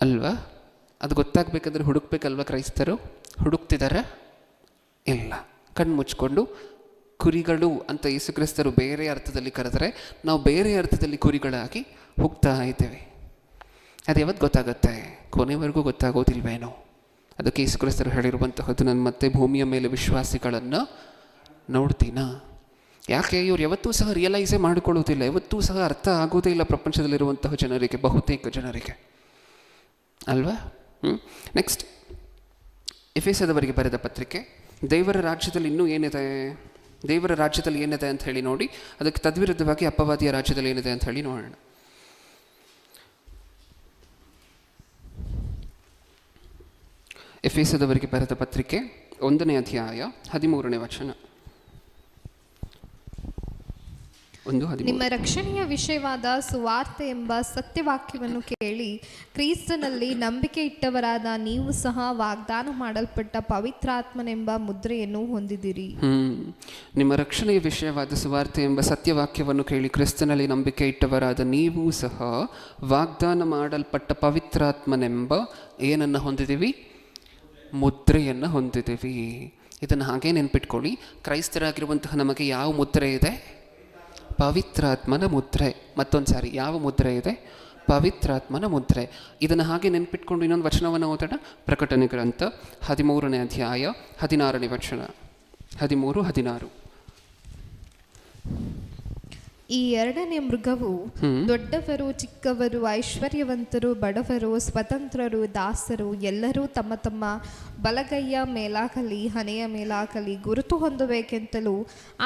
ಅಲ್ವಾ? ಅದು ಗೊತ್ತಾಗಬೇಕಾದ್ರೆ ಹುಡುಕ್ಬೇಕಲ್ವ ಕ್ರೈಸ್ತರು? ಹುಡುಕ್ತಿದ್ದಾರೆ? ಇಲ್ಲ. ಕಣ್ಣು ಮುಚ್ಕೊಂಡು ಕುರಿಗಳು ಅಂತ ಯೇಸು ಕ್ರಿಸ್ತರು ಬೇರೆ ಅರ್ಥದಲ್ಲಿ ಕರೆದರೆ ನಾವು ಬೇರೆ ಅರ್ಥದಲ್ಲಿ ಕುರಿಗಳಾಗಿ ಹೋಗ್ತಾ ಇದ್ದೇವೆ. ಅದು ಯಾವತ್ತು ಗೊತ್ತಾಗುತ್ತೆ? ಕೊನೆವರೆಗೂ ಗೊತ್ತಾಗೋದಿಲ್ವೇನೋ. ಅದಕ್ಕೆ ಯೇಸು ಕ್ರಿಸ್ತರು ಹೇಳಿರುವಂತಹದ್ದು, ನಾನು ಮತ್ತೆ ಭೂಮಿಯ ಮೇಲೆ ವಿಶ್ವಾಸಿಗಳನ್ನು ನೋಡ್ತೀನಾ? ಯಾಕೆ? ಇವ್ರು ಯಾವತ್ತೂ ಸಹ ರಿಯಲೈಸೇ ಮಾಡಿಕೊಳ್ಳೋದಿಲ್ಲ, ಯಾವತ್ತೂ ಸಹ ಅರ್ಥ ಆಗೋದೇ ಇಲ್ಲ ಪ್ರಪಂಚದಲ್ಲಿರುವಂತಹ ಜನರಿಗೆ, ಬಹುತೇಕ ಜನರಿಗೆ ಅಲ್ವಾ? ನೆಕ್ಸ್ಟ್, ಎಫೆಸದವರಿಗೆ ಬರೆದ ಪತ್ರಿಕೆ. ದೇವರ ರಾಜ್ಯದಲ್ಲಿ ಇನ್ನೂ ಏನಿದೆ, ದೇವರ ರಾಜ್ಯದಲ್ಲಿ ಏನಿದೆ ಅಂತ ಹೇಳಿ ನೋಡಿ. ಅದಕ್ಕೆ ತದ್ವಿರುದ್ಧವಾಗಿ ಅಪವಾದಿಯ ರಾಜ್ಯದಲ್ಲಿ ಏನಿದೆ ಅಂತ ಹೇಳಿ ನೋಡೋಣ. ಎಫೆಸದವರಿಗೆ ಬರೆದ ಪತ್ರಿಕೆ 1ನೇ ಅಧ್ಯಾಯ 13ನೇ ವಚನ. 1:13. ನಿಮ್ಮ ರಕ್ಷಣೆಯ ವಿಷಯವಾದ ಸುವಾರ್ತೆ ಎಂಬ ಸತ್ಯವಾಕ್ಯವನ್ನು ಕೇಳಿ ಕ್ರಿಸ್ತನಲ್ಲಿ ನಂಬಿಕೆ ಇಟ್ಟವರಾದ ನೀವು ಸಹ ವಾಗ್ದಾನ ಮಾಡಲ್ಪಟ್ಟ ಪವಿತ್ರಾತ್ಮನೆಂಬ ಮುದ್ರೆಯನ್ನು ಹೊಂದಿದಿರಿ. ನಿಮ್ಮ ರಕ್ಷಣೆಯ ವಿಷಯವಾದ ಸುವಾರ್ತೆ ಎಂಬ ಸತ್ಯವಾಕ್ಯವನ್ನು ಕೇಳಿ ಕ್ರಿಸ್ತನಲ್ಲಿ ನಂಬಿಕೆ ಇಟ್ಟವರಾದ ನೀವು ಸಹ ವಾಗ್ದಾನ ಮಾಡಲ್ಪಟ್ಟ ಪವಿತ್ರಾತ್ಮನೆಂಬ ಏನನ್ನು ಹೊಂದಿದ್ದೀವಿ? ಮುದ್ರೆಯನ್ನು ಹೊಂದಿದ್ದೀವಿ. ಇದನ್ನು ಹಾಗೆ ನೆನ್ಪಿಟ್ಕೊಳ್ಳಿ. ಕ್ರೈಸ್ತರಾಗಿರುವಂತಹ ನಮಗೆ ಯಾವ ಮುದ್ರೆ ಇದೆ? ಪವಿತ್ರಾತ್ಮನ ಮುದ್ರೆ. ಮತ್ತೊಂದು ಸಾರಿ, ಯಾವ ಮುದ್ರೆ ಇದೆ? ಪವಿತ್ರಾತ್ಮನ ಮುದ್ರೆ. ಇದನ್ನು ಹಾಗೆ ನೆನ್ಪಿಟ್ಕೊಂಡು ಇನ್ನೊಂದು ವಚನವನ್ನು ಓದೋಣ. ಪ್ರಕಟಣೆ ಗ್ರಂಥ 13ನೇ ಅಧ್ಯಾಯ 16ನೇ ವಚನ. 13:16. ಈ ಎರಡನೇ ಮೃಗವು ದೊಡ್ಡವರು ಚಿಕ್ಕವರು, ಐಶ್ವರ್ಯವಂತರು ಬಡವರು, ಸ್ವತಂತ್ರರು ದಾಸರು ಎಲ್ಲರೂ ತಮ್ಮ ತಮ್ಮ ಬಲಗೈಯ ಮೇಲಾಗಲಿ ಹಣೆಯ ಮೇಲಾಗಲಿ ಗುರುತು ಹೊಂದಬೇಕೆಂತಲೂ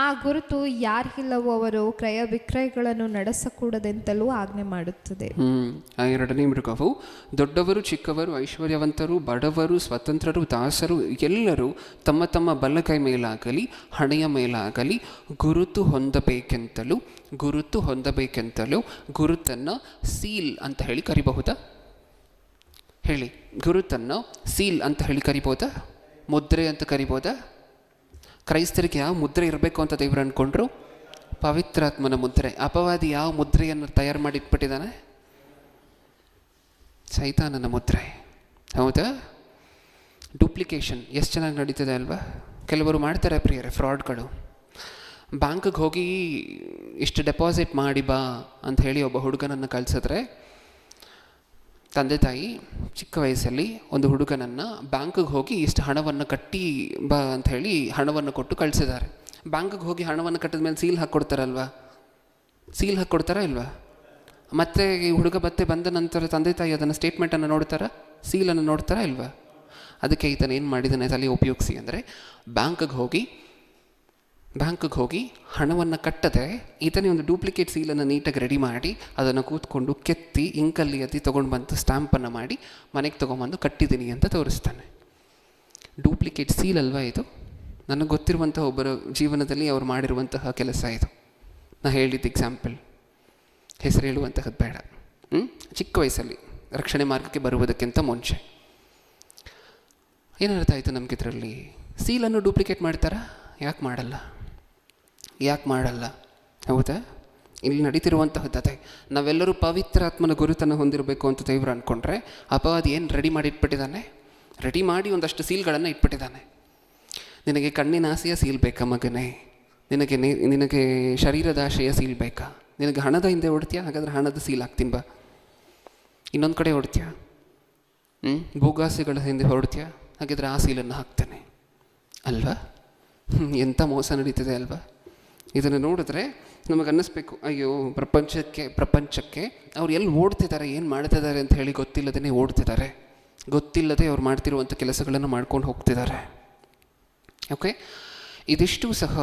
ಆ ಗುರುತು ಯಾರಿಗಿಲ್ಲವೋ ಅವರು ಕ್ರಯ ವಿಕ್ರಯಗಳನ್ನು ನಡೆಸಕೂಡದೆಂತಲೂ ಆಜ್ಞೆ ಮಾಡುತ್ತದೆ. ಆ ಎರಡನೇ ಮೃಗವು ದೊಡ್ಡವರು ಚಿಕ್ಕವರು, ಐಶ್ವರ್ಯವಂತರು ಬಡವರು, ಸ್ವತಂತ್ರರು ದಾಸರು ಎಲ್ಲರೂ ತಮ್ಮ ತಮ್ಮ ಬಲಗೈ ಮೇಲಾಗಲಿ ಹಣೆಯ ಮೇಲಾಗಲಿ ಗುರುತು ಹೊಂದಬೇಕೆಂತಲೂ ಗುರುತನ್ನು ಸೀಲ್ ಅಂತ ಹೇಳಿ ಕರಿಬಹುದಾ? ಹೇಳಿ, ಗುರುತನ್ನು ಸೀಲ್ ಅಂತ ಹೇಳಿ ಕರಿಬೋದಾ? ಮುದ್ರೆ ಅಂತ ಕರಿಬೋದಾ? ಕ್ರೈಸ್ತರಿಗೆ ಯಾವ ಮುದ್ರೆ ಇರಬೇಕು ಅಂತ ದೇವರು ಅಂದ್ಕೊಂಡ್ರು? ಪವಿತ್ರಾತ್ಮನ ಮುದ್ರೆ. ಅಪವಾದಿ ಯಾವ ಮುದ್ರೆಯನ್ನು ತಯಾರು ಮಾಡಿಟ್ಬಿಟ್ಟಿದ್ದಾನೆ? ಸೈತಾನನ ಮುದ್ರೆ. ಹೌದಾ? ಡೂಪ್ಲಿಕೇಶನ್ ಎಷ್ಟು ಚೆನ್ನಾಗಿ ನಡೀತದೆ ಅಲ್ವಾ? ಕೆಲವರು ಮಾಡ್ತಾರೆ ಪ್ರಿಯರೇ, ಫ್ರಾಡ್ಗಳು. ಬ್ಯಾಂಕಿಗೆ ಹೋಗಿ ಇಷ್ಟು ಡೆಪಾಸಿಟ್ ಮಾಡಿ ಬಾ ಅಂತ ಹೇಳಿ ಒಬ್ಬ ಹುಡುಗನನ್ನು ಕಳಿಸಿದ್ರೆ, ತಂದೆ ತಾಯಿ ಚಿಕ್ಕ ವಯಸ್ಸಲ್ಲಿ ಒಂದು ಹುಡುಗನನ್ನು ಬ್ಯಾಂಕಿಗೆ ಹೋಗಿ ಇಷ್ಟು ಹಣವನ್ನು ಕಟ್ಟಿ ಬಾ ಅಂತ ಹೇಳಿ ಹಣವನ್ನು ಕೊಟ್ಟು ಕಳಿಸಿದ್ದಾರೆ. ಬ್ಯಾಂಕಿಗೆ ಹೋಗಿ ಹಣವನ್ನು ಕಟ್ಟಿದ ಮೇಲೆ ಸೀಲ್ ಹಾಕ್ಕೊಡ್ತಾರಲ್ವಾ? ಸೀಲ್ ಹಾಕ್ಕೊಡ್ತಾರಾ ಇಲ್ವಾ? ಮತ್ತು ಈ ಹುಡುಗ ಬಂದ ನಂತರ ತಂದೆ ತಾಯಿ ಅದನ್ನು ಸ್ಟೇಟ್ಮೆಂಟನ್ನು ನೋಡ್ತಾರಾ? ಸೀಲನ್ನು ನೋಡ್ತಾರಾ ಇಲ್ವಾ? ಅದಕ್ಕೆ ಈತನ ಏನು ಮಾಡಿದ್ದಾನೆ ತಲೆ ಉಪಯೋಗಿಸಿ ಅಂದರೆ, ಬ್ಯಾಂಕಿಗೆ ಹೋಗಿ ಹಣವನ್ನು ಕಟ್ಟದೆ ಈತನೇ ಒಂದು ಡೂಪ್ಲಿಕೇಟ್ ಸೀಲನ್ನು ನೀಟಾಗಿ ರೆಡಿ ಮಾಡಿ ಅದನ್ನು ಕೂತ್ಕೊಂಡು ಕೆತ್ತಿ ಇಂಕಲ್ಲಿ ಎತ್ತಿ ತೊಗೊಂಡು ಬಂದು ಸ್ಟ್ಯಾಂಪನ್ನು ಮಾಡಿ ಮನೆಗೆ ತೊಗೊಂಬಂದು ಕಟ್ಟಿದ್ದೀನಿ ಅಂತ ತೋರಿಸ್ತಾನೆ. ಡೂಪ್ಲಿಕೇಟ್ ಸೀಲ್ ಅಲ್ವಾ ಇದು? ನನಗೆ ಗೊತ್ತಿರುವಂತಹ ಒಬ್ಬರ ಜೀವನದಲ್ಲಿ ಅವರು ಮಾಡಿರುವಂತಹ ಕೆಲಸ ಇದು. ನಾನು ಹೇಳಿದ್ದು ಎಕ್ಸಾಂಪಲ್, ಹೆಸರು ಹೇಳುವಂತಹದ್ದು ಬೇಡ. ಚಿಕ್ಕ ವಯಸ್ಸಲ್ಲಿ ರಕ್ಷಣೆ ಮಾರ್ಗಕ್ಕೆ ಬರುವುದಕ್ಕಿಂತ ಮುಂಚೆ ಏನರ್ಥ ಆಯಿತು ನಮಗಿದ್ರಲ್ಲಿ? ಸೀಲನ್ನು ಡೂಪ್ಲಿಕೇಟ್ ಮಾಡ್ತಾರಾ? ಯಾಕೆ ಮಾಡಲ್ಲ? ಹೌದಾ? ಇಲ್ಲಿ ನಡೀತಿರುವಂತಹದ್ದು ಅದೇ. ನಾವೆಲ್ಲರೂ ಪವಿತ್ರಾತ್ಮನ ಗುರುತನ್ನು ಹೊಂದಿರಬೇಕು ಅಂತ ದೇವರು ಅಂದ್ಕೊಂಡ್ರೆ ಅಪವಾದಿ ಏನು ರೆಡಿ ಮಾಡಿ ಇಟ್ಬಿಟ್ಟಿದ್ದಾನೆ? ರೆಡಿ ಮಾಡಿ ಒಂದಷ್ಟು ಸೀಲ್ಗಳನ್ನು ಇಟ್ಬಿಟ್ಟಿದ್ದಾನೆ. ನಿನಗೆ ಕಣ್ಣಿನ ಆಸೆಯ ಸೀಲ್ ಬೇಕಾ ಮಗನೇ? ನಿನಗೆ ಶರೀರದ ಆಶೆಯ ಸೀಲ್ ಬೇಕಾ? ನಿನಗೆ ಹಣದ ಹಿಂದೆ ಹೊಡ್ತೀಯಾ? ಹಾಗಾದರೆ ಹಣದ ಸೀಲ್ ಹಾಕ್ತೀನಿ ಬಾ. ಇನ್ನೊಂದು ಕಡೆ ಹೊಡ್ತೀಯಾ? ಭೂಗಾಸೆಗಳ ಹಿಂದೆ ಹೊಡ್ತೀಯಾ? ಹಾಗಿದ್ರೆ ಆ ಸೀಲನ್ನು ಹಾಕ್ತಾನೆ ಅಲ್ವಾ? ಎಂಥ ಮೋಸ ನಡೀತಿದೆ ಅಲ್ವಾ? ಇದನ್ನು ನೋಡಿದ್ರೆ ನಮಗೆ ಅನ್ನಿಸ್ಬೇಕು, ಅಯ್ಯೋ ಪ್ರಪಂಚಕ್ಕೆ ಅವ್ರು ಎಲ್ಲಿ ಓಡ್ತಿದ್ದಾರೆ, ಏನು ಮಾಡ್ತಿದ್ದಾರೆ ಅಂತ ಹೇಳಿ ಗೊತ್ತಿಲ್ಲದೇ ಓಡ್ತಿದ್ದಾರೆ. ಗೊತ್ತಿಲ್ಲದೆ ಅವ್ರು ಮಾಡ್ತಿರುವಂಥ ಕೆಲಸಗಳನ್ನು ಮಾಡ್ಕೊಂಡು ಹೋಗ್ತಿದ್ದಾರೆ. ಓಕೆ, ಇದಿಷ್ಟು ಸಹ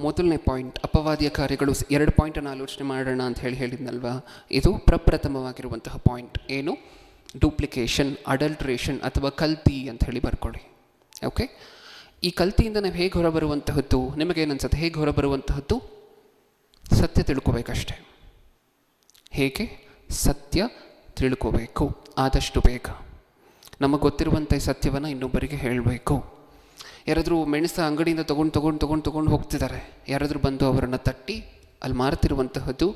ಮೊದಲನೇ ಪಾಯಿಂಟ್, ಅಪವಾದಿಯ ಕಾರ್ಯಗಳು. 2 ಪಾಯಿಂಟನ್ನು ಆಲೋಚನೆ ಮಾಡೋಣ ಅಂತ ಹೇಳಿದ್ನಲ್ವಾ? ಇದು ಪ್ರಪ್ರಥಮವಾಗಿರುವಂತಹ ಪಾಯಿಂಟ್. ಏನು? ಡೂಪ್ಲಿಕೇಶನ್, ಅಡಲ್ಟ್ರೇಷನ್ ಅಥವಾ ಕಲ್ತಿ ಅಂತ ಹೇಳಿ ಬರ್ಕೊಳ್ಳಿ. ಓಕೆ, ಈ ಕಲ್ತಿಯಿಂದ ನಾವು ಹೇಗೆ ಹೊರಬರುವಂತಹದ್ದು? ನಿಮಗೇನನ್ಸುತ್ತೆ? ಹೇಗೆ ಹೊರಬರುವಂತಹದ್ದು? ಸತ್ಯ ತಿಳ್ಕೋಬೇಕಷ್ಟೆ. ಹೇಗೆ? ಸತ್ಯ ತಿಳ್ಕೋಬೇಕು ಆದಷ್ಟು ಬೇಗ. ನಮಗೆ ಗೊತ್ತಿರುವಂಥ ಸತ್ಯವನ್ನು ಇನ್ನೊಬ್ಬರಿಗೆ ಹೇಳಬೇಕು. ಯಾರಾದರೂ ಮೆಣಸು ಅಂಗಡಿಯಿಂದ ತೊಗೊಂಡು ಹೋಗ್ತಿದ್ದಾರೆ. ಯಾರಾದರೂ ಬಂದು ಅವರನ್ನು ತಟ್ಟಿ ಅಲ್ಲಿ ಮಾರ್ತಿರುವಂತಹದ್ದು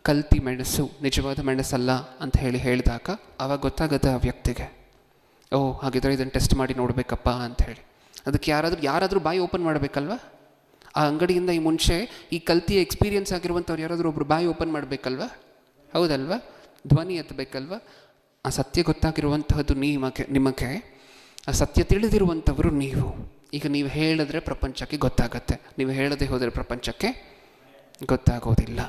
ಕಲ್ತಿ ಮೆಣಸು, ನಿಜವಾದ ಮೆಣಸಲ್ಲ ಅಂತ ಹೇಳಿದಾಗ ಆವಾಗ ಗೊತ್ತಾಗುತ್ತೆ ಆ ವ್ಯಕ್ತಿಗೆ, ಓ ಹಾಗಿದ್ರೆ ಇದನ್ನು ಟೆಸ್ಟ್ ಮಾಡಿ ನೋಡಬೇಕಪ್ಪ ಅಂಥೇಳಿ. ಅದಕ್ಕೆ ಯಾರಾದರೂ ಬಾಯಿ ಓಪನ್ ಮಾಡಬೇಕಲ್ವ? ಆ ಅಂಗಡಿಯಿಂದ ಈ ಮುಂಚೆ ಈ ಕಲ್ತಿಯ ಎಕ್ಸ್ಪೀರಿಯನ್ಸ್ ಆಗಿರುವಂಥವ್ರು ಯಾರಾದರೂ ಒಬ್ಬರು ಬಾಯಿ ಓಪನ್ ಮಾಡಬೇಕಲ್ವ? ಹೌದಲ್ವ? ಧ್ವನಿ ಎತ್ತಬೇಕಲ್ವ? ಆ ಸತ್ಯ ಗೊತ್ತಾಗಿರುವಂತಹದ್ದು ನಿಮಗೆ, ಆ ಸತ್ಯ ತಿಳಿದಿರುವಂಥವರು ನೀವು. ಈಗ ನೀವು ಹೇಳಿದ್ರೆ ಪ್ರಪಂಚಕ್ಕೆ ಗೊತ್ತಾಗತ್ತೆ, ನೀವು ಹೇಳದೆ ಹೋದರೆ ಪ್ರಪಂಚಕ್ಕೆ ಗೊತ್ತಾಗೋದಿಲ್ಲ.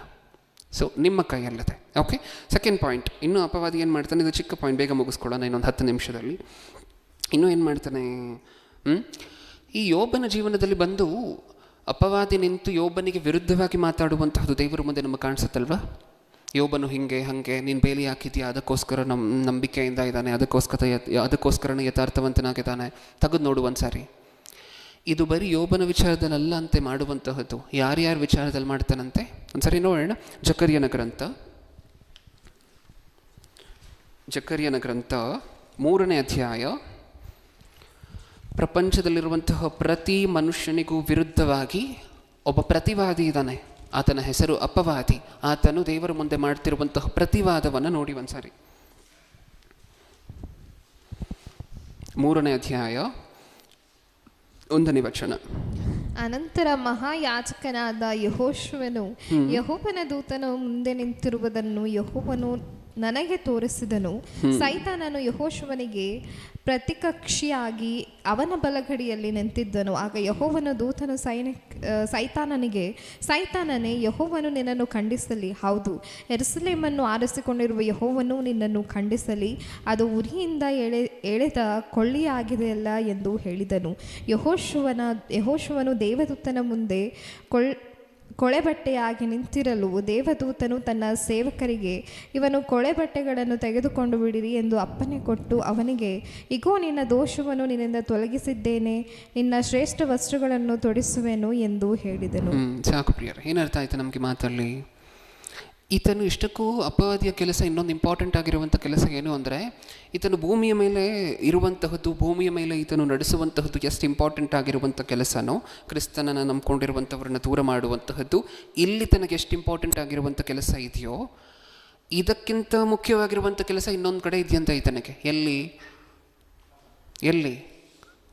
ಸೊ ನಿಮ್ಮ ಕೈಯಲ್ಲದೆ. Okay, second point. ಇನ್ನೂ ಅಪವಾದಿ ಏನು ಮಾಡ್ತಾನೆ? ಇದು ಚಿಕ್ಕ ಪಾಯಿಂಟ್, ಬೇಗ ಮುಗಿಸ್ಕೊಳ್ಳೋಣ ಇನ್ನೊಂದು 10 ನಿಮಿಷದಲ್ಲಿ. ಇನ್ನೂ ಏನು ಮಾಡ್ತಾನೆ? ಈ ಯೋಬನ ಜೀವನದಲ್ಲಿ ಬಂದು ಅಪವಾದಿ ನಿಂತು ಯೋಬನಿಗೆ ವಿರುದ್ಧವಾಗಿ ಮಾತಾಡುವಂತಹದ್ದು ದೇವರ ಮುಂದೆ ನಮಗೆ ಕಾಣಿಸುತ್ತಲ್ವ? ಯೋಬನು ಹಾಗೆ ನೀನು ಬೇಲಿ ಹಾಕಿದ್ಯಾ, ಅದಕ್ಕೋಸ್ಕರ ನಂಬಿಕೆಯಿಂದ ಇದ್ದಾನೆ, ಅದಕ್ಕೋಸ್ಕರನೇ ಯಥಾರ್ಥವಂತನಾಗಿದ್ದಾನೆ, ತೆಗೆದು ನೋಡು ಒಂದು ಸಾರಿ. ಇದು ಬರೀ ಯೋಬನ ವಿಚಾರದಲ್ಲ ಅಂತೆ ಮಾಡುವಂತಹದ್ದು, ಯಾರ್ಯಾರ ವಿಚಾರದಲ್ಲಿ ಮಾಡ್ತಾನಂತೆ ಒಂದ್ಸರಿ ನೋಡೋಣ. ಜಕರ್ಯನ ಗ್ರಂಥ 3ನೇ ಅಧ್ಯಾಯ. ಪ್ರಪಂಚದಲ್ಲಿರುವಂತಹ ಪ್ರತಿ ಮನುಷ್ಯನಿಗೂ ವಿರುದ್ಧವಾಗಿ ಒಬ್ಬ ಪ್ರತಿವಾದಿ ಇದ್ದಾನೆ, ಆತನ ಹೆಸರು ಅಪವಾದಿ. ಆತನು ದೇವರ ಮುಂದೆ ಮಾಡ್ತಿರುವಂತಹ ಪ್ರತಿವಾದವನ್ನು ನೋಡಿ ಒಂದ್ಸಾರಿ. 3ನೇ ಅಧ್ಯಾಯ 1ನೇ ವಚನ. ಅನಂತರ ಮಹಾಯಾಜಕನಾದ ಯೆಹೋಶುವನು ಯೆಹೋವನ ದೂತನು ಮುಂದೆ ನಿಂತಿರುವುದನ್ನು ಯೆಹೋವನು ನನಗೆ ತೋರಿಸಿದನು. ಸೈತಾನನು ಯೆಹೋಶುವನಿಗೆ ಪ್ರತಿಕಕ್ಷಿಯಾಗಿ ಅವನ ಬಲಗಡೆಯಲ್ಲಿ ನಿಂತಿದ್ದನು. ಆಗ ಯೆಹೋವನ ದೂತನು ಸೈತಾನನಿಗೆ, ಸೈತಾನನೇ, ಯೆಹೋವನು ನಿನ್ನನ್ನು ಖಂಡಿಸಲಿ. ಹೌದು, ಯೆರೂಸಲೇಮನ್ನು ಆರಿಸಿಕೊಂಡಿರುವ ಯೆಹೋವನು ನಿನ್ನನ್ನು ಖಂಡಿಸಲಿ. ಅದು ಉರಿಯಿಂದ ಎಳೆದ ಕೊಳ್ಳಿಯಾಗಿದೆಯಲ್ಲ ಎಂದು ಹೇಳಿದನು. ಯೆಹೋಶುವನು ದೇವದೂತನ ಮುಂದೆ ಕೊಳೆಬಟ್ಟೆಯಾಗಿ ನಿಂತಿರಲು ದೇವದೂತನು ತನ್ನ ಸೇವಕರಿಗೆ, ಇವನು ಕೊಳೆಬಟ್ಟೆಗಳನ್ನು ತೆಗೆದುಕೊಂಡು ಬಿಡಿರಿ ಎಂದು ಅಪ್ಪಣೆ ಕೊಟ್ಟು ಅವನಿಗೆ, ಇಗೋ, ನಿನ್ನ ದೋಷವನ್ನು ನಿನ್ನಿಂದ ತೊಲಗಿಸಿದ್ದೇನೆ, ನಿನ್ನ ಶ್ರೇಷ್ಠ ವಸ್ತ್ರಗಳನ್ನು ತೊಡಿಸುವೆನು ಎಂದು ಹೇಳಿದನು. ಸಾಕು ಪ್ರಿಯರ, ಏನರ್ಥ ಆಯ್ತು ನಮಗೆ ಮಾತಲ್ಲಿ? ಈತನು ಇಷ್ಟಕ್ಕೂ ಅಪವಾದಿಯ ಕೆಲಸ, ಇನ್ನೊಂದು ಇಂಪಾರ್ಟೆಂಟ್ ಆಗಿರುವಂಥ ಕೆಲಸ ಏನು ಅಂದರೆ, ಈತನು ಭೂಮಿಯ ಮೇಲೆ ಇರುವಂತಹದ್ದು, ಭೂಮಿಯ ಮೇಲೆ ಈತನು ನಡೆಸುವಂತಹದ್ದು ಎಷ್ಟು ಇಂಪಾರ್ಟೆಂಟ್ ಆಗಿರುವಂಥ ಕೆಲಸನೋ, ಕ್ರಿಸ್ತನನ್ನು ನಂಬ್ಕೊಂಡಿರುವಂಥವ್ರನ್ನ ದೂರ ಮಾಡುವಂತಹದ್ದು ಇಲ್ಲಿ ತನಗೆ ಎಷ್ಟು ಇಂಪಾರ್ಟೆಂಟ್ ಆಗಿರುವಂಥ ಕೆಲಸ ಇದೆಯೋ, ಇದಕ್ಕಿಂತ ಮುಖ್ಯವಾಗಿರುವಂಥ ಕೆಲಸ ಇನ್ನೊಂದು ಕಡೆ ಇದೆಯಂತ ಈತನಿಗೆ. ಎಲ್ಲಿ?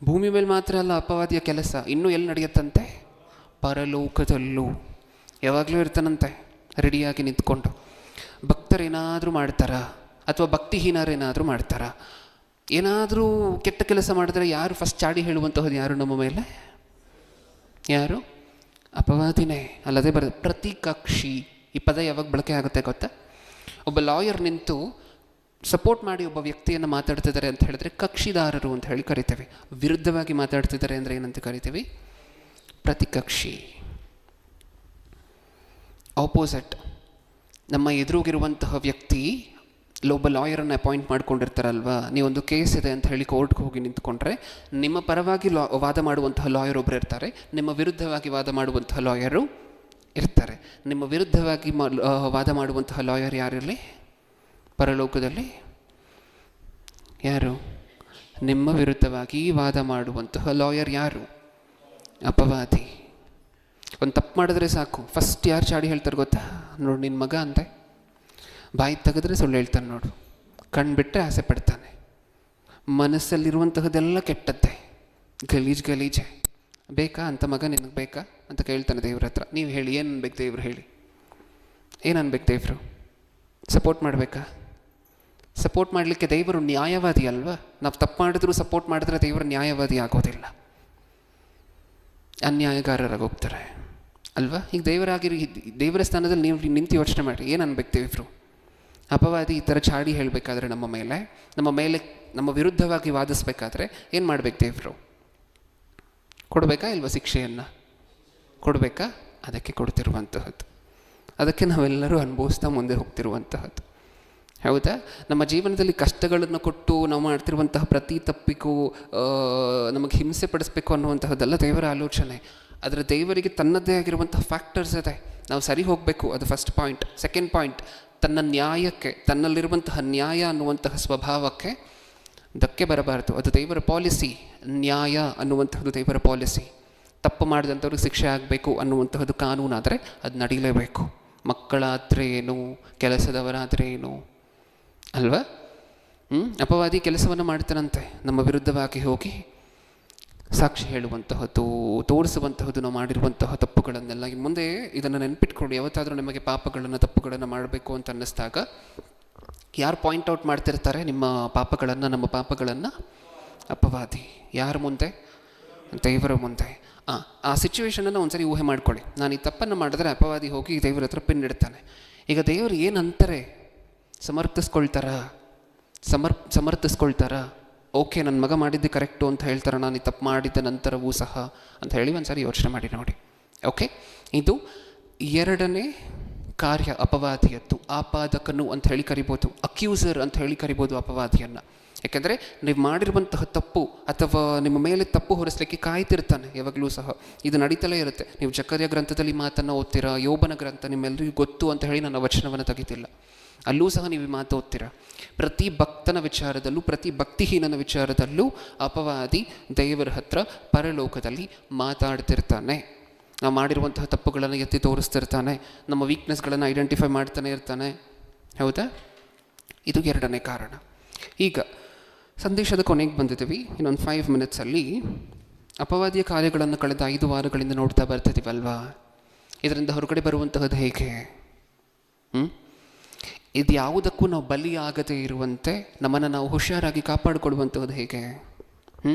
ಭೂಮಿ ಮೇಲೆ ಮಾತ್ರ ಅಲ್ಲ ಅಪವಾದಿಯ ಕೆಲಸ, ಇನ್ನೂ ಎಲ್ಲಿ ನಡೆಯುತ್ತಂತೆ? ಪರಲೋಕದಲ್ಲೂ ಯಾವಾಗಲೂ ಇರ್ತಾನಂತೆ ರೆಡಿಯಾಗಿ ನಿಂತ್ಕೊಂಡು. ಭಕ್ತರೇನಾದರೂ ಮಾಡ್ತಾರಾ ಅಥವಾ ಭಕ್ತಿಹೀನರೇನಾದರೂ ಮಾಡ್ತಾರಾ? ಏನಾದರೂ ಕೆಟ್ಟ ಕೆಲಸ ಮಾಡಿದ್ರೆ ಯಾರು ಫಸ್ಟ್ ಚಾಡಿ ಹೇಳುವಂತಹದ್ದು? ಯಾರು ನಮ್ಮ ಮೇಲೆ? ಯಾರು? ಅಪವಾದಿನೇ. ಅಲ್ಲದೆ ಪ್ರತಿಕಕ್ಷಿ, ಈ ಪದ ಯಾವಾಗ ಬಳಕೆ ಆಗುತ್ತೆ ಗೊತ್ತಾ? ಒಬ್ಬ ಲಾಯರ್ ನಿಂತು ಸಪೋರ್ಟ್ ಮಾಡಿ ಒಬ್ಬ ವ್ಯಕ್ತಿಯನ್ನು ಮಾತಾಡ್ತಿದ್ದಾರೆ ಅಂತ ಹೇಳಿದ್ರೆ ಕಕ್ಷಿದಾರರು ಅಂತ ಹೇಳಿ ಕರಿತೇವೆ. ವಿರುದ್ಧವಾಗಿ ಮಾತಾಡ್ತಿದ್ದಾರೆ ಅಂದರೆ ಏನಂತ ಕರಿತೀವಿ? ಪ್ರತಿಕಕ್ಷಿ, ಆಪೋಸಿಟ್. ನಮ್ಮ ಎದುರುಗಿರುವಂತಹ ವ್ಯಕ್ತಿ ಒಬ್ಬ ಲಾಯರನ್ನು ಅಪಾಯಿಂಟ್ ಮಾಡ್ಕೊಂಡಿರ್ತಾರಲ್ವ, ನೀವೊಂದು ಕೇಸ್ ಇದೆ ಅಂತ ಹೇಳಿ ಕೋರ್ಟ್ಗೆ ಹೋಗಿ ನಿಂತ್ಕೊಂಡ್ರೆ ನಿಮ್ಮ ಪರವಾಗಿ ವಾದ ಮಾಡುವಂತಹ ಲಾಯರ್ ಒಬ್ಬರು ಇರ್ತಾರೆ, ನಿಮ್ಮ ವಿರುದ್ಧವಾಗಿ ವಾದ ಮಾಡುವಂತಹ ಲಾಯರು ಇರ್ತಾರೆ. ನಿಮ್ಮ ವಿರುದ್ಧವಾಗಿ ವಾದ ಮಾಡುವಂತಹ ಲಾಯರ್ ಯಾರಿರಲಿ ಪರಲೋಕದಲ್ಲಿ? ಯಾರು? ನಿಮ್ಮ ವಿರುದ್ಧವಾಗಿ ವಾದ ಮಾಡುವಂತಹ ಲಾಯರ್ ಯಾರು? ಅಪವಾದಿ. ಒಂದು ತಪ್ಪು ಮಾಡಿದ್ರೆ ಸಾಕು, ಫಸ್ಟ್ ಯಾರು ಚಾಡಿ ಹೇಳ್ತಾರೆ ಗೊತ್ತಾ? ನೋಡು ನಿನ್ನ ಮಗ ಅಂತೆ, ಬಾಯಿ ತೆಗೆದ್ರೆ ಸುಳ್ಳು ಹೇಳ್ತಾನೆ ನೋಡು, ಕಣ್ಬಿಟ್ಟರೆ ಆಸೆ ಪಡ್ತಾನೆ, ಮನಸ್ಸಲ್ಲಿರುವಂತಹದ್ದೆಲ್ಲ ಕೆಟ್ಟದ್ದೆ, ಗಲೀಜೆ. ಬೇಕಾ ಅಂತ ಮಗ, ನಿನಗೆ ಬೇಕಾ ಅಂತ ಕೇಳ್ತಾನೆ ದೇವ್ರ ಹತ್ರ. ನೀವು ಹೇಳಿ, ಏನು ಅನ್ಬೇಕು ದೇವ್ರು? ಹೇಳಿ, ಏನು ಅನ್ಬೇಕು ದೇವರು? ಸಪೋರ್ಟ್ ಮಾಡಬೇಕಾ? ಸಪೋರ್ಟ್ ಮಾಡಲಿಕ್ಕೆ ದೇವರು ನ್ಯಾಯವಾದಿ ಅಲ್ವಾ? ನಾವು ತಪ್ಪು ಮಾಡಿದ್ರು ಸಪೋರ್ಟ್ ಮಾಡಿದ್ರೆ ದೇವರು ನ್ಯಾಯವಾದಿ ಆಗೋದಿಲ್ಲ, ಅನ್ಯಾಯಗಾರರಾಗೋಗ್ತಾರೆ ಅಲ್ವಾ? ಈಗ ದೇವರ ಸ್ಥಾನದಲ್ಲಿ ನೀವು ನಿಂತು ಯೋಚನೆ ಮಾಡಿ, ಏನು ಅನ್ಬೇಕು ದೇವರು? ಅಪವಾದಿ ಈ ಥರ ಚಾಡಿ ಹೇಳಬೇಕಾದ್ರೆ ನಮ್ಮ ಮೇಲೆ ನಮ್ಮ ವಿರುದ್ಧವಾಗಿ ವಾದಿಸ್ಬೇಕಾದ್ರೆ ಏನು ಮಾಡಬೇಕು ದೇವರು? ಕೊಡಬೇಕಾ ಇಲ್ವಾ? ಶಿಕ್ಷೆಯನ್ನು ಕೊಡಬೇಕಾ? ಅದಕ್ಕೆ ಕೊಡ್ತಿರುವಂತಹದ್ದು, ಅದಕ್ಕೆ ನಾವೆಲ್ಲರೂ ಅನುಭವಿಸ್ತಾ ಮುಂದೆ ಹೋಗ್ತಿರುವಂತಹದ್ದು. ಹೌದಾ? ನಮ್ಮ ಜೀವನದಲ್ಲಿ ಕಷ್ಟಗಳನ್ನು ಕೊಟ್ಟು ನಾವು ಮಾಡ್ತಿರುವಂತಹ ಪ್ರತಿ ತಪ್ಪಿಗೂ ನಮಗೆ ಹಿಂಸೆ ಪಡಿಸ್ಬೇಕು ಅನ್ನುವಂತಹದ್ದೆಲ್ಲ ದೇವರ ಆಲೋಚನೆ. ಆದರೆ ದೇವರಿಗೆ ತನ್ನದೇ ಆಗಿರುವಂತಹ ಫ್ಯಾಕ್ಟರ್ಸ್ ಇದೆ, ನಾವು ಸರಿ ಹೋಗಬೇಕು, ಅದು ಫಸ್ಟ್ ಪಾಯಿಂಟ್. ಸೆಕೆಂಡ್ ಪಾಯಿಂಟ್, ತನ್ನ ನ್ಯಾಯಕ್ಕೆ, ತನ್ನಲ್ಲಿರುವಂತಹ ನ್ಯಾಯ ಅನ್ನುವಂತಹ ಸ್ವಭಾವಕ್ಕೆ ಧಕ್ಕೆ ಬರಬಾರದು, ಅದು ದೇವರ ಪಾಲಿಸಿ. ನ್ಯಾಯ ಅನ್ನುವಂತಹದ್ದು ದೇವರ ಪಾಲಿಸಿ. ತಪ್ಪು ಮಾಡಿದಂಥವ್ರಿಗೆ ಶಿಕ್ಷೆ ಆಗಬೇಕು ಅನ್ನುವಂತಹದ್ದು ಕಾನೂನಾದರೆ ಅದು ನಡೀಲೇಬೇಕು. ಮಕ್ಕಳಾದರೆ ಏನು, ಕೆಲಸದವರಾದರೆ ಏನು ಅಲ್ವಾ? ಅಪವಾದಿ ಕೆಲಸವನ್ನು ಮಾಡ್ತಾನಂತೆ, ನಮ್ಮ ವಿರುದ್ಧವಾಗಿ ಹೋಗಿ ಸಾಕ್ಷಿ ಹೇಳುವಂತಹದ್ದು, ತೋರಿಸುವಂತಹದ್ದು, ನಾವು ಮಾಡಿರುವಂತಹ ತಪ್ಪುಗಳನ್ನೆಲ್ಲ. ಮುಂದೆ ಇದನ್ನು ನೆನ್ಪಿಟ್ಕೊಂಡು, ಯಾವತ್ತಾದರೂ ನಿಮಗೆ ಪಾಪಗಳನ್ನು, ತಪ್ಪುಗಳನ್ನು ಮಾಡಬೇಕು ಅಂತ ಅನ್ನಿಸ್ದಾಗ ಯಾರು ಪಾಯಿಂಟ್ಔಟ್ ಮಾಡ್ತಿರ್ತಾರೆ ನಿಮ್ಮ ಪಾಪಗಳನ್ನು, ನಮ್ಮ ಪಾಪಗಳನ್ನು? ಅಪವಾದಿ. ಯಾರ ಮುಂದೆ? ದೇವರ ಮುಂದೆ. ಆ ಸಿಚುವೇಶನನ್ನು ಒಂದ್ಸರಿ ಊಹೆ ಮಾಡ್ಕೊಳ್ಳಿ. ನಾನು ಈ ತಪ್ಪನ್ನು ಮಾಡಿದ್ರೆ ಅಪವಾದಿ ಹೋಗಿ ದೇವರ ಹತ್ರ ಪಿನ್ನಿಡ್ತಾನೆ. ಈಗ ದೇವರು ಏನಂತಾರೆ? ಸಮರ್ಥಿಸ್ಕೊಳ್ತಾರ? ಓಕೆ, ನನ್ನ ಮಗ ಮಾಡಿದ್ದೆ ಕರೆಕ್ಟು ಅಂತ ಹೇಳ್ತಾರೆ, ನಾನು ಈ ತಪ್ಪು ಮಾಡಿದ್ದ ನಂತರವೂ ಸಹ ಅಂತ ಹೇಳಿ ಒಂದ್ಸರಿ ಯೋಚನೆ ಮಾಡಿ ನೋಡಿ. ಓಕೆ, ಇದು ಎರಡನೇ ಕಾರ್ಯ ಅಪವಾದಿಯದ್ದು. ಆಪಾದಕನು ಅಂತ ಹೇಳಿ ಕರಿಬೋದು, ಅಕ್ಯೂಸರ್ ಅಂತ ಹೇಳಿ ಕರಿಬೋದು ಅಪವಾದಿಯನ್ನು. ಯಾಕೆಂದರೆ ನೀವು ಮಾಡಿರುವಂತಹ ತಪ್ಪು ಅಥವಾ ನಿಮ್ಮ ಮೇಲೆ ತಪ್ಪು ಹೊರಿಸಲಿಕ್ಕೆ ಕಾಯ್ತಿರ್ತಾನೆ ಯಾವಾಗಲೂ ಸಹ. ಇದು ನಡೀತಲೇ ಇರುತ್ತೆ. ನೀವು ಜಕರ್ಯ ಗ್ರಂಥದಲ್ಲಿ ಮಾತನ್ನು ಓದ್ತೀರಾ, ಯೋಬನ ಗ್ರಂಥ ನಿಮ್ಮೆಲ್ಲರಿಗೂ ಗೊತ್ತು ಅಂತ ಹೇಳಿ ನನ್ನ ವಚನವನ್ನು ತೆಗಿತಿಲ್ಲ. ಅಲ್ಲೂ ಸಹ ನೀವು ಮಾತು ಓದ್ತೀರಾ. ಪ್ರತಿ ಭಕ್ತನ ವಿಚಾರದಲ್ಲೂ, ಪ್ರತಿ ಭಕ್ತಿಹೀನನ ವಿಚಾರದಲ್ಲೂ ಅಪವಾದಿ ದೇವರ ಹತ್ರ ಪರಲೋಕದಲ್ಲಿ ಮಾತಾಡ್ತಿರ್ತಾನೆ. ನಾವು ಮಾಡಿರುವಂತಹ ತಪ್ಪುಗಳನ್ನು ಎತ್ತಿ ತೋರಿಸ್ತಿರ್ತಾನೆ, ನಮ್ಮ ವೀಕ್ನೆಸ್ಗಳನ್ನು ಐಡೆಂಟಿಫೈ ಮಾಡ್ತಾನೆ ಇರ್ತಾನೆ. ಹೌದಾ? ಇದು ಎರಡನೇ ಕಾರಣ. ಈಗ ಸಂದೇಶದ ಕೊನೆಗೆ ಬಂದಿದ್ದೀವಿ. ಇನ್ನೊಂದು 5 ಮಿನಿಟ್ಸಲ್ಲಿ ಅಪವಾದಿಯ ಕಾರ್ಯಗಳನ್ನು ಕಳೆದ 5 ವಾರಗಳಿಂದ ನೋಡ್ತಾ ಬರ್ತಿದ್ದೀವಲ್ವಾ? ಇದರಿಂದ ಹೊರಗಡೆ ಬರುವಂತಹದ್ದು ಹೇಗೆ? ಇದು ಯಾವುದಕ್ಕೂ ನಾವು ಬಲಿಯಾಗದೇ ಇರುವಂತೆ ನಮ್ಮನ್ನು ನಾವು ಹುಷಾರಾಗಿ ಕಾಪಾಡಿಕೊಳ್ಳುವಂತಹದ್ದು ಹೇಗೆ?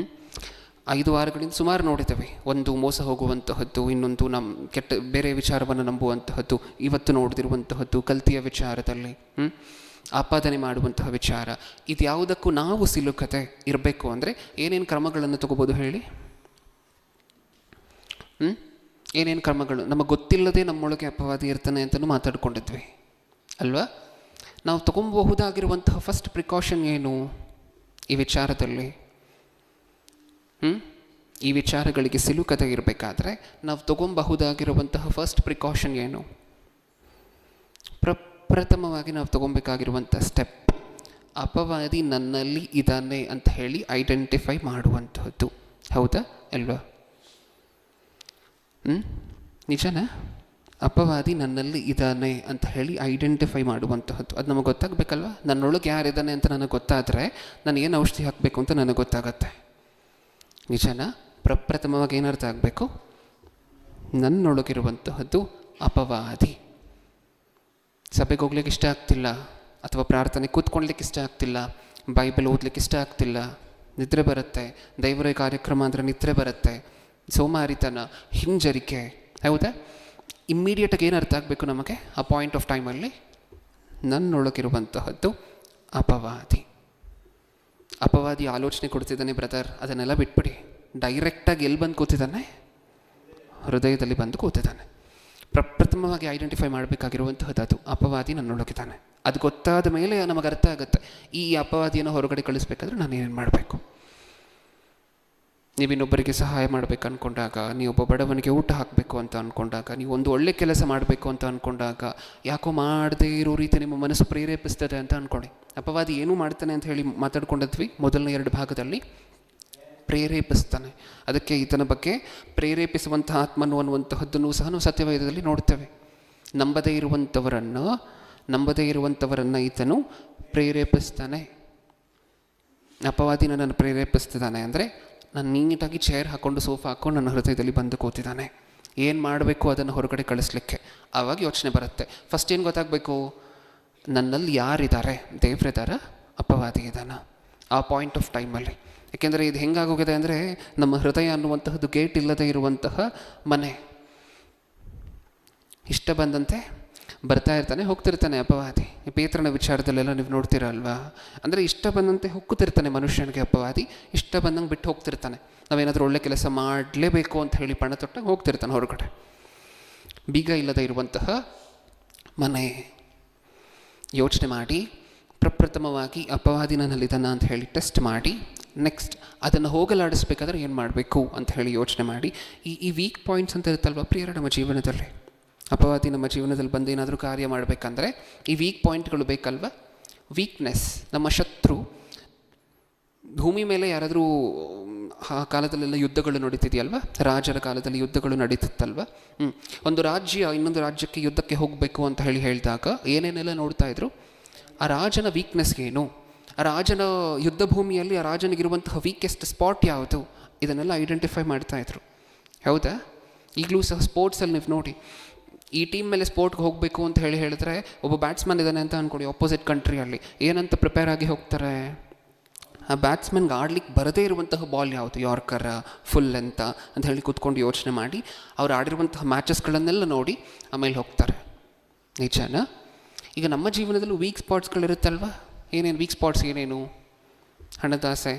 5 ವಾರಗಳಿಂದ ಸುಮಾರು ನೋಡಿದ್ದೇವೆ. ಒಂದು ಮೋಸ ಹೋಗುವಂತಹದ್ದು, ಇನ್ನೊಂದು ಕೆಟ್ಟ ಬೇರೆ ವಿಚಾರವನ್ನು ನಂಬುವಂತಹದ್ದು, ಇವತ್ತು ನೋಡಿದಿರುವಂತಹದ್ದು ಕಲ್ತಿಯ ವಿಚಾರದಲ್ಲಿ ಆಪಾದನೆ ಮಾಡುವಂತಹ ವಿಚಾರ. ಇದು ಯಾವುದಕ್ಕೂ ನಾವು ಸಿಲುಕತೆ ಇರಬೇಕು ಅಂದರೆ ಏನೇನು ಕ್ರಮಗಳನ್ನು ತಗೋಬೋದು ಹೇಳಿ? ಏನೇನು ಕ್ರಮಗಳು? ನಮಗೆ ಗೊತ್ತಿಲ್ಲದೆ ನಮ್ಮೊಳಗೆ ಅಪವಾದಿ ಇರ್ತಾನೆ ಅಂತಲೂ ಮಾತಾಡ್ಕೊಂಡಿದ್ವಿ ಅಲ್ವಾ? ನಾವು ತಗೊಬಹುದಾಗಿರುವಂತಹ ಫಸ್ಟ್ ಪ್ರಿಕಾಷನ್ ಏನು ಈ ವಿಚಾರದಲ್ಲಿ? ಈ ವಿಚಾರಗಳಿಗೆ ಸಿಲುಕತೆ ಇರಬೇಕಾದ್ರೆ ನಾವು ತಗೊಬಹುದಾಗಿರುವಂತಹ ಫಸ್ಟ್ ಪ್ರಿಕಾಷನ್ ಏನು? ಪ್ರಥಮವಾಗಿ ನಾವು ತಗೊಬೇಕಾಗಿರುವಂಥ ಸ್ಟೆಪ್ ಅಪವಾದಿ ನನ್ನಲ್ಲಿ ಇದ್ದಾನೆ ಅಂತ ಹೇಳಿ ಐಡೆಂಟಿಫೈ ಮಾಡುವಂತಹದ್ದು. ಹೌದಾ ಅಲ್ವಾ? ನಿಜನಾ? ಅಪವಾದಿ ನನ್ನಲ್ಲಿ ಇದ್ದಾನೆ ಅಂತ ಹೇಳಿ ಐಡೆಂಟಿಫೈ ಮಾಡುವಂತಹದ್ದು. ಅದು ನಮಗೆ ಗೊತ್ತಾಗಬೇಕಲ್ವ? ನನ್ನೊಳಗೆ ಯಾರಿದ್ದಾನೆ ಅಂತ ನನಗೆ ಗೊತ್ತಾದರೆ ನಾನು ಏನು ಔಷಧಿ ಹಾಕಬೇಕು ಅಂತ ನನಗೆ ಗೊತ್ತಾಗತ್ತೆ. ನಿಜನಾ? ಪ್ರಪ್ರಥಮವಾಗಿ ಏನರ್ಥ ಆಗಬೇಕು? ನನ್ನೊಳಗಿರುವಂತಹದ್ದು ಅಪವಾದಿ. ಸಭೆಗೆ ಹೋಗ್ಲಿಕ್ಕೆ ಇಷ್ಟ ಆಗ್ತಿಲ್ಲ, ಅಥವಾ ಪ್ರಾರ್ಥನೆ ಕೂತ್ಕೊಳ್ಲಿಕ್ಕೆ ಇಷ್ಟ ಆಗ್ತಿಲ್ಲ, ಬೈಬಲ್ ಓದಲಿಕ್ಕೆ ಇಷ್ಟ ಆಗ್ತಿಲ್ಲ, ನಿದ್ರೆ ಬರುತ್ತೆ, ದೈವರ ಕಾರ್ಯಕ್ರಮ ಅಂದರೆ ನಿದ್ರೆ ಬರುತ್ತೆ, ಸೋಮಾರಿತನ, ಹಿಂಜರಿಕೆ. ಹೌದಾ? ಇಮ್ಮಿಡಿಯೇಟಾಗಿ ಏನು ಅರ್ಥ ಆಗಬೇಕು ನಮಗೆ ಆ ಪಾಯಿಂಟ್ ಆಫ್ ಟೈಮಲ್ಲಿ? ನನ್ನೊಳಗಿರುವಂತಹದ್ದು ಅಪವಾದಿ. ಅಪವಾದಿ ಆಲೋಚನೆ ಕೊಡ್ತಿದ್ದಾನೆ ಬ್ರದರ್, ಅದನ್ನೆಲ್ಲ ಬಿಟ್ಬಿಡಿ. ಡೈರೆಕ್ಟಾಗಿ ಎಲ್ಲಿ ಬಂದು ಕೂತಿದ್ದಾನೆ? ಹೃದಯದಲ್ಲಿ ಬಂದು ಕೂತಿದ್ದಾನೆ. ಪ್ರಥಮವಾಗಿ ಐಡೆಂಟಿಫೈ ಮಾಡಬೇಕಾಗಿರುವಂತಹದ್ದು ಅದು ಅಪವಾದಿ ನನ್ನೊಳಗಿದ್ದಾನೆ. ಅದು ಗೊತ್ತಾದ ಮೇಲೆ ನಮಗೆ ಅರ್ಥ ಆಗುತ್ತೆ ಈ ಅಪವಾದಿಯನ್ನು ಹೊರಗಡೆ ಕಳಿಸ್ಬೇಕಾದ್ರೆ ನಾನು ಏನೇನು ಮಾಡಬೇಕು. ನೀವಿನ್ನೊಬ್ಬರಿಗೆ ಸಹಾಯ ಮಾಡಬೇಕು ಅಂದ್ಕೊಂಡಾಗ, ನೀವೊಬ್ಬ ಬಡವನಿಗೆ ಊಟ ಹಾಕಬೇಕು ಅಂತ ಅಂದ್ಕೊಂಡಾಗ, ನೀವು ಒಂದು ಒಳ್ಳೆ ಕೆಲಸ ಮಾಡಬೇಕು ಅಂತ ಅಂದ್ಕೊಂಡಾಗ, ಯಾಕೋ ಮಾಡದೇ ಇರೋ ರೀತಿ ನಿಮ್ಮ ಮನಸ್ಸು ಪ್ರೇರೇಪಿಸ್ತದೆ ಅಂತ ಅಂದ್ಕೊಳ್ಳಿ. ಅಪವಾದಿ ಏನೂ ಮಾಡ್ತಾನೆ ಅಂತ ಹೇಳಿ ಮಾತಾಡ್ಕೊಂಡಿದ್ವಿ ಮೊದಲನೇ 2 ಭಾಗದಲ್ಲಿ. ಪ್ರೇರೇಪಿಸ್ತಾನೆ. ಅದಕ್ಕೆ ಈತನ ಬಗ್ಗೆ ಪ್ರೇರೇಪಿಸುವಂತಹ ಆತ್ಮನು ಅನ್ನುವಂತಹದ್ದನ್ನು ಸಹ ನಾವು ಸತ್ಯವೇದದಲ್ಲಿ ನೋಡ್ತೇವೆ. ನಂಬದೇ ಇರುವಂಥವರನ್ನು ಈತನು ಪ್ರೇರೇಪಿಸ್ತಾನೆ. ಅಪವಾದಿ ನನ್ನನ್ನು ಪ್ರೇರೇಪಿಸ್ತಿದ್ದಾನೆ ಅಂದರೆ ನಾನು ನೀಟಾಗಿ ಚೇರ್ ಹಾಕ್ಕೊಂಡು ಸೋಫಾ ಹಾಕ್ಕೊಂಡು ನನ್ನ ಹೃದಯದಲ್ಲಿ ಬಂದು ಕೂತಿದ್ದಾನೆ. ಏನು ಮಾಡಬೇಕು ಅದನ್ನು ಹೊರಗಡೆ ಕಳಿಸ್ಲಿಕ್ಕೆ. ಆವಾಗ ಯೋಚನೆ ಬರುತ್ತೆ. ಫಸ್ಟ್ ಏನು ಗೊತ್ತಾಗಬೇಕು? ನನ್ನಲ್ಲಿ ಯಾರಿದ್ದಾರೆ? ದೇವರಿದ್ದಾರ? ಅಪವಾದಿ ಇದ್ದಾನ? ಆ ಪಾಯಿಂಟ್ ಆಫ್ ಟೈಮಲ್ಲಿ. ಏಕೆಂದರೆ ಇದು ಹೆಂಗಾಗೋಗಿದೆ ಅಂದರೆ ನಮ್ಮ ಹೃದಯ ಅನ್ನುವಂತಹದ್ದು ಗೇಟ್ ಇಲ್ಲದೆ ಇರುವಂತಹ ಮನೆ. ಇಷ್ಟ ಬಂದಂತೆ ಬರ್ತಾ ಇರ್ತಾನೆ, ಹೋಗ್ತಿರ್ತಾನೆ ಅಪವಾದಿ. ಪೇತ್ರನ ವಿಚಾರದಲ್ಲೆಲ್ಲ ನೀವು ನೋಡ್ತೀರ ಅಲ್ವಾ? ಅಂದರೆ ಇಷ್ಟ ಬಂದಂತೆ ಹೋಗ್ತಿರ್ತಾನೆ ಮನುಷ್ಯನಿಗೆ ಅಪವಾದಿ. ಇಷ್ಟ ಬಂದಂಗೆ ಬಿಟ್ಟು ಹೋಗ್ತಿರ್ತಾನೆ. ನಾವೇನಾದರೂ ಒಳ್ಳೆ ಕೆಲಸ ಮಾಡಲೇಬೇಕು ಅಂತ ಹೇಳಿ ಪಣ ತೊಟ್ಟಾಗ ಹೋಗ್ತಿರ್ತಾನೆ ಹೊರಗಡೆ. ಬೀಗ ಇಲ್ಲದೆ ಇರುವಂತಹ ಮನೆ. ಯೋಚನೆ ಮಾಡಿ, ಪ್ರಪ್ರಥಮವಾಗಿ ಅಪವಾದಿ ನನ್ನಲ್ಲಿದ್ದಾನ ಅಂತ ಹೇಳಿ ಟೆಸ್ಟ್ ಮಾಡಿ, ನೆಕ್ಸ್ಟ್ ಅದನ್ನು ಹೋಗಲಾಡಿಸ್ಬೇಕಾದ್ರೆ ಏನು ಮಾಡಬೇಕು ಅಂತ ಹೇಳಿ ಯೋಚನೆ ಮಾಡಿ. ಈ ವೀಕ್ ಪಾಯಿಂಟ್ಸ್ ಅಂತ ಇರುತ್ತಲ್ವ ಪ್ರಿಯರ ನಮ್ಮ ಜೀವನದಲ್ಲಿ, ಅಪವಾದಿ ನಮ್ಮ ಜೀವನದಲ್ಲಿ ಬಂದು ಏನಾದರೂ ಕಾರ್ಯ ಮಾಡಬೇಕಂದ್ರೆ ಈ ವೀಕ್ ಪಾಯಿಂಟ್ಗಳು ಬೇಕಲ್ವ? ವೀಕ್ನೆಸ್. ನಮ್ಮ ಶತ್ರು ಭೂಮಿ ಮೇಲೆ ಯಾರಾದರೂ ಆ ಕಾಲದಲ್ಲೆಲ್ಲ ಯುದ್ಧಗಳು ನಡೀತಿದೆಯಲ್ವ? ರಾಜರ ಕಾಲದಲ್ಲಿ ಯುದ್ಧಗಳು ನಡೀತಿತ್ತಲ್ವ? ಒಂದು ರಾಜ್ಯ ಇನ್ನೊಂದು ರಾಜ್ಯಕ್ಕೆ ಯುದ್ಧಕ್ಕೆ ಹೋಗಬೇಕು ಅಂತ ಹೇಳಿದಾಗ ಏನೇನೆಲ್ಲ ನೋಡ್ತಾ ಇದ್ರು? ಆ ರಾಜನ ವೀಕ್ನೆಸ್ ಏನು, ಆ ರಾಜನ ಯುದ್ಧ ಭೂಮಿಯಲ್ಲಿ ಆ ರಾಜನಿಗಿರುವಂತಹ ವೀಕೆಸ್ಟ್ ಸ್ಪಾಟ್ ಯಾವುದು, ಇದನ್ನೆಲ್ಲ ಐಡೆಂಟಿಫೈ ಮಾಡ್ತಾಯಿದ್ರು. ಹೌದಾ? ಈಗಲೂ ಸಹ ಸ್ಪೋರ್ಟ್ಸಲ್ಲಿ ನೀವು ನೋಡಿ, ಈ ಟೀಮ್ ಮೇಲೆ ಸ್ಪೋರ್ಟ್ಗೆ ಹೋಗಬೇಕು ಅಂತ ಹೇಳಿದ್ರೆ ಒಬ್ಬ ಬ್ಯಾಟ್ಸ್ಮನ್ ಇದ್ದಾನೆ ಅಂತ ಅಂದ್ಕೊಳ್ಳಿ, ಅಪೋಸಿಟ್ ಕಂಟ್ರಿಯಲ್ಲಿ ಏನಂತ ಪ್ರಿಪೇರ್ ಆಗಿ ಹೋಗ್ತಾರೆ? ಆ ಬ್ಯಾಟ್ಸ್ಮನ್ಗೆ ಆಡ್ಲಿಕ್ಕೆ ಬರದೇ ಇರುವಂತಹ ಬಾಲ್ ಯಾವುದು, ಯಾರ್ಕರ, ಫುಲ್ ಅಂತ ಹೇಳಿ ಕೂತ್ಕೊಂಡು ಯೋಚನೆ ಮಾಡಿ ಅವ್ರು ಆಡಿರುವಂತಹ ಮ್ಯಾಚಸ್ಗಳನ್ನೆಲ್ಲ ನೋಡಿ ಆಮೇಲೆ ಹೋಗ್ತಾರೆ. ನಿಜನಾ? ಈಗ ನಮ್ಮ ಜೀವನದಲ್ಲೂ ವೀಕ್ ಸ್ಪಾಟ್ಸ್ಗಳಿರುತ್ತಲ್ವ? ಏನೇನು ವೀಕ್ ಸ್ಪಾಟ್ಸ್? ಏನೇನು? ಹಣದಾಸೆ,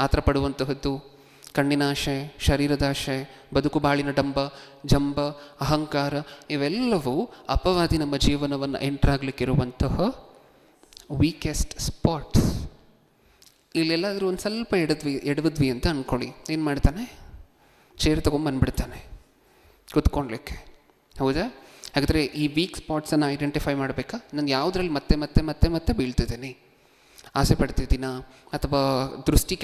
ಆತರ ಪಡುವಂತಹದ್ದು, ಕಣ್ಣಿನಾಶೆ, ಶರೀರದಾಶೆ, ಬದುಕು ಬಾಳಿನ ಜಂಬ, ಅಹಂಕಾರ, ಇವೆಲ್ಲವೂ ಅಪವಾದಿ ನಮ್ಮ ಜೀವನವನ್ನು ಎಂಟ್ರಾಗಲಿಕ್ಕಿರುವಂತಹ ವೀಕೆಸ್ಟ್ ಸ್ಪಾಟ್ಸ್. ಇಲ್ಲೆಲ್ಲಾದರೂ ಒಂದು ಸ್ವಲ್ಪ ಎಡವಿದ್ವಿ ಅಂತ ಅಂದ್ಕೊಳ್ಳಿ, ಏನು ಮಾಡ್ತಾನೆ? ಚೇರ್ ತೊಗೊಂಬಂದ್ಬಿಡ್ತಾನೆ ಕೂತ್ಕೊಳ್ಲಿಕ್ಕೆ. ಹೌದಾ? ಹಾಗಾದರೆ ಈ ವೀಕ್ ಸ್ಪಾಟ್ಸನ್ನು ಐಡೆಂಟಿಫೈ ಮಾಡಬೇಕಾ? ನಾನು ಯಾವುದ್ರಲ್ಲಿ ಮತ್ತೆ ಮತ್ತೆ ಮತ್ತೆ ಮತ್ತೆ ಬೀಳ್ತಿದ್ದೀನಿ? ಆಸೆ ಪಡ್ತಿದ್ದೀನಾ, ಅಥವಾ ದೃಷ್ಟಿ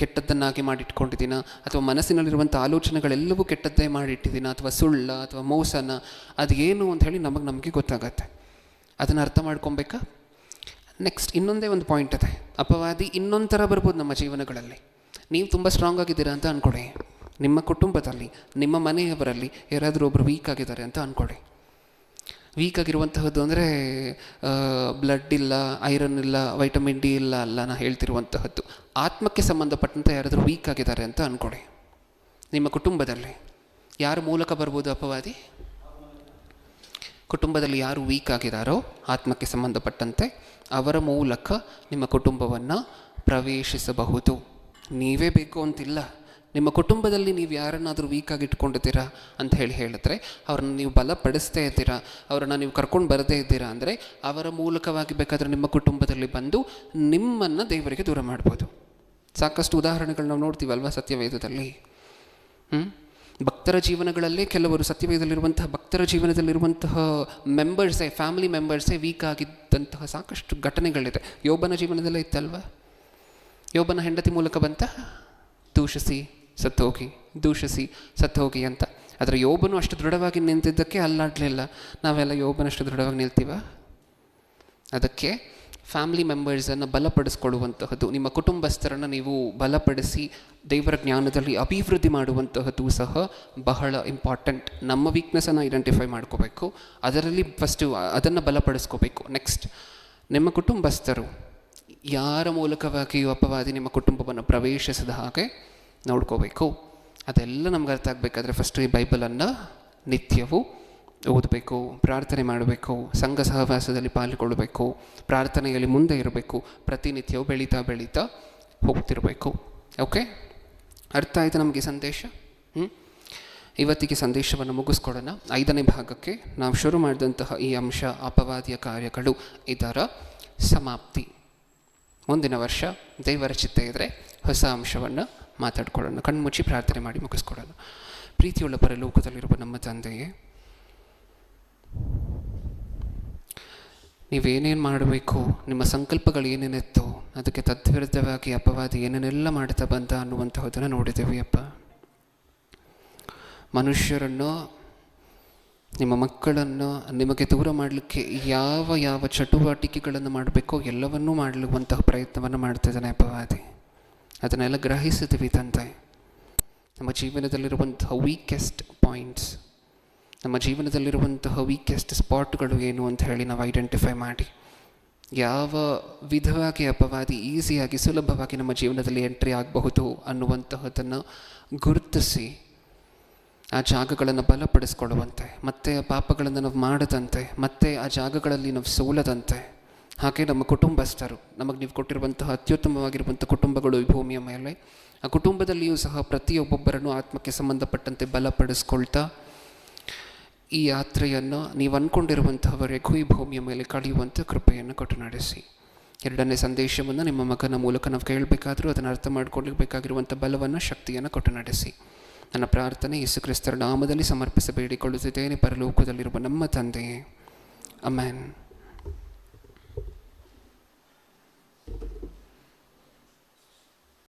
ಕೆಟ್ಟದ್ದನ್ನಾಗಿ ಮಾಡಿಟ್ಕೊಂಡಿದ್ದೀನಾ, ಅಥವಾ ಮನಸ್ಸಿನಲ್ಲಿರುವಂಥ ಆಲೋಚನೆಗಳೆಲ್ಲವೂ ಕೆಟ್ಟದ್ದೇ ಮಾಡಿಟ್ಟಿದ್ದೀನಾ, ಅಥವಾ ಸುಳ್ಳ ಅಥವಾ ಮೋಸನ, ಅದು ಏನು ಅಂತ ಹೇಳಿ ನಮಗೆ ಗೊತ್ತಾಗತ್ತೆ. ಅದನ್ನು ಅರ್ಥ ಮಾಡ್ಕೊಬೇಕಾ? ನೆಕ್ಸ್ಟ್ ಇನ್ನೊಂದೇ ಒಂದು ಪಾಯಿಂಟ್ ಇದೆ. ಅಪವಾದಿ ಇನ್ನೊಂದು ಥರ ಬರ್ಬೋದು ನಮ್ಮ ಜೀವನಗಳಲ್ಲಿ. ನೀವು ತುಂಬ ಸ್ಟ್ರಾಂಗ್ ಆಗಿದ್ದೀರಾ ಅಂತ ಅಂದ್ಕೊಳ್ಳಿ, ನಿಮ್ಮ ಕುಟುಂಬದಲ್ಲಿ ನಿಮ್ಮ ಮನೆಯವರಲ್ಲಿ ಯಾರಾದರೂ ಒಬ್ಬರು ವೀಕ್ ಆಗಿದ್ದಾರೆ ಅಂತ ಅಂದ್ಕೊಳ್ಳಿ. ವೀಕ್ ಆಗಿರುವಂತಹದ್ದು ಅಂದರೆ ಬ್ಲಡ್ ಇಲ್ಲ, ಐರನ್ ಇಲ್ಲ, ವೈಟಮಿನ್ ಡಿ ಇಲ್ಲ ಅಲ್ಲ ನಾನು ಹೇಳ್ತಿರುವಂತಹದ್ದು. ಆತ್ಮಕ್ಕೆ ಸಂಬಂಧಪಟ್ಟಂತೆ ಯಾರಾದರೂ ವೀಕ್ ಆಗಿದ್ದಾರೆ ಅಂತ ಅಂದ್ಕೊಳ್ಳಿ. ನಿಮ್ಮ ಕುಟುಂಬದಲ್ಲಿ ಯಾರ ಮೂಲಕ ಬರ್ಬೋದು ಅಪವಾದಿ? ಕುಟುಂಬದಲ್ಲಿ ಯಾರು ವೀಕ್ ಆಗಿದ್ದಾರೋ ಆತ್ಮಕ್ಕೆ ಸಂಬಂಧಪಟ್ಟಂತೆ ಅವರ ಮೂಲಕ ನಿಮ್ಮ ಕುಟುಂಬವನ್ನು ಪ್ರವೇಶಿಸಬಹುದು. ನೀವೇ ಬೇಕು ಅಂತಿಲ್ಲ. ನಿಮ್ಮ ಕುಟುಂಬದಲ್ಲಿ ನೀವು ಯಾರನ್ನಾದರೂ ವೀಕಾಗಿ ಇಟ್ಕೊಂಡಿದ್ದೀರಾ ಅಂತ ಹೇಳಿದ್ರೆ, ಅವ್ರನ್ನ ನೀವು ಬಲಪಡಿಸ್ತೇ ಇದ್ದೀರಾ, ಅವರನ್ನು ನೀವು ಕರ್ಕೊಂಡು ಬರದೇ ಇದ್ದೀರಾ ಅಂದರೆ ಅವರ ಮೂಲಕವಾಗಿ ಬೇಕಾದರೆ ನಿಮ್ಮ ಕುಟುಂಬದಲ್ಲಿ ಬಂದು ನಿಮ್ಮನ್ನು ದೇವರಿಗೆ ದೂರ ಮಾಡ್ಬೋದು. ಸಾಕಷ್ಟು ಉದಾಹರಣೆಗಳು ನಾವು ನೋಡ್ತೀವಲ್ವ ಸತ್ಯವೇದದಲ್ಲಿ. ಭಕ್ತರ ಜೀವನಗಳಲ್ಲೇ ಕೆಲವರು ಸತ್ಯವೇದದಲ್ಲಿರುವಂತಹ ಭಕ್ತರ ಜೀವನದಲ್ಲಿರುವಂತಹ ಮೆಂಬರ್ಸೇ, ಫ್ಯಾಮಿಲಿ ಮೆಂಬರ್ಸೇ ವೀಕ್ ಆಗಿದ್ದಂತಹ ಸಾಕಷ್ಟು ಘಟನೆಗಳಿದೆ. ಯೋಬನ ಜೀವನದಲ್ಲೇ ಇತ್ತಲ್ವ? ಯೋಬನ ಹೆಂಡತಿ ಮೂಲಕ ಬಂತ ದೂಷಿಸಿ ಸತ್ತೋಗಿ ಅಂತ. ಆದರೆ ಯೋಬನು ಅಷ್ಟು ದೃಢವಾಗಿ ನಿಂತಿದ್ದಕ್ಕೆ ಅಲ್ಲಾಡಲಿಲ್ಲ. ನಾವೆಲ್ಲ ಯೋಬನಷ್ಟು ದೃಢವಾಗಿ ನಿಲ್ತೀವ? ಅದಕ್ಕೆ ಫ್ಯಾಮಿಲಿ ಮೆಂಬರ್ಸನ್ನು ಬಲಪಡಿಸ್ಕೊಳ್ಳುವಂತಹದ್ದು, ನಿಮ್ಮ ಕುಟುಂಬಸ್ಥರನ್ನು ನೀವು ಬಲಪಡಿಸಿ ದೇವರ ಜ್ಞಾನದಲ್ಲಿ ಅಭಿವೃದ್ಧಿ ಮಾಡುವಂತಹದ್ದು ಸಹ ಬಹಳ ಇಂಪಾರ್ಟೆಂಟ್. ನಮ್ಮ ವೀಕ್ನೆಸ್ಸನ್ನು ಐಡೆಂಟಿಫೈ ಮಾಡ್ಕೋಬೇಕು, ಅದರಲ್ಲಿ ಫಸ್ಟು ಅದನ್ನು ಬಲಪಡಿಸ್ಕೋಬೇಕು. ನೆಕ್ಸ್ಟ್, ನಿಮ್ಮ ಕುಟುಂಬಸ್ಥರು ಯಾರ ಮೂಲಕವಾಗಿಯೂ ಅಪವಾದಿ ನಿಮ್ಮ ಕುಟುಂಬವನ್ನು ಪ್ರವೇಶಿಸಿದ ಹಾಗೆ ನೋಡ್ಕೋಬೇಕು. ಅದೆಲ್ಲ ನಮ್ಗೆ ಅರ್ಥ ಆಗಬೇಕಾದ್ರೆ ಫಸ್ಟು ಈ ಬೈಬಲನ್ನು ನಿತ್ಯವೂ ಓದಬೇಕು, ಪ್ರಾರ್ಥನೆ ಮಾಡಬೇಕು, ಸಂಘ ಸಹವಾಸದಲ್ಲಿ ಪಾಲ್ಗೊಳ್ಳಬೇಕು, ಪ್ರಾರ್ಥನೆಯಲ್ಲಿ ಮುಂದೆ ಇರಬೇಕು, ಪ್ರತಿನಿತ್ಯವೂ ಬೆಳೀತಾ ಹೋಗ್ತಿರಬೇಕು. ಓಕೆ, ಅರ್ಥ ಆಯಿತು ನಮಗೆ ಸಂದೇಶ? ಇವತ್ತಿಗೆ ಸಂದೇಶವನ್ನು ಮುಗಿಸ್ಕೊಡೋಣ. 5ನೇ ಭಾಗಕ್ಕೆ ನಾವು ಶುರು ಮಾಡಿದಂತಹ ಈ ಅಂಶ ಅಪವಾದಿಯ ಕಾರ್ಯಗಳು ಇದರ ಸಮಾಪ್ತಿ. ಮುಂದಿನ ವರ್ಷ ದೇವರ ಚಿತ್ತ ಇದ್ದರೆ ಹೊಸ ಅಂಶವನ್ನು ಮಾತಾಡ್ಕೊಳ್ಳೋಣ. ಕಣ್ಮುಚ್ಚಿ ಪ್ರಾರ್ಥನೆ ಮಾಡಿ ಮುಗಿಸ್ಕೊಡೋಣ. ಪ್ರೀತಿಯುಳ್ಳ ಪರಲೋಕದಲ್ಲಿರುವ ನಮ್ಮ ತಂದೆಯೇ, ನೀವೇನೇನು ಮಾಡಬೇಕು, ನಿಮ್ಮ ಸಂಕಲ್ಪಗಳು ಏನೇನಿತ್ತು ಅದಕ್ಕೆ ತದ್ವಿರುದ್ಧವಾಗಿ ಅಪವಾದಿ ಏನೇನೆಲ್ಲ ಮಾಡ್ತಾ ಬಂದ ಅನ್ನುವಂತಹದನ್ನು ನೋಡಿದ್ದೇವೆ ಅಪ್ಪ. ಮನುಷ್ಯರನ್ನು, ನಿಮ್ಮ ಮಕ್ಕಳನ್ನು ನಿಮಗೆ ದೂರ ಮಾಡಲಿಕ್ಕೆ ಯಾವ ಚಟುವಟಿಕೆಗಳನ್ನು ಮಾಡಬೇಕೋ ಎಲ್ಲವನ್ನೂ ಮಾಡಲುವಂತಹ ಪ್ರಯತ್ನವನ್ನು ಮಾಡ್ತಿದ್ದಾನೆ ಅಪವಾದಿ. ಅದನ್ನೆಲ್ಲ ಗ್ರಹಿಸಿದ್ವಿ ತಂದೆ. ನಮ್ಮ ಜೀವನದಲ್ಲಿರುವಂತಹ ವೀಕೆಸ್ಟ್ ಪಾಯಿಂಟ್ಸ್, ನಮ್ಮ ಜೀವನದಲ್ಲಿರುವಂತಹ ವೀಕೆಸ್ಟ್ ಸ್ಪಾಟ್ಗಳು ಏನು ಅಂತ ಹೇಳಿ ನಾವು ಐಡೆಂಟಿಫೈ ಮಾಡಿ, ಯಾವ ವಿಧವಾಗಿ ಅಪವಾದಿ ಈಸಿಯಾಗಿ ಸುಲಭವಾಗಿ ನಮ್ಮ ಜೀವನದಲ್ಲಿ ಎಂಟ್ರಿ ಆಗಬಹುದು ಅನ್ನುವಂತಹದನ್ನು ಗುರುತಿಸಿ ಆ ಜಾಗಗಳನ್ನು ಬಲಪಡಿಸ್ಕೊಳ್ಳುವಂತೆ, ಮತ್ತೆ ಆ ಪಾಪಗಳನ್ನು ನಾವು ಮಾಡದಂತೆ, ಮತ್ತೆ ಆ ಜಾಗಗಳಲ್ಲಿ ನಾವು ಸೋಲದಂತೆ, ಹಾಗೆ ನಮ್ಮ ಕುಟುಂಬಸ್ಥರು, ನಮಗೆ ನೀವು ಕೊಟ್ಟಿರುವಂತಹ ಅತ್ಯುತ್ತಮವಾಗಿರುವಂಥ ಕುಟುಂಬಗಳು ಈ ಭೂಮಿಯ ಮೇಲೆ, ಆ ಕುಟುಂಬದಲ್ಲಿಯೂ ಸಹ ಪ್ರತಿಯೊಬ್ಬೊಬ್ಬರನ್ನು ಆತ್ಮಕ್ಕೆ ಸಂಬಂಧಪಟ್ಟಂತೆ ಬಲಪಡಿಸ್ಕೊಳ್ತಾ ಈ ಯಾತ್ರೆಯನ್ನು ನೀವು ಅಂದ್ಕೊಂಡಿರುವಂತಹವರೆಗೂ ಈ ಭೂಮಿಯ ಮೇಲೆ ಕಳೆಯುವಂಥ ಕೃಪೆಯನ್ನು ಕೊಟ್ಟು ನಡೆಸಿ. 2ನೇ ಸಂದೇಶವನ್ನು ನಿಮ್ಮ ಮಗನ ಮೂಲಕ ನಾವು ಕೇಳಬೇಕಾದ್ರೂ ಅದನ್ನು ಅರ್ಥ ಮಾಡ್ಕೊಳ್ಳಬೇಕಾಗಿರುವಂಥ ಬಲವನ್ನು, ಶಕ್ತಿಯನ್ನು ಕೊಟ್ಟು ನಡೆಸಿ. ನನ್ನ ಪ್ರಾರ್ಥನೆ ಯೇಸು ಕ್ರಿಸ್ತರ ನಾಮದಲ್ಲಿ ಸಮರ್ಪಿಸಿ ಬೇಡಿಕೊಳ್ಳುತ್ತಿದ್ದೇನೆ, ಪರಲೋಕದಲ್ಲಿರುವ ನಮ್ಮ ತಂದೆಯೇ. ಆಮೆನ್.